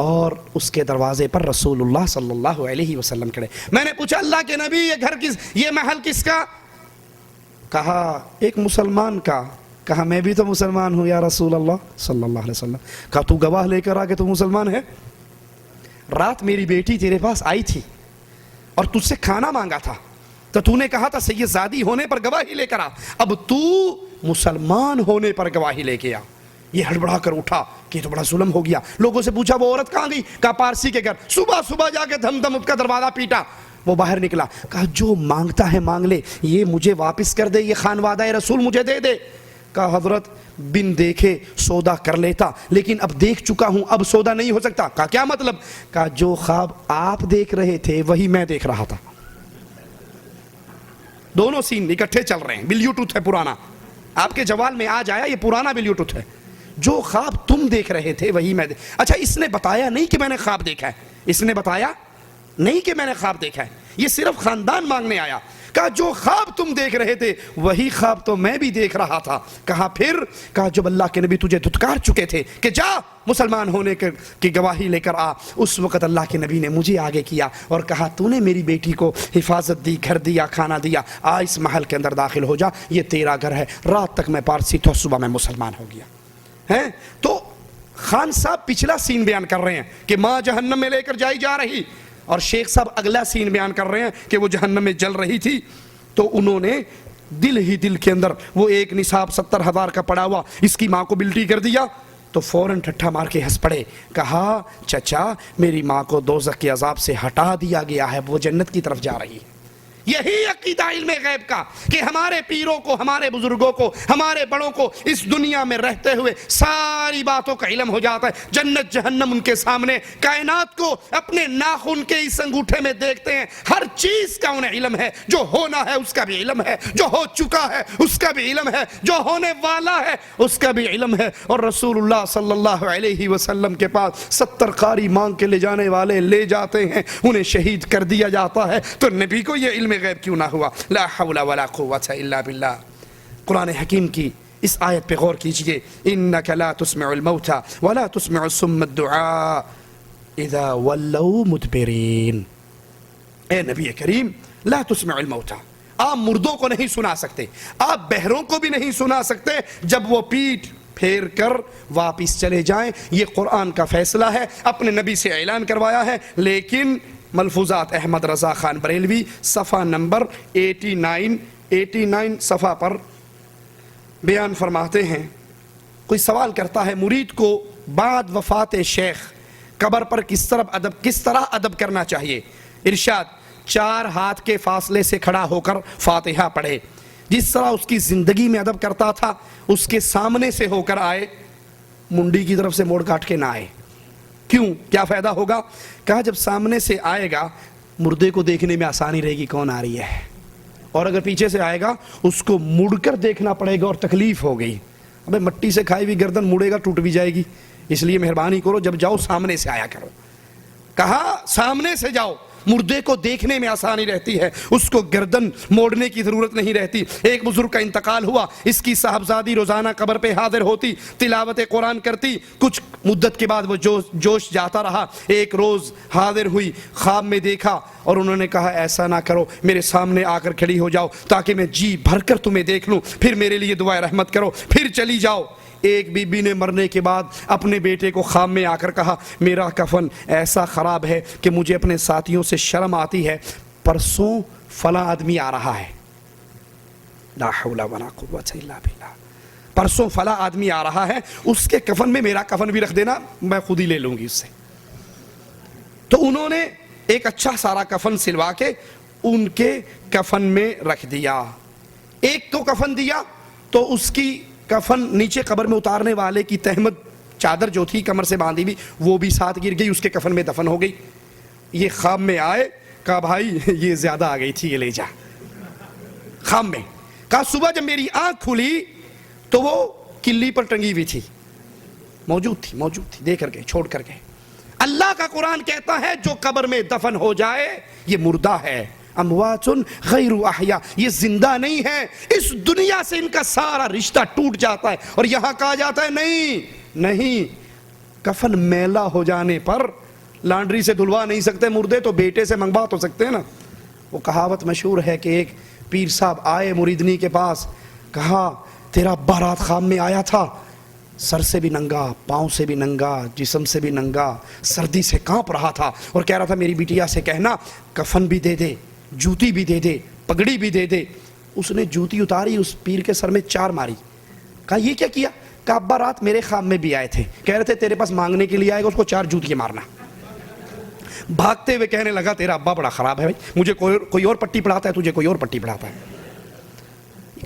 اور اس کے دروازے پر رسول اللہ صلی اللہ علیہ وسلم کھڑے۔ میں نے پوچھا اللہ کے نبی یہ گھر کس، یہ محل کس کا؟ کہا ایک مسلمان کا۔ کہا میں بھی تو مسلمان ہوں یا رسول اللہ صلی اللہ علیہ وسلم. کہا تو گواہ لے کر آ کہ تو مسلمان ہے. رات میری بیٹی تیرے پاس آئی تھی اور تجھ سے کھانا مانگا تھا تو تو نے کہا تھا سید زادی ہونے پر گواہی لے کر آ. اب تو مسلمان ہونے پر گواہی لے کے آ. یہ ہڑبڑا کر اٹھا کہ یہ تو بڑا ظلم ہو گیا. لوگوں سے پوچھا وہ عورت کہاں گئی؟ کہا پارسی کے گھر. صبح صبح جا کے دھم دھم اس کا دروازہ پیٹا. وہ باہر نکلا. کہا جو مانگتا ہے مانگ لے, یہ مجھے واپس کر دے, یہ خانوادہ رسول مجھے دے دے. کہا حضرت بن دیکھے سودا کر لیتا, لیکن اب دیکھ چکا ہوں, اب سودا نہیں ہو سکتا. کہا کیا مطلب؟ کہا جو خواب آپ دیکھ رہے تھے وہی میں دیکھ رہا تھا. دونوں سین اکٹھے چل رہے ہیں. بلیوٹوتھ ہے پرانا, آپ کے جوال میں آج آیا, یہ پرانا بلیوٹوتھ ہے. جو خواب تم دیکھ رہے تھے وہی میں اچھا اس نے بتایا نہیں کہ میں نے خواب دیکھا ہے, اس نے بتایا نہیں کہ میں نے خواب دیکھا ہے, یہ صرف خاندان مانگنے آیا. کہا جو خواب تم دیکھ رہے تھے وہی خواب تو میں بھی دیکھ رہا تھا. کہا پھر؟ کہا جب اللہ کے نبی تجھے دھتکار چکے تھے کہ جا مسلمان ہونے کی گواہی لے کر آ, اس وقت اللہ کے نبی نے مجھے آگے کیا اور کہا تو نے میری بیٹی کو حفاظت دی, گھر دیا, کھانا دیا, آ اس محل کے اندر داخل ہو جا, یہ تیرا گھر ہے. رات تک میں پارسی تھا, صبح میں مسلمان ہو گیا. ہیں تو خان صاحب پچھلا سین بیان کر رہے ہیں کہ ماں جہنم میں لے کر جائی جا رہی, اور شیخ صاحب اگلا سین بیان کر رہے ہیں کہ وہ جہنم میں جل رہی تھی. تو انہوں نے دل ہی دل کے اندر وہ ایک نصاب 70,000 کا پڑا ہوا اس کی ماں کو بلٹی کر دیا تو فوراً ٹھٹھا مار کے ہنس پڑے. کہا چچا میری ماں کو دوزخ کے عذاب سے ہٹا دیا گیا ہے, وہ جنت کی طرف جا رہی ہے. یہی عقیدہ علم غیب کا کہ ہمارے پیروں کو, ہمارے بزرگوں کو, ہمارے بڑوں کو اس دنیا میں رہتے ہوئے ساری باتوں کا علم ہو جاتا ہے. جنت جہنم ان کے سامنے, کائنات کو اپنے ناخن کے اس انگوٹھے میں دیکھتے ہیں. ہر چیز کا انہیں علم ہے, جو ہونا ہے اس کا بھی علم ہے, جو ہو چکا ہے اس کا بھی علم ہے, جو ہونے والا ہے اس کا بھی علم ہے. اور رسول اللہ صلی اللہ علیہ وسلم کے پاس 70 قاری مانگ کے لے جانے والے لے جاتے ہیں, انہیں شہید کر دیا جاتا ہے. تو نبی کو یہ علم غیب کیوں نہ ہوا؟ لا حول ولا قوت الا باللہ. قرآن حکیم کی اس آیت پہ غور کیجئے. انک لا تسمع الموتى ولا تسمع الصم الدعاء اذا ولوا مدبرین. اے نبی کریم لا تسمع الموتى, آپ مردوں کو نہیں سنا سکتے, آپ بہروں کو بھی نہیں سنا سکتے جب وہ پیٹ پھیر کر واپس چلے جائیں. یہ قرآن کا فیصلہ ہے, اپنے نبی سے اعلان کروایا ہے. لیکن ملفوظات احمد رضا خان بریلوی صفحہ نمبر 89 صفحہ پر بیان فرماتے ہیں. کوئی سوال کرتا ہے مرید کو بعد وفات شیخ قبر پر کس طرح ادب کرنا چاہیے. ارشاد 4 ہاتھ کے فاصلے سے کھڑا ہو کر فاتحہ پڑھے. جس طرح اس کی زندگی میں ادب کرتا تھا اس کے سامنے سے ہو کر آئے, منڈی کی طرف سے موڑ کاٹ کے نہ آئے. کیوں؟ کیا فائدہ ہوگا؟ کہا جب سامنے سے آئے گا مردے کو دیکھنے میں آسانی رہے گی کون آ رہی ہے, اور اگر پیچھے سے آئے گا اس کو مڑ کر دیکھنا پڑے گا اور تکلیف ہو گئی. ابے مٹی سے کھائی ہوئی گردن مڑے گا ٹوٹ بھی جائے گی, اس لیے مہربانی کرو جب جاؤ سامنے سے آیا کرو. کہا سامنے سے جاؤ, مردے کو دیکھنے میں آسانی رہتی ہے, اس کو گردن موڑنے کی ضرورت نہیں رہتی. ایک بزرگ کا انتقال ہوا, اس کی صاحبزادی روزانہ قبر پہ حاضر ہوتی, تلاوت قرآن کرتی. کچھ مدت کے بعد وہ جوش جاتا رہا. ایک روز حاضر ہوئی, خواب میں دیکھا اور انہوں نے کہا ایسا نہ کرو, میرے سامنے آ کر کھڑی ہو جاؤ تاکہ میں جی بھر کر تمہیں دیکھ لوں, پھر میرے لیے دعائے رحمت کرو, پھر چلی جاؤ. ایک بی بی نے مرنے کے بعد اپنے بیٹے کو خواب میں آ کر کہا میرا کفن ایسا خراب ہے کہ مجھے اپنے ساتھیوں سے شرم آتی ہے, پرسوں فلاں آدمی آ رہا ہے. لا حول ولا قوت الا باللہ. پرسوں فلاں آدمی آ رہا ہے, اس کے کفن میں میرا کفن بھی رکھ دینا, میں خود ہی لے لوں گی اس سے. تو انہوں نے ایک اچھا سارا کفن سلوا کے ان کے کفن میں رکھ دیا. ایک کو کفن دیا تو اس کی کفن نیچے قبر میں اتارنے والے کی تہمت چادر جو تھی کمر سے باندھی بھی وہ بھی ساتھ گر گئی, اس کے کفن میں دفن ہو گئی. یہ خواب میں آئے, کہا بھائی یہ زیادہ آ گئی تھی, یہ لے جا. خواب میں کہا صبح جب میری آنکھ کھلی تو وہ کلی پر ٹنگی ہوئی تھی, موجود تھی, دے کر گئے, چھوڑ کر گئے. اللہ کا قرآن کہتا ہے جو قبر میں دفن ہو جائے یہ مردہ ہے. اموات غیر احیاء, یہ زندہ نہیں ہے. اس دنیا سے ان کا سارا رشتہ ٹوٹ جاتا ہے. اور یہاں کہا جاتا ہے نہیں, کفن میلا ہو جانے پر لانڈری سے دھلوا نہیں سکتے مردے, تو بیٹے سے منگوا تو سکتے ہیں نا. وہ کہاوت مشہور ہے کہ ایک پیر صاحب آئے مریدنی کے پاس, کہا تیرا ابا رات خواب میں آیا تھا، سر سے بھی ننگا، پاؤں سے بھی ننگا، جسم سے بھی ننگا، سردی سے کانپ رہا تھا اور کہہ رہا تھا میری بیٹیا سے کہنا کفن بھی دے دے، جوتی بھی دے دے، پگڑی بھی دے دے۔ اس نے جوتی اتاری، اس پیر کے سر میں 4 ماری۔ کہا یہ کیا کیا؟ کہا ابا رات میرے خواب میں بھی آئے تھے، کہہ رہے تھے تیرے پاس مانگنے کے لیے آئے گا، اس کو 4 جوتی مارنا۔ بھاگتے ہوئے کہنے لگا تیرا ابا بڑا خراب ہے بھائی، مجھے کوئی اور پٹی پڑھاتا ہے، تجھے کوئی اور پٹی پڑھاتا ہے۔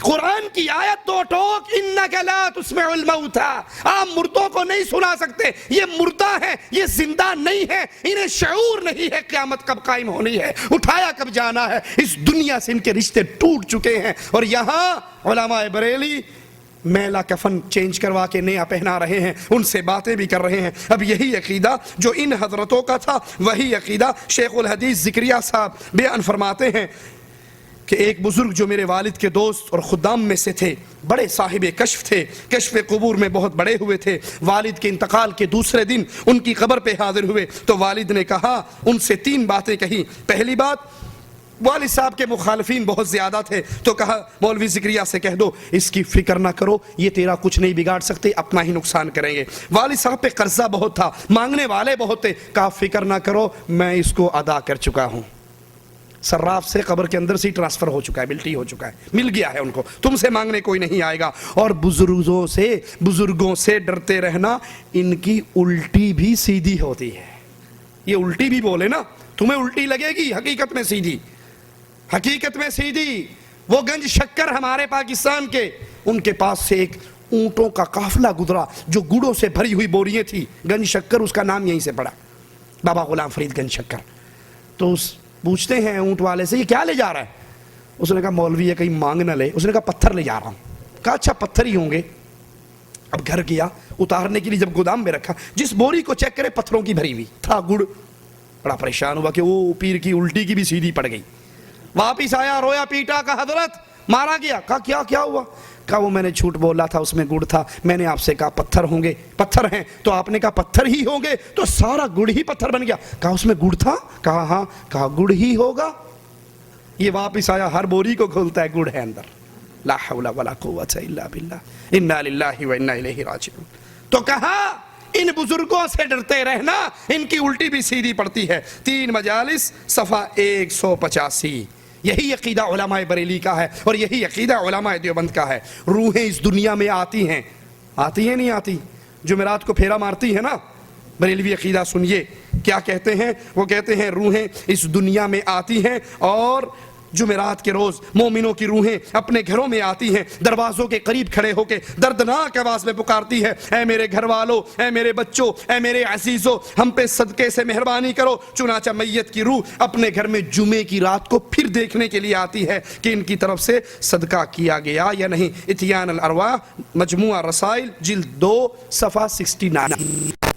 قرآن کی آیت 2 ٹوک، انک لا تسمع الموتى، آپ مردوں کو نہیں سنا سکتے، یہ مردہ ہیں، یہ زندہ نہیں ہے، انہیں شعور نہیں ہے قیامت کب قائم ہونی ہے، اٹھایا کب جانا ہے، اس دنیا سے ان کے رشتے ٹوٹ چکے ہیں۔ اور یہاں علماء بریلی میلا کفن چینج کروا کے نیا پہنا رہے ہیں، ان سے باتیں بھی کر رہے ہیں۔ اب یہی عقیدہ جو ان حضرتوں کا تھا، وہی عقیدہ شیخ الحدیث ذکریہ صاحب بیان فرماتے ہیں کہ ایک بزرگ جو میرے والد کے دوست اور خدام میں سے تھے، بڑے صاحب کشف تھے، کشف قبور میں بہت بڑے ہوئے تھے، والد کے انتقال کے دوسرے دن ان کی قبر پہ حاضر ہوئے تو والد نے کہا، ان سے 3 باتیں کہیں۔ پہلی بات، والد صاحب کے مخالفین بہت زیادہ تھے تو کہا مولوی ذکریہ سے کہہ دو اس کی فکر نہ کرو، یہ تیرا کچھ نہیں بگاڑ سکتے، اپنا ہی نقصان کریں گے۔ والد صاحب پہ قرضہ بہت تھا، مانگنے والے بہت تھے، کہا فکر نہ کرو، میں اس کو ادا کر چکا ہوں، صراف سے قبر کے اندر سے ٹرانسفر ہو چکا ہے، ملٹی ہو چکا ہے، مل گیا ہے ان کو، تم سے مانگنے کوئی نہیں آئے گا۔ اور بزرگوں سے ڈرتے رہنا، ان کی الٹی بھی سیدھی ہوتی ہے۔ یہ الٹی بھی بولے نا، تمہیں الٹی لگے گی، حقیقت میں سیدھی، حقیقت میں سیدھی۔ وہ گنج شکر ہمارے پاکستان کے، ان کے پاس سے ایک اونٹوں کا قافلہ گزرا جو گڑوں سے بھری ہوئی بوریاں تھی، گنج شکر اس کا نام یہیں سے پڑا، بابا غلام فرید گنج شکر۔ تو پوچھتے ہیں اونٹ والے سے یہ کیا لے جا رہا ہے؟ اس نے کہا مولوی یہ کہیں مانگ نہ لے۔ اس نے کہا پتھر لے جا رہا ہوں۔ کہا اچھا پتھر ہی ہوں گے۔ اب گھر گیا، اتارنے کے لیے جب گودام میں رکھا، جس بوری کو چیک کرے پتھروں کی بھری ہوئی تھا گڑ، بڑا پریشان ہوا کہ وہ پیر کی الٹی کی بھی سیدھی پڑ گئی۔ واپس آیا، رویا پیٹا، کہا حضرت مارا گیا۔ کہا کیا ہوا؟ کہا وہ میں نے جھوٹ بولا تھا، اس میں گڑ تھا، میں نے آپ سے کہا پتھر ہوں گے، پتھر ہیں، تو آپ نے کہا پتھر ہی ہوں گے، تو سارا گڑ ہی پتھر بن گیا۔ کہا اس میں گڑ تھا؟ کہا ہاں۔ کہا گڑ ہی ہوگا۔ یہ واپس آیا، ہر بوری کو کھولتا ہے، گڑ ہے اندر۔ لا حول ولا قوت الا باللہ، انا للہ و انا الیہ راجعون۔ تو کہا ان بزرگوں سے ڈرتے رہنا، ان کی الٹی بھی سیدھی پڑتی ہے۔ 3 مجالس صفحہ 185۔ یہی عقیدہ علماء بریلی کا ہے اور یہی عقیدہ علماء دیوبند کا ہے۔ روحیں اس دنیا میں آتی ہیں نہیں آتی؟ جمعرات کو پھیرا مارتی ہے نا، بریلوی عقیدہ سنیے کیا کہتے ہیں۔ وہ کہتے ہیں روحیں اس دنیا میں آتی ہیں اور جمعرات کے روز مومنوں کی روحیں اپنے گھروں میں آتی ہیں، دروازوں کے قریب کھڑے ہو کے دردناک آواز میں پکارتی ہے، اے میرے گھر والوں، اے میرے بچوں، اے میرے عزیزوں، ہم پہ صدقے سے مہربانی کرو۔ چنانچہ میت کی روح اپنے گھر میں جمعے کی رات کو پھر دیکھنے کے لیے آتی ہے کہ ان کی طرف سے صدقہ کیا گیا یا نہیں۔ اتیان الارواح، مجموعہ رسائل، جلد 2، صفحہ 69۔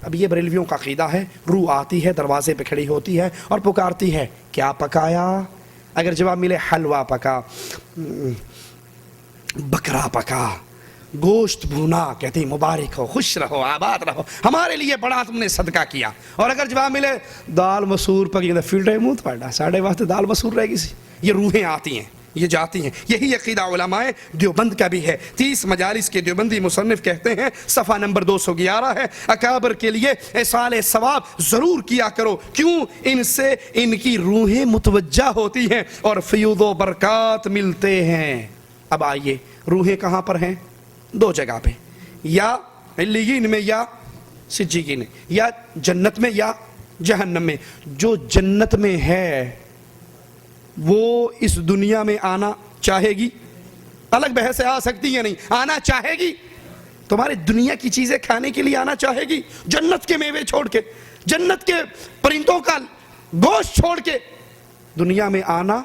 اب یہ بریلویوں کا عقیدہ ہے، روح آتی ہے، دروازے پہ کھڑی ہوتی ہے اور پکارتی ہے، کیا پکایا؟ اگر جواب ملے حلوہ پکا، بکرا پکا، گوشت بھونا، کہتے ہیں مبارک ہو، خوش رہو، آباد رہو، ہمارے لیے بڑا تم نے صدقہ کیا۔ اور اگر جواب ملے دال مسور پکی، فلٹر منہ پڑا ساڑھے واسطے دال مسور رہے گی سی۔ یہ روحیں آتی ہیں، یہ جاتی ہیں۔ یہی عقیدہ علماء دیوبند کا بھی ہے۔ 30 مجالس کے دیوبندی مصنف کہتے ہیں، صفحہ نمبر 211 ہے، اکابر کے لیے ایصال ثواب ضرور کیا کرو، کیوں؟ ان سے ان کی روحیں متوجہ ہوتی ہیں اور فیوض و برکات ملتے ہیں۔ اب آئیے، روحیں کہاں پر ہیں؟ 2 جگہ پہ، یا علیین میں یا سجین میں، یا جنت میں یا جہنم میں۔ جو جنت میں ہے وہ اس دنیا میں آنا چاہے گی؟ الگ بحث آ سکتی ہے نہیں، آنا چاہے گی؟ تمہارے دنیا کی چیزیں کھانے کے لیے آنا چاہے گی؟ جنت کے میوے چھوڑ کے، جنت کے پرندوں کا گوشت چھوڑ کے دنیا میں آنا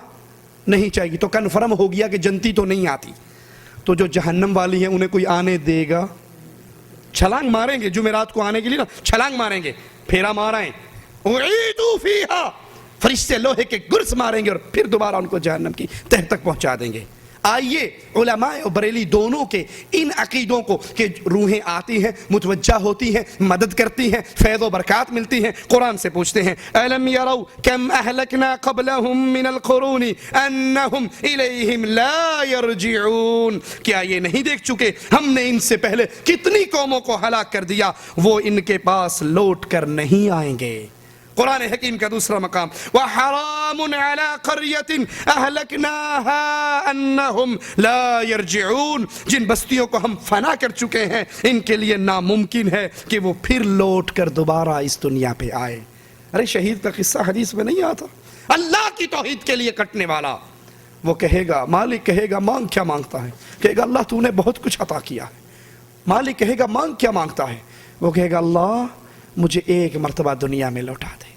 نہیں چاہیے؟ تو کنفرم ہو گیا کہ جنتی تو نہیں آتی۔ تو جو جہنم والی ہیں انہیں کوئی آنے دے گا؟ چھلانگ ماریں گے جمعرات کو آنے کے لیے نا، چھلانگ ماریں گے، پھیرا مارائیں، اعیدوا فیہا، فرشتے لوہے کے گرز ماریں گے اور پھر دوبارہ ان کو جہنم کی تہ تک پہنچا دیں گے۔ آئیے علماء اور بریلی دونوں کے ان عقیدوں کو کہ روحیں آتی ہیں، متوجہ ہوتی ہیں، مدد کرتی ہیں، فیض و برکات ملتی ہیں، قرآن سے پوچھتے ہیں أَلَمْ يَرَوْا كَمْ أَهْلَكْنَا قَبْلَهُمْ مِنَ الْقُرُونِ أَنَّهُمْ إِلَيْهِمْ لَا يَرْجِعُونَ، کیا یہ نہیں دیکھ چکے ہم نے ان سے پہلے کتنی قوموں کو ہلاک کر دیا، وہ ان کے پاس لوٹ کر نہیں آئیں گے۔ قرآن حکیم کا دوسرا مقام وَحَرَامٌ عَلَىٰ قَرْيَةٍ أَهْلَكْنَاهَا أَنَّهُمْ لَا يَرْجِعُونَ، جن بستیوں کو ہم فنا کر چکے ہیں ان کے لیے ناممکن ہے کہ وہ پھر لوٹ کر دوبارہ اس دنیا پہ آئے۔ ارے شہید کا قصہ حدیث میں نہیں آتا؟ اللہ کی توحید کے لیے کٹنے والا، وہ کہے گا، مالک کہے گا مانگ کیا مانگتا ہے؟ کہے گا اللہ تو نے بہت کچھ عطا کیا ہے۔ مالک کہے گا مانگ کیا مانگتا ہے؟ وہ کہے گا اللہ مجھے ایک مرتبہ دنیا میں لوٹا دے،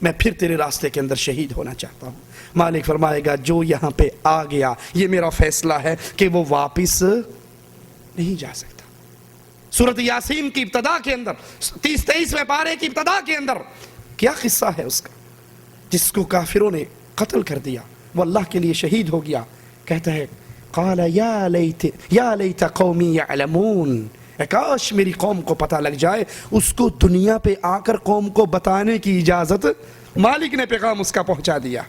میں پھر تیرے راستے کے اندر شہید ہونا چاہتا ہوں۔ مالک فرمائے گا جو یہاں پہ آ گیا یہ میرا فیصلہ ہے کہ وہ واپس نہیں جا سکتا۔ سورۃ یاسین کی ابتدا کے اندر 30-23 پارے کی ابتدا کے اندر کیا قصہ ہے اس کا؟ جس کو کافروں نے قتل کر دیا، وہ اللہ کے لیے شہید ہو گیا، کہتا ہے قال یا لیت قومی یعلمون، کاش میری قوم کو پتہ لگ جائے۔ اس کو دنیا پہ آ کر قوم کو بتانے کی اجازت مالک نے پیغام اس کا پہنچا دیا۔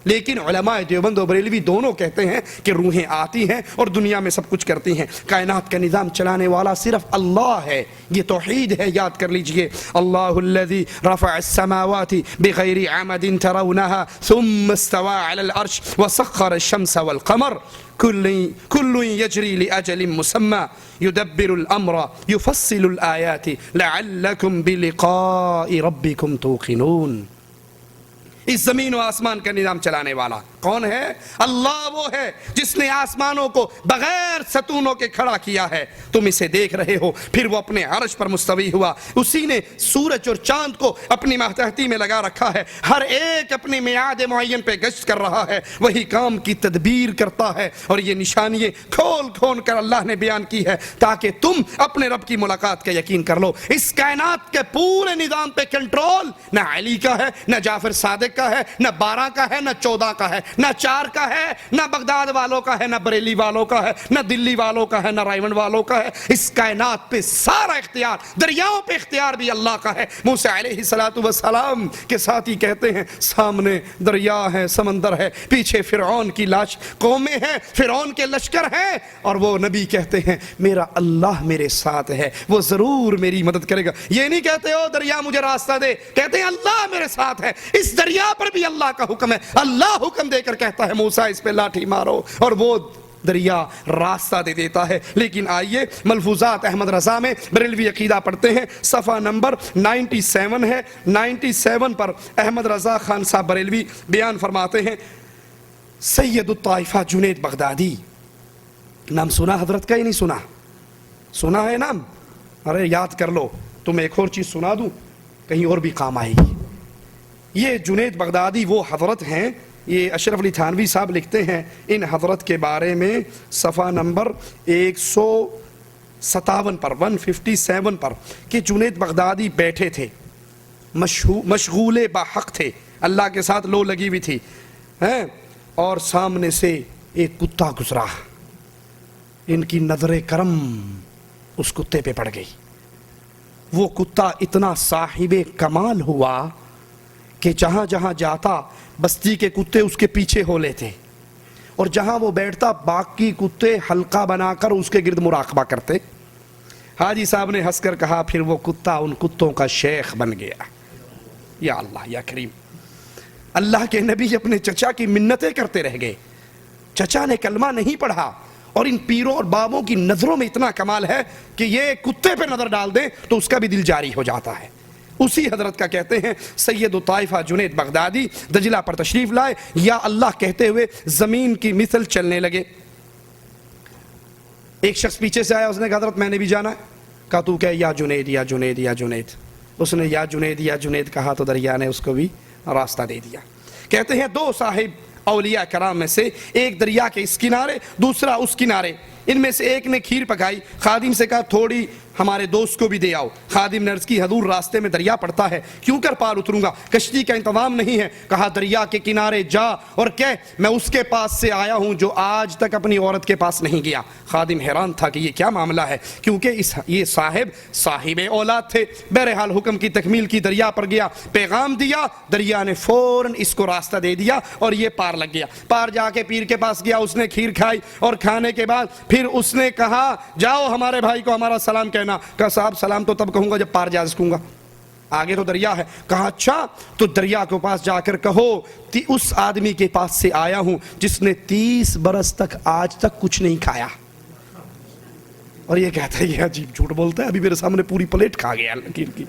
لیکن علماء دیوبند و بریلوی دونوں کہتے ہیں کہ روحیں آتی ہیں اور دنیا میں سب کچھ کرتی ہیں، کائنات کا نظام چلانے والا صرف اللہ ہے، یہ توحید ہے، یاد کر لیجئے۔ اللہ الذی رفع السماوات بغیر عمد ترونها ثم استوى على العرش وسخر الشمس والقمر كل يجري لأجل مسمى يدبر الأمر يفصل الآيات لعلكم بلقاء ربكم توقنون۔ اس زمین و آسمان کا نظام چلانے والا کون ہے؟ اللہ وہ ہے جس نے آسمانوں کو بغیر ستونوں کے کھڑا کیا ہے، تم اسے دیکھ رہے ہو، پھر وہ اپنے عرش پر مستوی ہوا، اسی نے سورج اور چاند کو اپنی ماتحتی میں لگا رکھا ہے، ہر ایک اپنی میعاد معین پہ گشت کر رہا ہے، وہی کام کی تدبیر کرتا ہے، اور یہ نشانیاں کھول کھول کر اللہ نے بیان کی ہے تاکہ تم اپنے رب کی ملاقات کا یقین کر لو۔ اس کائنات کے پورے نظام پہ کنٹرول نہ علی کا ہے، نہ جعفر صادق کا ہے، نہ 12 کا ہے، نہ 14 کا ہے، نہ 4 کا ہے، نہ بغداد والوں کا ہے، نہ بریلی والوں کا ہے، نہ دلی والوں کا ہے، نہ رائے منڈ والوں کا ہے۔ اس کائنات پہ سارا اختیار، دریاؤں پہ اختیار بھی اللہ کا ہے۔ موسیٰ علیہ السلام کے ساتھی کہتے ہیں سامنے دریا ہے، سمندر ہے، پیچھے فرعون کی لاش قومیں ہیں، فرعون کے لشکر ہیں، اور وہ نبی کہتے ہیں میرا اللہ میرے ساتھ ہے، وہ ضرور میری مدد کرے گا۔ یہ نہیں کہتے ہو دریا مجھے راستہ دے، کہتے ہیں اللہ میرے ساتھ ہے۔ اس دریا پر بھی اللہ کا حکم ہے، اللہ حکم دے کر کہتا ہے موسیٰ اس پہ لاٹھی مارو، اور وہ دریا راستہ دے دیتا ہے۔ لیکن آئیے ملفوظات احمد رضا میں بریلوی عقیدہ پڑھتے ہیں، صفحہ نمبر 97 ہے، 97 پر احمد رضا خان صاحب بریلوی بیان فرماتے ہیں سید الطائفہ جنید بغدادی، نام سنا حضرت کا ہی نہیں سنا؟ سنا ہے نام؟ ارے یاد کر لو، تم ایک اور چیز سنا دوں کہیں اور بھی کام آئے گی۔ یہ جنید بغدادی وہ حضرت ہیں، یہ اشرف علی تھانوی صاحب لکھتے ہیں ان حضرت کے بارے میں صفحہ نمبر 157 پر 157 پر کہ جنید بغدادی بیٹھے تھے، مشغول بحق تھے، اللہ کے ساتھ لو لگی ہوئی تھی، اور سامنے سے ایک کتا گزرا، ان کی نظر کرم اس کتے پہ پڑ گئی۔ وہ کتا اتنا صاحب کمال ہوا کہ جہاں جہاں جاتا بستی کے کتے اس کے پیچھے ہو لیتے، اور جہاں وہ بیٹھتا باقی کتے حلقہ بنا کر اس کے گرد مراقبہ کرتے۔ حاجی صاحب نے ہنس کر کہا پھر وہ کتا ان کتوں کا شیخ بن گیا۔ یا اللہ یا کریم، اللہ کے نبی اپنے چچا کی منتیں کرتے رہ گئے، چچا نے کلمہ نہیں پڑھا، اور ان پیروں اور بابوں کی نظروں میں اتنا کمال ہے کہ یہ کتے پہ نظر ڈال دیں تو اس کا بھی دل جاری ہو جاتا ہے۔ اسی حضرت کا کہتے ہیں سید الطائفہ جنید بغدادی دجلہ پر تشریف لائے، یا اللہ کہتے ہوئے زمین کی مثل چلنے لگے۔ ایک شخص پیچھے سے آیا، اس نے کہا حضرت میں نے بھی جانا ہے، کہا تو کہ یا جنید یا جنید یا جنید، اس نے یا جنید یا جنید کہا تو دریا نے اس کو بھی راستہ دے دیا۔ کہتے ہیں دو صاحب اولیاء کرام میں سے ایک دریا کے اس کنارے، دوسرا اس کنارے، ان میں سے ایک نے کھیر پکائی، خادم سے کہا تھوڑی ہمارے دوست کو بھی دے آؤ۔ خادم نے عرض کی حضور راستے میں دریا پڑتا ہے، کیوں کر پار اتروں گا، کشتی کا انتظام نہیں ہے۔ کہا دریا کے کنارے جا اور کہہ میں اس کے پاس سے آیا ہوں جو آج تک اپنی عورت کے پاس نہیں گیا۔ خادم حیران تھا کہ یہ کیا معاملہ ہے، کیونکہ یہ صاحب اولاد تھے۔ بہرحال حکم کی تکمیل کی، دریا پر گیا، پیغام دیا، دریا نے فوراً اس کو راستہ دے دیا اور یہ پار لگ گیا۔ پار جا کے پیر کے پاس گیا، اس نے کھیر کھائی اور کھانے کے بعد پھر اس نے کہا جاؤ ہمارے بھائی کو ہمارا سلام کہنا۔ کہا صاحب سلام تو تب کہوں گا جب پار جا سکوں گا، آگے تو دریا ہے۔ کہا اچھا تو دریا کے پاس جا کر کہو اس آدمی کے پاس سے آیا ہوں جس نے 30 برس تک آج تک کچھ نہیں کھایا۔ اور یہ کہتا ہے یہ عجیب جھوٹ بولتا ہے، ابھی میرے سامنے پوری پلیٹ کھا گیا لکیر کی،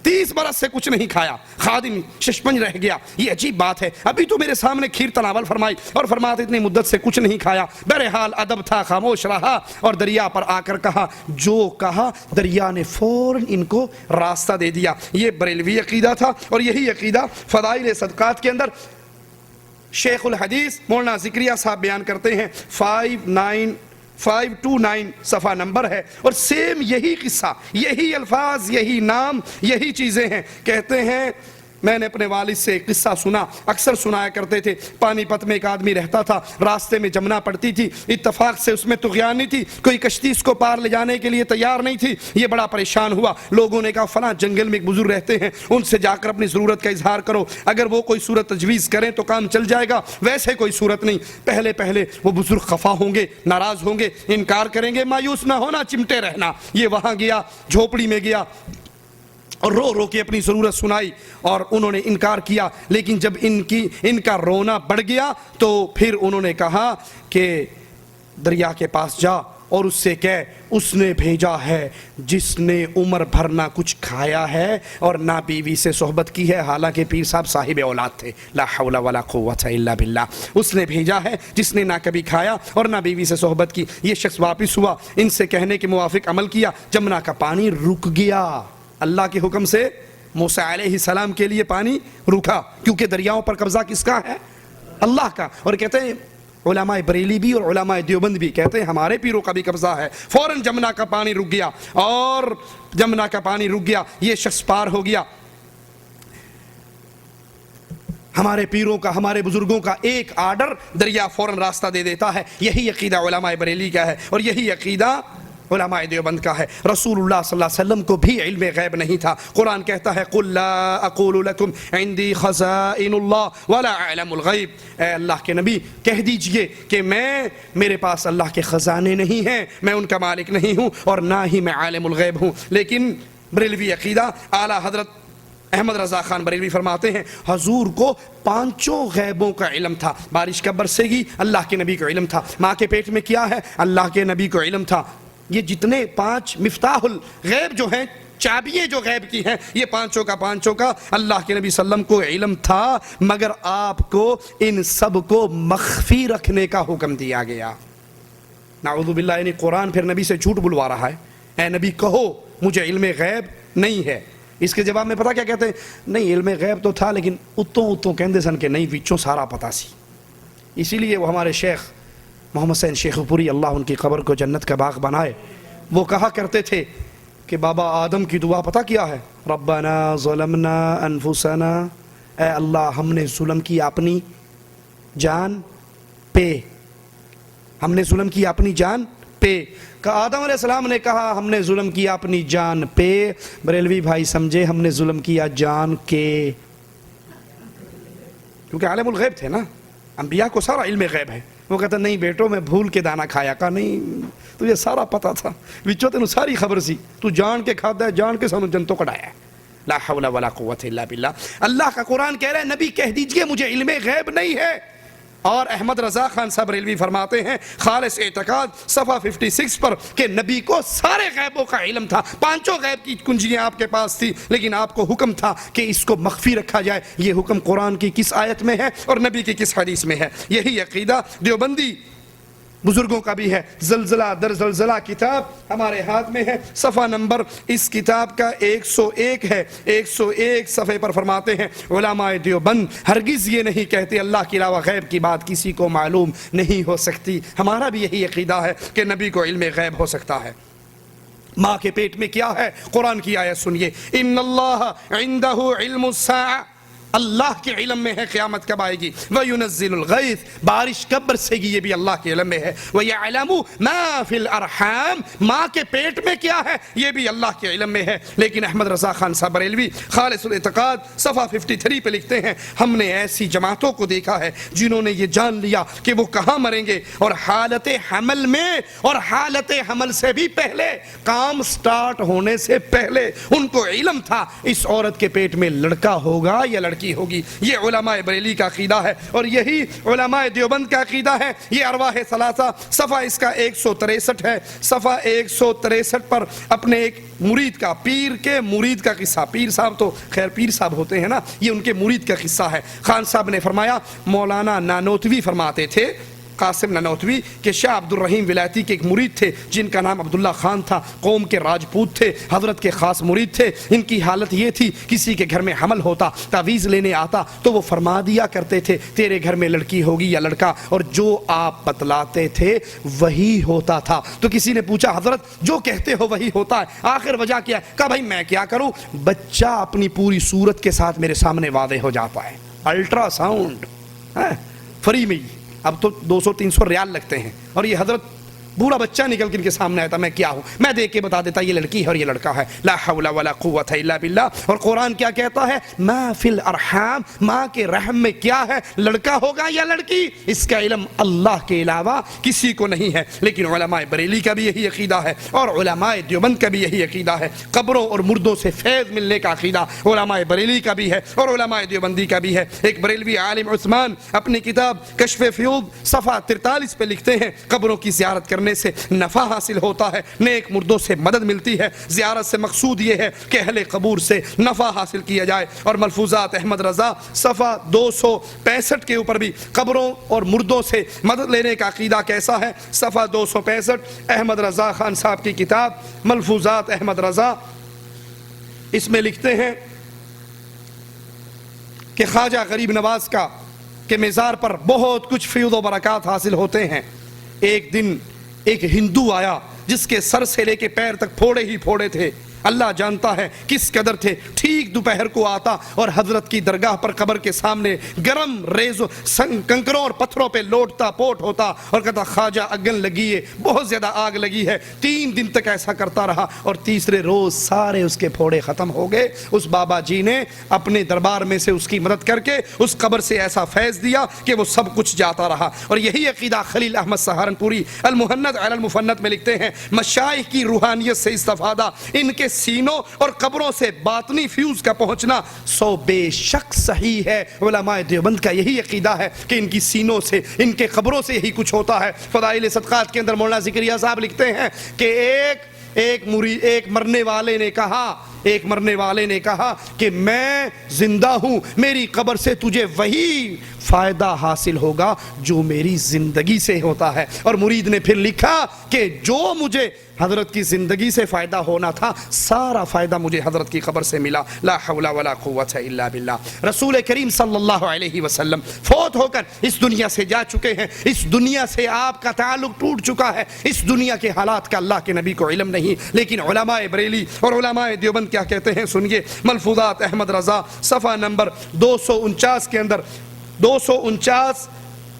30 برس سے کچھ نہیں کھایا۔ خادم ششپنج رہ گیا، یہ عجیب بات ہے، ابھی تو میرے سامنے کھیر تناول فرمائی اور فرماتے اتنی مدت سے کچھ نہیں کھایا۔ بہرحال ادب تھا، خاموش رہا اور دریا پر آ کر کہا جو کہا، دریا نے فوراً ان کو راستہ دے دیا۔ یہ بریلوی عقیدہ تھا اور یہی عقیدہ فضائل صدقات کے اندر شیخ الحدیث مولانا ذکریہ صاحب بیان کرتے ہیں، 529 صفحہ نمبر ہے، اور سیم یہی قصہ، یہی الفاظ، یہی نام، یہی چیزیں ہیں۔ کہتے ہیں میں نے اپنے والد سے ایک قصہ سنا، اکثر سنایا کرتے تھے۔ پانی پت میں ایک آدمی رہتا تھا، راستے میں جمنا پڑتی تھی، اتفاق سے اس میں طغیان نہیں تھی، کوئی کشتی اس کو پار لے جانے کے لیے تیار نہیں تھی۔ یہ بڑا پریشان ہوا، لوگوں نے کہا فلاں جنگل میں ایک بزرگ رہتے ہیں، ان سے جا کر اپنی ضرورت کا اظہار کرو، اگر وہ کوئی صورت تجویز کریں تو کام چل جائے گا، ویسے کوئی صورت نہیں۔ پہلے وہ بزرگ خفا ہوں گے، ناراض ہوں گے، انکار کریں گے، مایوس نہ ہونا، چمٹے رہنا۔ یہ وہاں گیا، جھوپڑی میں گیا اور رو رو کے اپنی ضرورت سنائی اور انہوں نے انکار کیا، لیکن جب ان کا رونا بڑھ گیا تو پھر انہوں نے کہا کہ دریا کے پاس جا اور اس سے کہہ اس نے بھیجا ہے جس نے عمر بھر نہ کچھ کھایا ہے اور نہ بیوی سے صحبت کی ہے، حالانکہ پیر صاحب صاحب اولاد تھے، لا حول ولا قوت الا باللہ۔ اس نے بھیجا ہے جس نے نہ کبھی کھایا اور نہ بیوی سے صحبت کی۔ یہ شخص واپس ہوا، ان سے کہنے کے موافق عمل کیا، جمنا کا پانی رک گیا، اللہ کے حکم سے موسیٰ علیہ السلام کے لیے پانی رکا، کیونکہ دریاؤں پر قبضہ کس کا ہے؟ اللہ کا۔ اور کہتے ہیں علماء بریلی بھی اور علماء دیوبند بھی کہتے ہیں ہمارے پیروں کا بھی قبضہ ہے۔ فوراً جمنا کا پانی رک گیا اور جمنا کا پانی رک گیا، یہ شخص پار ہو گیا۔ ہمارے پیروں کا، ہمارے بزرگوں کا ایک آرڈر، دریا فوراً راستہ دے دیتا ہے۔ یہی عقیدہ علماء بریلی کا ہے اور یہی عقیدہ علماء دیوبند کا ہے۔ رسول اللہ صلی اللہ علیہ وسلم کو بھی علم غیب نہیں تھا۔ قرآن کہتا ہے قُلْ لَا أَقُولُ لَكُمْ عِنْدِي خَزَائِنُ اللَّهِ وَلَا أَعْلَمُ الْغَيْبِ، اے اللہ کے نبی کہہ دیجئے کہ میرے پاس اللہ کے خزانے نہیں ہیں، میں ان کا مالک نہیں ہوں اور نہ ہی میں عالم الغیب ہوں۔ لیکن بریلوی عقیدہ اعلیٰ حضرت احمد رضا خان بریلوی فرماتے ہیں حضور کو 5 غیبوں کا علم تھا، بارش کب برسے گی اللہ کے نبی کو علم تھا، ماں کے پیٹ میں کیا ہے اللہ کے نبی کو علم تھا۔ یہ جتنے 5 مفتاح الغیب جو ہیں، چابیاں جو غیب کی ہیں، یہ 5 کا اللہ کے نبی صلی اللہ علیہ وسلم کو علم تھا، مگر آپ کو ان سب کو مخفی رکھنے کا حکم دیا گیا۔ نعوذ باللہ، یعنی قرآن پھر نبی سے جھوٹ بلوا رہا ہے، اے نبی کہو مجھے علم غیب نہیں ہے۔ اس کے جواب میں پتہ کیا کہتے ہیں؟ نہیں علم غیب تو تھا لیکن اتوں کہندے سن کہ نہیں وچوں سارا پتہ سی۔ اسی لیے وہ ہمارے شیخ محمد حسین شیخ پوری اللہ ان کی قبر کو جنت کا باغ بنائے، وہ کہا کرتے تھے کہ بابا آدم کی دعا پتہ کیا ہے؟ ربنا ظلمنا انفسنا، اے اللہ ہم نے ظلم کیا اپنی جان پہ، ہم نے ظلم کیا اپنی جان پہ۔ کہ آدم علیہ السلام نے کہا ہم نے ظلم کیا اپنی جان پہ، بریلوی بھائی سمجھے ہم نے ظلم کیا جان کے، کیونکہ عالم الغیب تھے نا، انبیاء کو سارا علم غیب ہے۔ وہ کہتا نہیں بیٹو میں بھول کے دانا کھایا، کہا نہیں تجھے سارا پتا تھا، وچوں تینوں ساری خبر سی، تو جان کے کھاتا ہے، جان کے سانوں جنتوں کڑایا ہے۔ لا حول ولا قوت الا باللہ۔ اللہ کا قرآن کہہ رہا ہے نبی کہہ دیجئے مجھے علم غیب نہیں ہے۔ اور احمد رضا خان صاحب ریلوی فرماتے ہیں خالص اعتقاد صفحہ 56 پر کہ نبی کو سارے غیبوں کا علم تھا، 5 غیب کی کنجیاں آپ کے پاس تھی، لیکن آپ کو حکم تھا کہ اس کو مخفی رکھا جائے۔ یہ حکم قرآن کی کس آیت میں ہے اور نبی کی کس حدیث میں ہے؟ یہی عقیدہ دیوبندی بزرگوں کا بھی ہے۔ زلزلہ در زلزلہ کتاب ہمارے ہاتھ میں ہے، صفحہ نمبر اس کتاب کا 101 ہے، 101 صفحے پر فرماتے ہیں علماء دیوبند ہرگز یہ نہیں کہتے اللہ کے علاوہ غیب کی بات کسی کو معلوم نہیں ہو سکتی۔ ہمارا بھی یہی عقیدہ ہے کہ نبی کو علم غیب ہو سکتا ہے۔ ماں کے پیٹ میں کیا ہے؟ قرآن کی آیت سنیے، ان اللہ عندہ علم الساعہ، اللہ کے علم میں ہے قیامت کب آئے گی، وَيُنَزِّلُ الْغَيْثِ، بارش کب برسے گی یہ بھی اللہ کے علم میں ہے، وَيَعْلَمُ مَا فِي الْأَرْحَامِ، ماں کے پیٹ میں کیا ہے یہ بھی اللہ کے علم میں ہے۔ لیکن احمد رضا خان صاحب بریلوی خالص الاعتقاد صفحہ 53 پہ لکھتے ہیں، ہم نے ایسی جماعتوں کو دیکھا ہے جنہوں نے یہ جان لیا کہ وہ کہاں مریں گے، اور حالت حمل میں اور حالت حمل سے بھی پہلے، کام سٹارٹ ہونے سے پہلے ان کو علم تھا اس عورت کے پیٹ میں لڑکا ہوگا یا لڑکی ہوگی۔ یہ علماء بریلی کا عقیدہ ہے، اور یہی علماء دیوبند کا عقیدہ ہے۔ یہ ارواح ثلاثہ صفحہ اس کا 163 ہے، صفحہ 163 پر اپنے ایک مرید کا، پیر کے مرید کا قصہ، پیر صاحب تو خیر پیر صاحب ہوتے ہیں نا، یہ ان کے مرید کا قصہ ہے۔ خان صاحب نے فرمایا، مولانا نانوتوی فرماتے تھے، قاسم نانوتوی، کہ شاہ عبد الرحیم ولایتی کے ایک مرید تھے جن کا نام عبداللہ خان تھا، قوم کے راجپوت تھے، حضرت کے خاص مرید تھے۔ ان کی حالت یہ تھی، کسی کے گھر میں حمل ہوتا، تعویذ لینے آتا تو وہ فرما دیا کرتے تھے تیرے گھر میں لڑکی ہوگی یا لڑکا، اور جو آپ بتلاتے تھے وہی ہوتا تھا۔ تو کسی نے پوچھا، حضرت جو کہتے ہو وہی ہوتا ہے، آخر وجہ کیا ہے؟ کہا بھائی میں کیا کروں، بچہ اپنی پوری صورت کے ساتھ میرے سامنے واضح ہو جاتا ہے، الٹرا ساؤنڈ فری میں، اب تو 200-300 ریال لگتے ہیں، اور یہ حضرت پورا بچہ نکل کے ان کے سامنے آتا، میں کیا ہوں، میں دیکھ کے بتا دیتا یہ لڑکی ہے اور یہ لڑکا ہے، لا حول ولا قوت الا باللہ۔ اور قرآن کیا کہتا ہے، ما فی الارحام، ماں کے رحم میں کیا ہے، لڑکا ہوگا یا لڑکی، اس کا علم اللہ کے علاوہ کسی کو نہیں ہے۔ لیکن علماء بریلی کا بھی یہی عقیدہ ہے، اور علماء دیوبند کا بھی یہی عقیدہ ہے، قبروں اور مردوں سے فیض ملنے کا عقیدہ علماء بریلی کا بھی ہے اور علماء دیوبندی کا بھی ہے۔ ایک بریلوی عالم عثمان اپنی کتاب کشف فیوض صفحہ 43 پہ لکھتے ہیں، قبروں کی زیارت کرنے سے نفع حاصل ہوتا ہے، نیک مردوں سے مدد ملتی ہے، زیارت سے مقصود یہ ہے کہ اہل قبور سے نفع حاصل کیا جائے۔ اور ملفوظات احمد رضا صفحہ 265 کے اوپر بھی قبروں اور مردوں سے مدد لینے کا عقیدہ کیسا ہے، صفحہ 265 احمد رضا خان صاحب کی کتاب ملفوظات احمد رضا، اس میں لکھتے ہیں کہ خواجہ غریب نواز کا کہ مزار پر بہت کچھ فیض و برکات حاصل ہوتے ہیں۔ ایک دن ایک ہندو آیا جس کے سر سے لے کے پیر تک پھوڑے ہی پھوڑے تھے، اللہ جانتا ہے کس قدر تھے۔ ٹھیک دوپہر کو آتا اور حضرت کی درگاہ پر قبر کے سامنے گرم ریزوں کنکروں اور پتھروں پہ لوٹتا پوٹ ہوتا اور کہتا خواجہ اگن لگی ہے، بہت زیادہ آگ لگی ہے۔ 3 دن تک ایسا کرتا رہا اور تیسرے روز سارے اس کے پھوڑے ختم ہو گئے۔ اس بابا جی نے اپنے دربار میں سے اس کی مدد کر کے اس قبر سے ایسا فیض دیا کہ وہ سب کچھ جاتا رہا۔ اور یہی عقیدہ خلیل احمد سہارنپوری المہند علی المفند میں لکھتے ہیں، مشائخ کی روحانیت سے استفادہ، ان کے سینوں اور قبروں سے باطنی فیوز کا پہنچنا 100 بے شک صحیح ہے۔ علماء دیوبند کا یہی عقیدہ ہے کہ ان کی سینوں سے، ان کے قبروں سے یہی کچھ ہوتا ہے۔ فضائل صدقات کے اندر مولانا ذکریا صاحب لکھتے ہیں کہ ایک مرنے والے نے کہا کہ میں زندہ ہوں، میری قبر سے تجھے وہی فائدہ حاصل ہوگا جو میری زندگی سے ہوتا ہے۔ اور مرید نے پھر لکھا کہ جو مجھے حضرت کی زندگی سے فائدہ ہونا تھا، سارا فائدہ مجھے حضرت کی قبر سے ملا، لا حول ولا قوت الا باللہ۔ رسول کریم صلی اللہ علیہ وسلم فوت ہو کر اس دنیا سے جا چکے ہیں، اس دنیا سے آپ کا تعلق ٹوٹ چکا ہے، اس دنیا کے حالات کا اللہ کے نبی کو علم نہیں۔ لیکن علماء بریلی اور علماء دیوبند کیا کہتے ہیں سنیے، ملفوظات احمد رضا صفحہ نمبر 249 کے اندر 249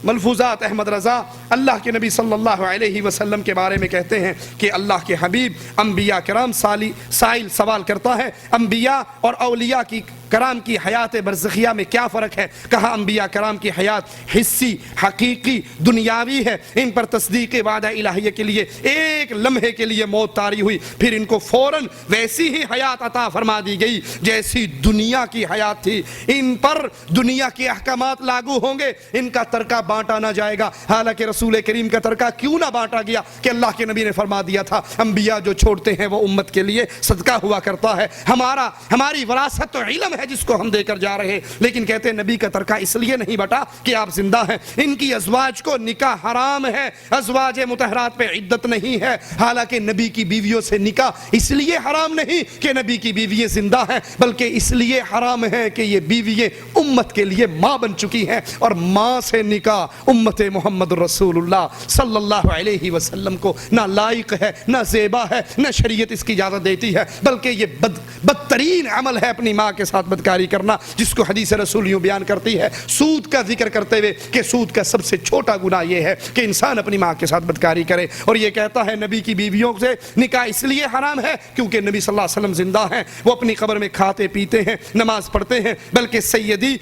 ملفوظات احمد رضا اللہ کے نبی صلی اللہ علیہ وسلم کے بارے میں کہتے ہیں کہ اللہ کے حبیب انبیاء کرام سائل سوال کرتا ہے، انبیاء اور اولیاء کی کرام کی حیات برزخیہ میں کیا فرق ہے؟ کہا انبیاء کرام کی حیات حسی، حقیقی، دنیاوی ہے، ان پر تصدیق وعدہ الہیہ کے لیے ایک لمحے کے لیے موت طاری ہوئی، پھر ان کو فوراً ویسی ہی حیات عطا فرما دی گئی جیسی دنیا کی حیات تھی۔ ان پر دنیا کے احکامات لاگو ہوں گے، ان کا ترکہ بانٹا نہ جائے گا۔ حالانکہ رسول کریم کا ترکہ کیوں نہ بانٹا گیا کہ اللہ کے نبی نے فرما دیا تھا انبیاء جو چھوڑتے ہیں وہ امت کے لیے صدقہ ہوا کرتا ہے۔ ہماری وراثت تو علم ہے ہے جس کو ہم دے کر جا رہے ہیں، لیکن کہتے ہیں نبی کا ترکہ اس لیے نہیں بٹا کہ آپ زندہ ہیں، ان کی ازواج کو نکاح حرام ہے، ازواج مطہرات پہ عدت نہیں ہے، حالانکہ نبی کی بیویوں سے نکاح اس لیے حرام نہیں کہ نبی کی بیوییں زندہ ہیں، بلکہ اس لیے حرام ہے کہ یہ بیوییں امت کے لیے ماں بن چکی ہیں، اور ماں سے نکاح امت محمد رسول اللہ صلی اللہ علیہ وسلم کو نہ لائق ہے، نہ زیبا ہے، نہ شریعت اس کی اجازت دیتی ہے، بلکہ یہ بدترین عمل ہے اپنی ماں کے ساتھ بدکاری کرنا، جس کو حدیث رسول یوں بیان کرتی ہے سود کا ذکر کرتے ہوئے کہ سود کا سب سے چھوٹا گناہ یہ ہے کہ انسان اپنی ماں کے ساتھ بدکاری کرے، اور یہ کہتا ہے نبی کی بیویوں سے نکاح اس لیے حرام ہے کیونکہ نبی صلی اللہ علیہ وسلم زندہ ہیں، وہ اپنی قبر میں کھاتے پیتے ہیں، نماز پڑھتے ہیں، بلکہ سیدی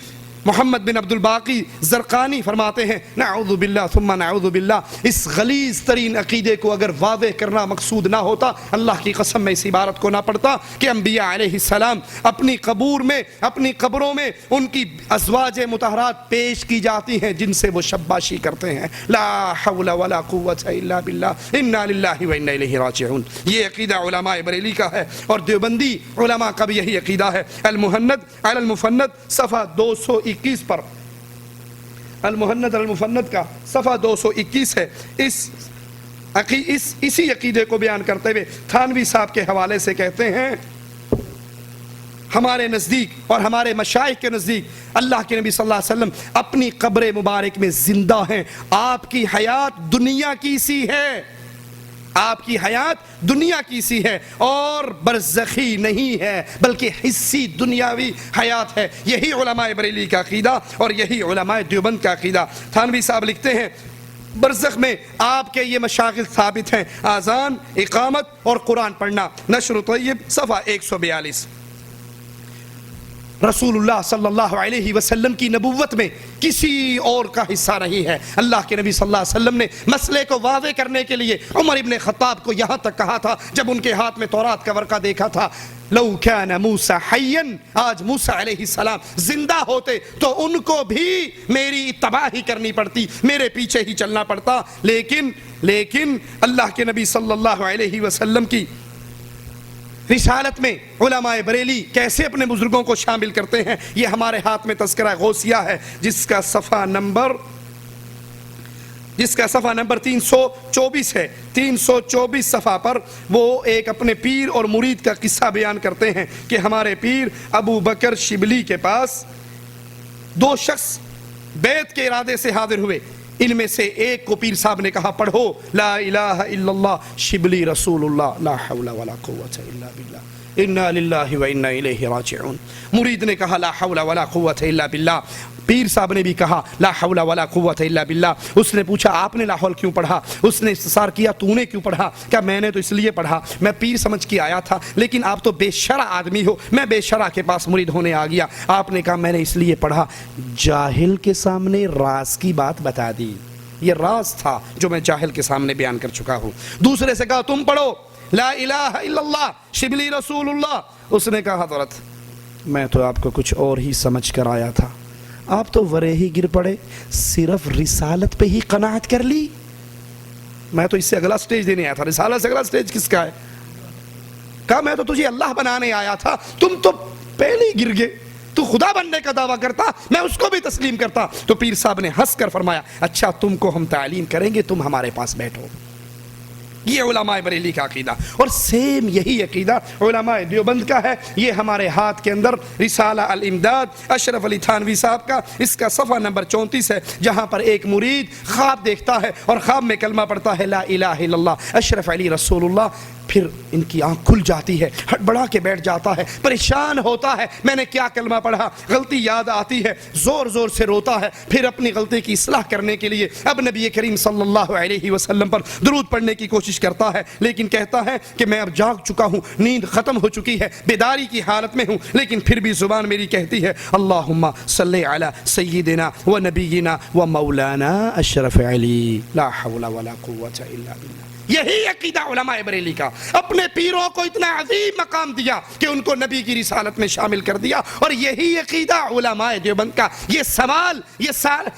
محمد بن عبد الباقی زرقانی فرماتے ہیں نعوذ باللہ ثم نعوذ باللہ، اس غلیظ ترین عقیدے کو اگر واضح کرنا مقصود نہ ہوتا، اللہ کی قسم میں اس عبارت کو نہ پڑھتا کہ انبیاء علیہ السلام اپنی قبروں میں ان کی ازواج مطہرات پیش کی جاتی ہیں جن سے وہ شباشی کرتے ہیں۔ لا حول ولا قوت الا باللہ، انا للہ و انا الیہ راجعون۔ یہ عقیدہ علماء بریلی کا ہے، اور دیوبندی علماء کا بھی یہی عقیدہ ہے۔ المہند علی المفند صفحہ 221 پر، المہند المفند کا صفحہ 221 ہے، اسی عقیدے کو بیان کرتے ہوئے تھانوی صاحب کے حوالے سے کہتے ہیں ہمارے نزدیک اور ہمارے مشائخ کے نزدیک اللہ کے نبی صلی اللہ علیہ وسلم اپنی قبر مبارک میں زندہ ہیں، آپ کی حیات دنیا کی سی ہے، آپ کی حیات دنیا کی سی ہے اور برزخی نہیں ہے بلکہ حصی دنیاوی حیات ہے۔ یہی علماء بریلی کا عقیدہ اور یہی علماء دیوبند کا عقیدہ۔ تھانوی صاحب لکھتے ہیں برزخ میں آپ کے یہ مشاغل ثابت ہیں، اذان، اقامت اور قرآن پڑھنا۔ نشر طیب صفحہ 142۔ رسول اللہ صلی اللہ علیہ وسلم کی نبوت میں کسی اور کا حصہ نہیں ہے۔ اللہ کے نبی صلی اللہ علیہ وسلم نے مسئلے کو واضح کرنے کے لیے عمر ابن خطاب کو یہاں تک کہا تھا جب ان کے ہاتھ میں تورات کا ورقہ دیکھا تھا، لو کان موسیٰ حیاً، آج موسیٰ علیہ السلام زندہ ہوتے تو ان کو بھی میری اتباع ہی کرنی پڑتی، میرے پیچھے ہی چلنا پڑتا، لیکن اللہ کے نبی صلی اللہ علیہ وسلم کی رسالت میں علماء بریلی کیسے اپنے بزرگوں کو شامل کرتے ہیں، یہ ہمارے ہاتھ میں تذکرہ غوثیہ ہے جس کا صفحہ نمبر 324 ہے۔ 324 صفحہ پر وہ ایک اپنے پیر اور مرید کا قصہ بیان کرتے ہیں کہ ہمارے پیر ابو بکر شبلی کے پاس 2 شخص بیعت کے ارادے سے حاضر ہوئے، ان میں سے ایک کو پیر صاحب نے کہا پڑھو لا الہ الا اللہ شبلی رسول اللہ لا حول ولا قوت الا باللہ انا للہ و انا الیہ راجعون۔ مرید نے کہا لا حول ولا قوت الا باللہ، پیر صاحب نے بھی کہا لا حول ولا قوت الا باللہ۔ اس نے پوچھا آپ نے لا حول کیوں پڑھا؟ اس نے استفسار کیا تو نے کیوں پڑھا؟ کہا میں نے تو اس لیے پڑھا، میں پیر سمجھ کے آیا تھا لیکن آپ تو بے شرع آدمی ہو، میں بے شرع کے پاس مرید ہونے آ گیا۔ آپ نے کہا میں نے اس لیے پڑھا، جاہل کے سامنے راز کی بات بتا دی، یہ راز تھا جو میں جاہل کے سامنے بیان کر چکا ہوں۔ دوسرے سے کہا تم پڑھو لا الہ الا اللہ شبلی رسول اللہ۔ اس نے کہا حضرت میں تو آپ کو کچھ اور ہی سمجھ کر آیا تھا، آپ تو ورے ہی گر پڑے، صرف رسالت پہ ہی قناعت کر لی، میں تو اس سے اگلا سٹیج دینے آیا تھا، رسالت سے اگلا سٹیج کس کا ہے؟ کہا میں تو تجھے اللہ بنانے آیا تھا، تم تو پہلے ہی گر گئے، تو خدا بننے کا دعویٰ کرتا میں اس کو بھی تسلیم کرتا۔ تو پیر صاحب نے ہنس کر فرمایا اچھا تم کو ہم تعلیم کریں گے، تم ہمارے پاس بیٹھو۔ یہ علماء بریلی کا عقیدہ، اور سیم یہی عقیدہ علماء دیوبند کا ہے۔ یہ ہمارے ہاتھ کے اندر رسالہ الامداد اشرف علی تھانوی صاحب کا، اس کا صفحہ نمبر 34 ہے، جہاں پر ایک مرید خواب دیکھتا ہے اور خواب میں کلمہ پڑھتا ہے لا الہ الا اللہ اشرف علی رسول اللہ، پھر ان کی آنکھ کھل جاتی ہے، ہڑبڑا کے بیٹھ جاتا ہے، پریشان ہوتا ہے میں نے کیا کلمہ پڑھا، غلطی یاد آتی ہے، زور زور سے روتا ہے، پھر اپنی غلطی کی اصلاح کرنے کے لیے اب نبی کریم صلی اللہ علیہ وسلم پر درود پڑھنے کی کوشش کرتا ہے، لیکن کہتا ہے کہ میں اب جاگ چکا ہوں، نیند ختم ہو چکی ہے، بیداری کی حالت میں ہوں، لیکن پھر بھی زبان میری کہتی ہے اللہم صلی علی سیدنا و نبینا و مولانا اشرف علی لا حول ولا قوت الا باللہ۔ یہی عقیدہ علماء بریلی کا. اپنے پیروں کو اتنا عظیم مقام دیا کہ ان کو نبی کی رسالت میں شامل کر دیا. اور یہی عقیدہ علماء دیوبند کا. یہ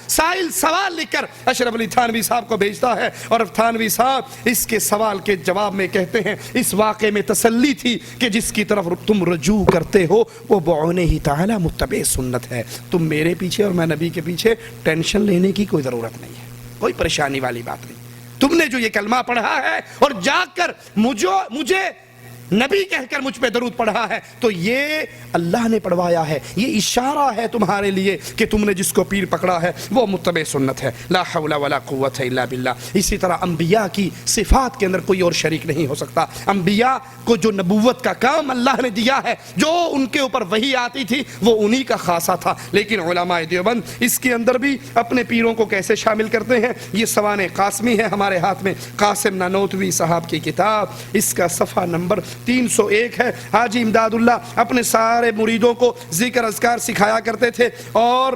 سائل سوال لکھ کر اشرف علی تھانوی صاحب کو بھیجتا ہے اور تھانوی صاحب اس کے سوال کے جواب میں کہتے ہیں اس واقعے میں تسلی تھی کہ جس کی طرف تم رجوع کرتے ہو وہ بعونہ تعالی متبع سنت ہے. تم میرے پیچھے اور میں نبی کے پیچھے ٹینشن لینے کی کوئی ضرورت نہیں ہے, کوئی پریشانی والی بات نہیں. تم نے جو یہ کلمہ پڑھا ہے اور جا کر مجھے نبی کہہ کر مجھ پہ درود پڑھا ہے تو یہ اللہ نے پڑھوایا ہے. یہ اشارہ ہے تمہارے لیے کہ تم نے جس کو پیر پکڑا ہے وہ متبع سنت ہے. لا حول ولا قوت الا باللہ. اسی طرح انبیاء کی صفات کے اندر کوئی اور شریک نہیں ہو سکتا. انبیاء کو جو نبوت کا کام اللہ نے دیا ہے, جو ان کے اوپر وحی آتی تھی, وہ انہی کا خاصہ تھا. لیکن علماء دیوبند اس کے اندر بھی اپنے پیروں کو کیسے شامل کرتے ہیں. یہ سوانح قاسمی ہے ہمارے ہاتھ میں, قاسم نانوتوی صاحب کی کتاب, اس کا صفحہ نمبر 301 ہے. حاجی امداد اللہ اپنے سارے مریدوں کو ذکر اذکار سکھایا کرتے تھے اور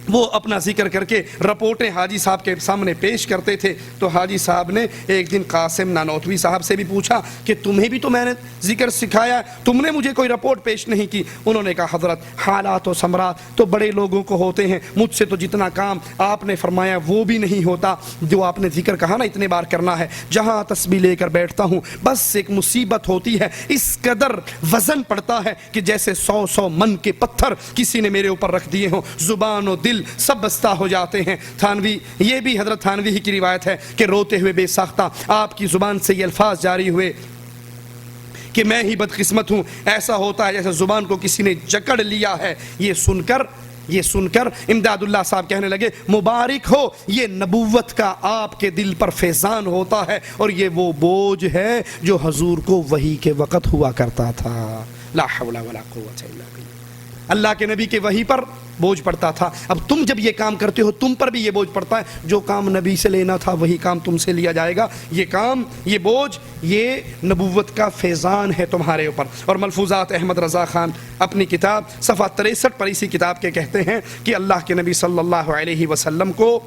وہ اپنا ذکر کر کے رپورٹیں حاجی صاحب کے سامنے پیش کرتے تھے. تو حاجی صاحب نے ایک دن قاسم نانوتوی صاحب سے بھی پوچھا کہ تمہیں بھی تو میں نے ذکر سکھایا, تم نے مجھے کوئی رپورٹ پیش نہیں کی. انہوں نے کہا حضرت حالات و ثمرات تو بڑے لوگوں کو ہوتے ہیں, مجھ سے تو جتنا کام آپ نے فرمایا وہ بھی نہیں ہوتا. جو آپ نے ذکر کہا نا اتنے بار کرنا ہے, جہاں تسبیح لے کر بیٹھتا ہوں بس ایک مصیبت ہوتی ہے, اس قدر وزن پڑتا ہے کہ جیسے 100 من کے پتھر کسی نے میرے اوپر رکھ دیے ہوں, زبان و دل سب بستہ ہو جاتے ہیں. تھانوی, یہ بھی حضرت تھانوی ہی کی روایت ہے کہ روتے ہوئے بے ساختہ آپ کی زبان سے یہ الفاظ جاری ہوئے کہ میں ہی بدقسمت ہوں, ایسا ہوتا ہے جیسے زبان کو کسی نے جکڑ لیا ہے. یہ سن کر امداد اللہ صاحب کہنے لگے مبارک ہو, یہ نبوت کا آپ کے دل پر فیضان ہوتا ہے اور یہ وہ بوجھ ہے جو حضور کو وحی کے وقت ہوا کرتا تھا. لا حول ولا قوت الا باللہ. اللہ کے نبی کے وحی پر بوجھ پڑتا تھا. اب تم جب یہ کام کرتے ہو تم پر بھی یہ بوجھ پڑتا ہے. جو کام نبی سے لینا تھا وہی کام تم سے لیا جائے گا. یہ کام, یہ بوجھ, یہ نبوت کا فیضان ہے تمہارے اوپر. اور ملفوظات احمد رضا خان اپنی کتاب صفحہ 63 پر اسی کتاب کے کہتے ہیں کہ اللہ کے نبی صلی اللہ علیہ وسلم کو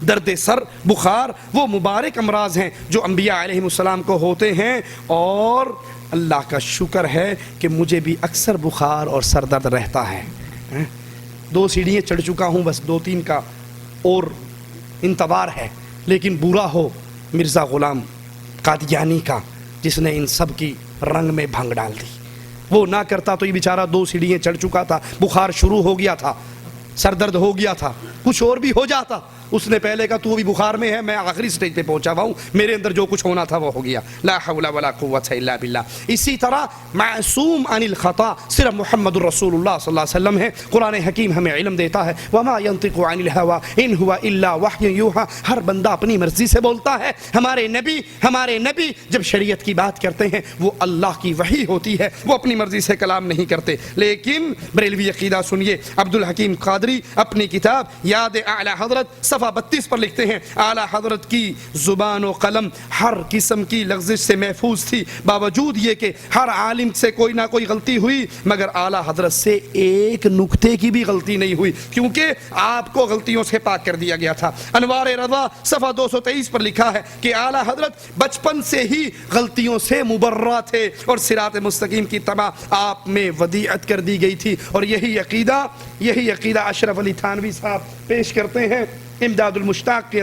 درد سر, بخار, وہ مبارک امراض ہیں جو انبیاء علیہ السلام کو ہوتے ہیں. اور اللہ کا شکر ہے کہ مجھے بھی اکثر بخار اور سر درد رہتا ہے. 2 سیڑھیاں چڑھ چکا ہوں, بس 2-3 کا اور انتظار ہے. لیکن برا ہو مرزا غلام قادیانی کا, جس نے ان سب کی رنگ میں بھنگ ڈال دی. وہ نہ کرتا تو یہ بیچارہ 2 سیڑھیاں چڑھ چکا تھا, بخار شروع ہو گیا تھا, سر درد ہو گیا تھا, کچھ اور بھی ہو جاتا. اس نے پہلے کہا تو بھی بخار میں ہے, میں آخری سٹیج پہ پہنچا ہوا ہوں, میرے اندر جو کچھ ہونا تھا وہ ہو گیا. لا حول ولا قوت الا باللہ. اسی طرح معصوم عن الخطا صرف محمد الرسول اللہ صلی اللہ علیہ وسلم ہے. قرآن حکیم ہمیں علم دیتا ہے وما ينطق عن الهوى ان هو الا وحی یوحى. ہر بندہ اپنی مرضی سے بولتا ہے. ہمارے نبی جب شریعت کی بات کرتے ہیں وہ اللہ کی وحی ہوتی ہے, وہ اپنی مرضی سے کلام نہیں کرتے. لیکن بریلوی عقیدہ سنیے, عبد الحکیم قادری اپنی کتاب یاد اعلی حضرت 32 پر لکھتے ہیں اعلی حضرت کی زبان و قلم ہر قسم کی لغزش سے محفوظ تھی, باوجود یہ کہ ہر عالم سے کوئی نہ کوئی غلطی ہوئی, مگر اعلی حضرت سے ایک نقطے کی بھی غلطی نہیں ہوئی, کیونکہ آپ کو غلطیوں سے پاک کر دیا گیا تھا. انوار رضا صفحہ 223 پر لکھا ہے کہ اعلی حضرت بچپن سے ہی غلطیوں سے مبرہ تھے اور صراط مستقیم کی تبع آپ میں ودیعت کر دی گئی تھی. اور یہی عقیدہ اشرف علی تھانوی صاحب پیش کرتے ہیں امداد المشتاق کے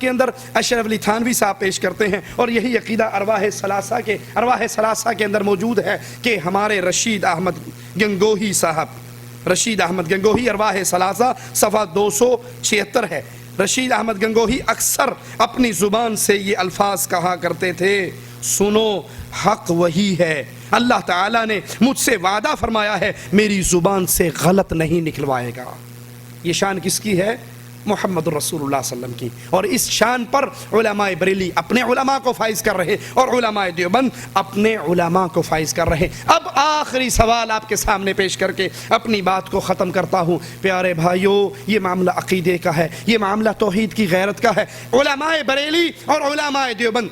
اندر اشرف علی تھانوی صاحب پیش کرتے ہیں. اور یہی عقیدہ ارواح ثلاثہ کے اندر موجود ہے کہ ہمارے رشید احمد گنگوہی ارواح ثلاثہ صفحہ 276 ہے. رشید احمد گنگوہی اکثر اپنی زبان سے یہ الفاظ کہا کرتے تھے, سنو حق وہی ہے, اللہ تعالیٰ نے مجھ سے وعدہ فرمایا ہے میری زبان سے غلط نہیں نکلوائے گا. یہ شان کس کی ہے؟ محمد رسول اللہ صلی اللہ علیہ وسلم کی. اور اس شان پر علماء بریلی اپنے علماء کو فائز کر رہے اور علماء دیوبند اپنے علماء کو فائز کر رہے. اب آخری سوال آپ کے سامنے پیش کر کے اپنی بات کو ختم کرتا ہوں. پیارے بھائیوں, یہ معاملہ عقیدے کا ہے, یہ معاملہ توحید کی غیرت کا ہے. علماء بریلی اور علماء دیوبند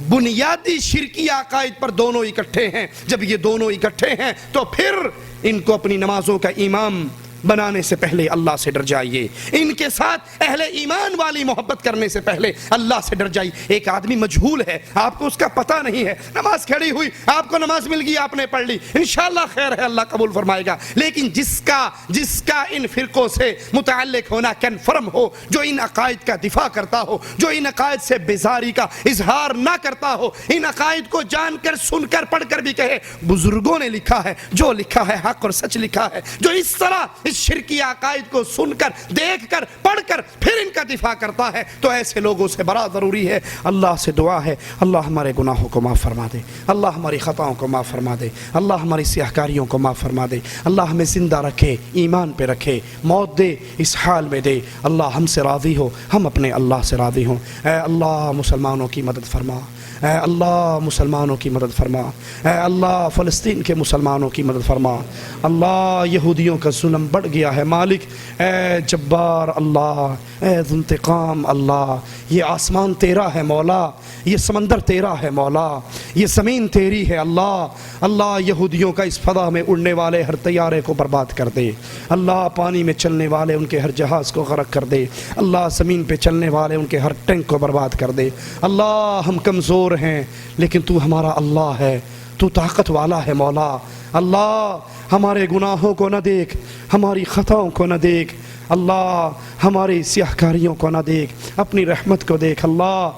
بنیادی شرکی عقائد پر دونوں اکٹھے ہیں. جب یہ دونوں اکٹھے ہیں تو پھر ان کو اپنی نمازوں کا امام بنانے سے پہلے اللہ سے ڈر جائیے، ان کے ساتھ اہل ایمان والی محبت کرنے سے پہلے اللہ سے ڈر جائیے۔ ایک آدمی مجہول ہے، آپ کو اس کا پتہ نہیں ہے، نماز کھڑی ہوئی، آپ کو نماز مل گئی، آپ نے پڑھ لی، انشاءاللہ خیر ہے، اللہ قبول فرمائے گا۔ لیکن جس کا ان فرقوں سے متعلق ہونا کنفرم ہو، جو ان عقائد کا دفاع کرتا ہو، جو ان عقائد سے بیزاری کا اظہار نہ کرتا ہو، ان عقائد کو جان کر سن کر پڑھ کر بھی کہے بزرگوں نے لکھا ہے، جو لکھا ہے حق اور سچ لکھا ہے، جو اس طرح اس شرکی عقائد کو سن کر دیکھ کر پڑھ کر پھر ان کا دفاع کرتا ہے، تو ایسے لوگوں سے بڑا ضروری ہے اللہ سے دعا ہے اللہ ہمارے گناہوں کو معاف فرما دے، اللہ ہماری خطاؤں کو معاف فرما دے، اللہ ہماری سیاہکاریوں کو معاف فرما دے، اللہ ہمیں زندہ رکھے، ایمان پہ رکھے، موت دے اس حال میں دے، اللہ ہم سے راضی ہو، ہم اپنے اللہ سے راضی ہوں۔ اے اللہ مسلمانوں کی مدد فرما، اے اللہ مسلمانوں کی مدد فرما، اے اللہ فلسطین کے مسلمانوں کی مدد فرما، اللہ یہودیوں کا ظلم بڑھ گیا ہے مالک، اے جبار اللہ، اے ذو انتقام اللہ، یہ آسمان تیرا ہے مولا، یہ سمندر تیرا ہے مولا، یہ زمین تیری ہے اللہ، اللہ یہودیوں کا اس فضا میں اڑنے والے ہر طیارے کو برباد کر دے، اللہ پانی میں چلنے والے ان کے ہر جہاز کو غرق کر دے، اللہ زمین پہ چلنے والے ان کے ہر ٹینک کو برباد کر دے، اللہ ہم کمزور ہیں لیکن تو ہمارا اللہ ہے، تو طاقت والا ہے مولا، اللہ ہمارے گناہوں کو نہ دیکھ، ہماری خطاؤں کو نہ دیکھ، اللہ ہماری سیاہکاریوں کو نہ دیکھ، اپنی رحمت کو دیکھ، اللہ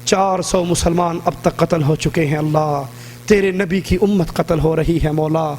400 مسلمان اب تک قتل ہو چکے ہیں، اللہ تیرے نبی کی امت قتل ہو رہی ہے مولا،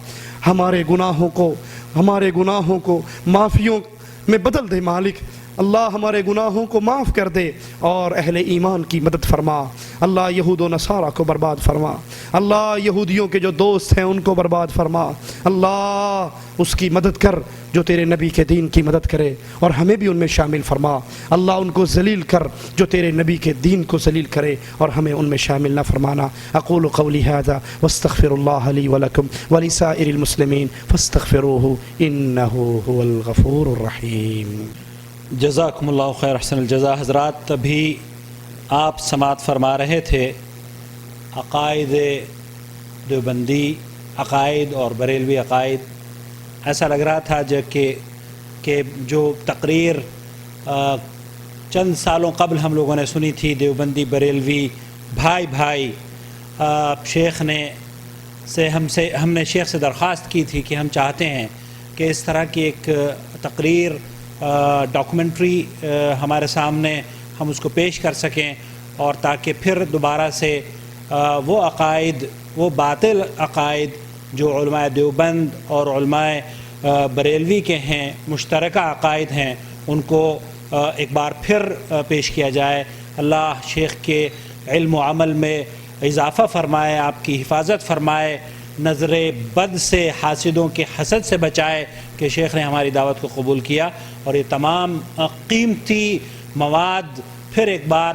ہمارے گناہوں کو معافیوں میں بدل دے مالک، اللہ ہمارے گناہوں کو معاف کر دے اور اہل ایمان کی مدد فرما، اللہ یہود و نصارہ کو برباد فرما، اللہ یہودیوں کے جو دوست ہیں ان کو برباد فرما، اللہ اس کی مدد کر جو تیرے نبی کے دین کی مدد کرے اور ہمیں بھی ان میں شامل فرما، اللہ ان کو ذلیل کر جو تیرے نبی کے دین کو ذلیل کرے اور ہمیں ان میں شامل نہ فرمانا۔ اقول قولی ھذا واستغفر اللہ لی ولکم ولسائر المسلمین فاستغفروہ انہ هو الغفور الرحیم۔ جزاکم اللہ خیر، احسن الجزا۔ حضرات ابھی آپ سماعت فرما رہے تھے عقائد دیوبندی عقائد اور بریلوی عقائد، ایسا لگ رہا تھا کہ جو تقریر چند سالوں قبل ہم لوگوں نے سنی تھی، دیوبندی بریلوی بھائی شیخ نے ہم نے شیخ سے درخواست کی تھی کہ ہم چاہتے ہیں کہ اس طرح کی ایک تقریر ڈاکومنٹری ہمارے سامنے ہم اس کو پیش کر سکیں، اور تاکہ پھر دوبارہ سے وہ عقائد، وہ باطل عقائد جو علماء دیوبند اور علماء بریلوی کے ہیں، مشترکہ عقائد ہیں، ان کو ایک بار پھر پیش کیا جائے۔ اللہ شیخ کے علم و عمل میں اضافہ فرمائے، آپ کی حفاظت فرمائے، نظر بد سے، حاسدوں کے حسد سے بچائے کہ شیخ نے ہماری دعوت کو قبول کیا اور یہ تمام قیمتی مواد پھر ایک بار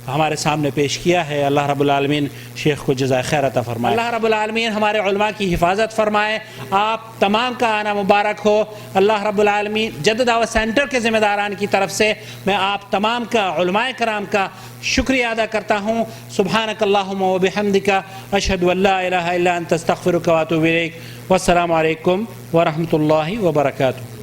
ہمارے سامنے پیش کیا ہے۔ اللہ رب العالمین شیخ کو جزائے خیر عطا فرمائے، اللہ رب العالمین ہمارے علماء کی حفاظت فرمائے، آپ تمام کا آنا مبارک ہو۔ اللہ رب العالمین جدہ دعوت سینٹر کے ذمہ داران کی طرف سے میں آپ تمام کا، علماء کرام کا شکریہ ادا کرتا ہوں۔ سبحانک اللہم و بحمدک، اشہد ان لا الہ الا انت، استغفرک و اتوب الیک، والسلام علیکم ورحمۃ اللہ وبرکاتہ۔